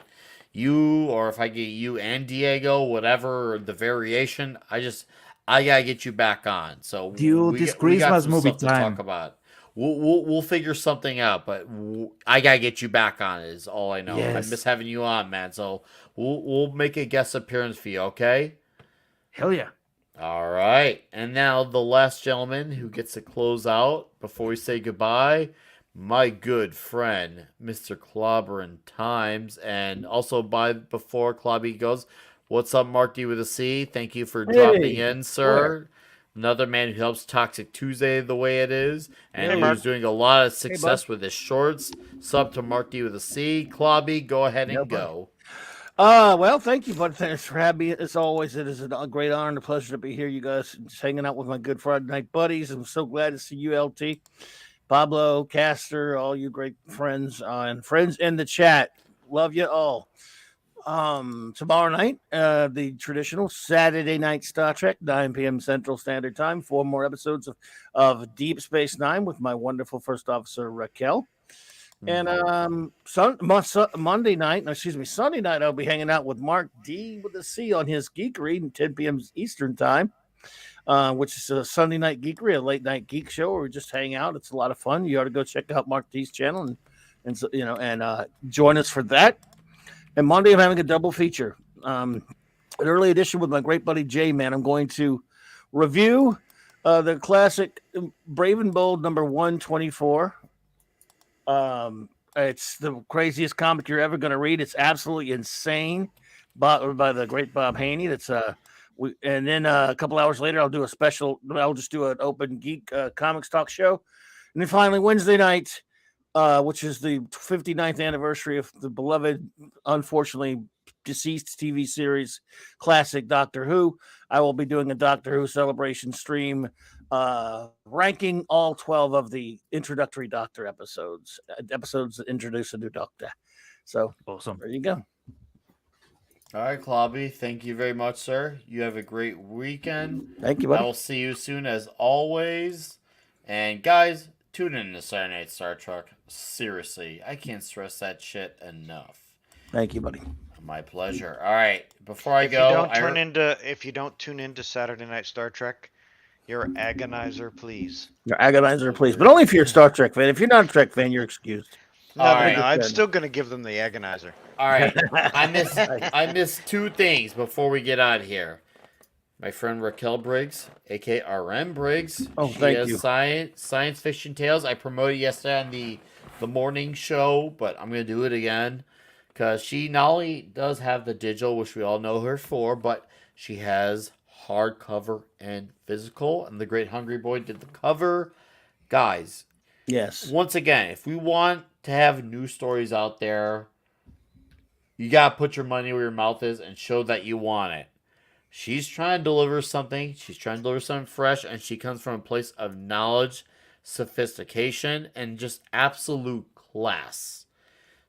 you, or if I get you and Diego, whatever the variation. I gotta get you back on. So Dude, this we got Christmas some movie stuff to talk time. about. We'll figure something out, but I gotta get you back on. Is all I know. I Yes. miss having you on, man. So we'll make a guest appearance for you, okay? Hell yeah. All right. And now the last gentleman who gets to close out before we say goodbye, my good friend, Mr. Clobberin Times. And also before Clobby goes, what's up, Mark D with a C? Thank you for dropping in, sir. Another man who helps Toxic Tuesday the way it is, and Hey, who's doing a lot of bud. success with his shorts. Sub to Mark D with a C. Clobby, go ahead and go. Well, thank you, bud. Thanks for having me. As always, it is a great honor and a pleasure to be here. You guys just hanging out with my good Friday night buddies. I'm so glad to see you, LT, Pablo, Caster, all you great friends and friends in the chat. Love you all. Tomorrow night, the traditional Saturday night Star Trek, 9 p.m. Central Standard Time. 4 more episodes of Deep Space Nine with my wonderful first officer Raquel. And Monday night, no, excuse me, Sunday night, I'll be hanging out with Mark D with a C on his Geekery at 10 p.m. Eastern Time, which is a Sunday night Geekery, a late night geek show where we just hang out. It's a lot of fun. You ought to go check out Mark D's channel and join us for that. And Monday, I'm having a double feature, an early edition with my great buddy Jay. Man, I'm going to review the classic Brave and Bold number 124. It's the craziest comic you're ever going to read. It's absolutely insane, by the great Bob Haney. And then a couple hours later, I'll do a special. I'll just do an open geek comics talk show, and then finally Wednesday night, which is the 59th anniversary of the beloved, unfortunately deceased TV series classic Doctor Who. I will be doing a Doctor Who celebration stream, ranking all 12 of the introductory Doctor episodes that introduce a new Doctor. So awesome. There you go. All right, Clobby, thank you very much, sir. You have a great weekend. Thank you, buddy. I will see you soon as always. And guys, tune in to Saturday Night Star Trek. Seriously, I can't stress that shit enough. Thank you, buddy. My pleasure. All right, before I If go, if you don't tune into Saturday Night Star Trek, you're an agonizer, please. You're agonizer, please, but only if you're a Star Trek fan. If you're not a Trek fan, you're excused. No, I'm still gonna give them the agonizer. All right, I missed two things before we get out of here. My friend Raquel Briggs, aka RM Briggs. Oh, she thank has you. Science Fiction Tales. I promoted yesterday on the morning show, but I'm gonna do it again because she not only does have the digital, which we all know her for, but she has hardcover and physical. And the Great Hungry Boy did the cover. Guys, yes. Once again, if we want to have new stories out there, you gotta put your money where your mouth is and show that you want it. She's trying to deliver something. She's trying to deliver something fresh, and she comes from a place of knowledge, sophistication, and just absolute class.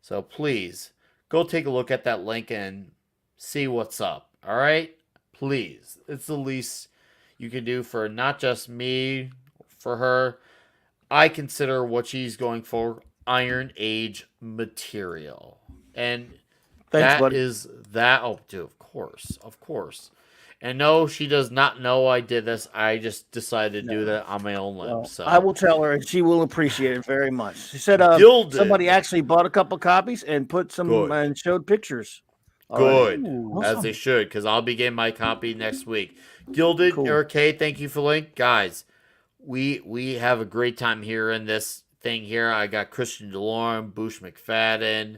So please, go take a look at that link and see what's up. All right? Please. It's the least you can do for not just me, for her. I consider what she's going for Iron Age material. And Thanks, that buddy. is that. Oh, dude, of course. And no, she does not know I did this. I just decided to do that on my own limb. Well, So I will tell her, and she will appreciate it very much. She said Gilded. somebody actually bought a couple copies and put some Good. and showed pictures. Good, Already. as they should, because I'll be getting my copy next week. Gilded, Eric K, thank you for the link. Guys, we have a great time here in this thing here. I got Christian DeLorme, Bush McFadden.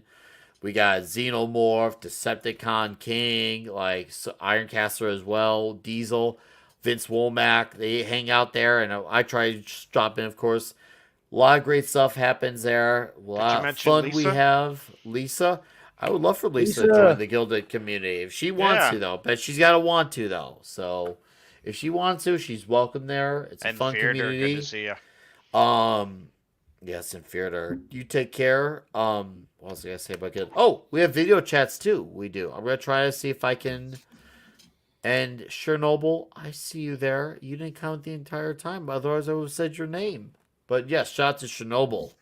We got Xenomorph, Decepticon King, like Ironcaster as well, Diesel, Vince Womack. They hang out there, and I try to just drop in, of course. A lot of great stuff happens there. A lot of fun we have. Lisa. I would love for Lisa to join the Gilded community. If she wants to, though. But she's got to want to, though. So if she wants to, she's welcome there. It's a fun community. Good to see you. Yes, and Fearder. You take care. What else I gotta say about Guild? Oh, we have video chats too. We do. I'm gonna try to see if I can. And Chernobyl, I see you there. You didn't count the entire time. Otherwise, I would have said your name. But yes, shout out to Chernobyl.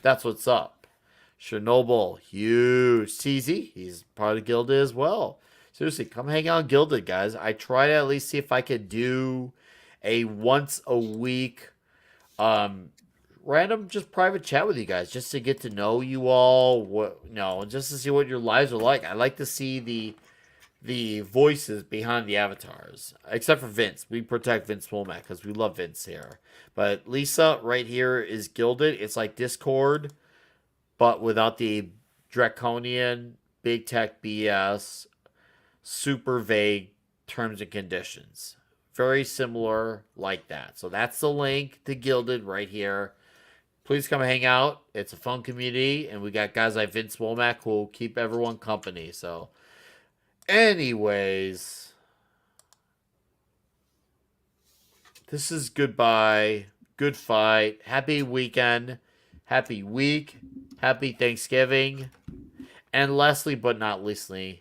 That's what's up. Chernobyl, huge. CZ, he's part of Gilded as well. Seriously, come hang out in Gilded, guys. I try to at least see if I could do a once a week random just private chat with you guys just to get to know you all, just to see what your lives are like. I like to see the voices behind the avatars, except for Vince. We protect Vince Womack because we love Vince here. But Lisa right here is Gilded. It's like Discord, but without the draconian big tech BS, super vague terms and conditions. Very similar like that. So that's the link to Gilded right here. Please come hang out. It's a fun community, and we got guys like Vince Womack who will keep everyone company. So, anyways, this is goodbye. Good fight. Happy weekend. Happy week. Happy Thanksgiving. And lastly but not leastly,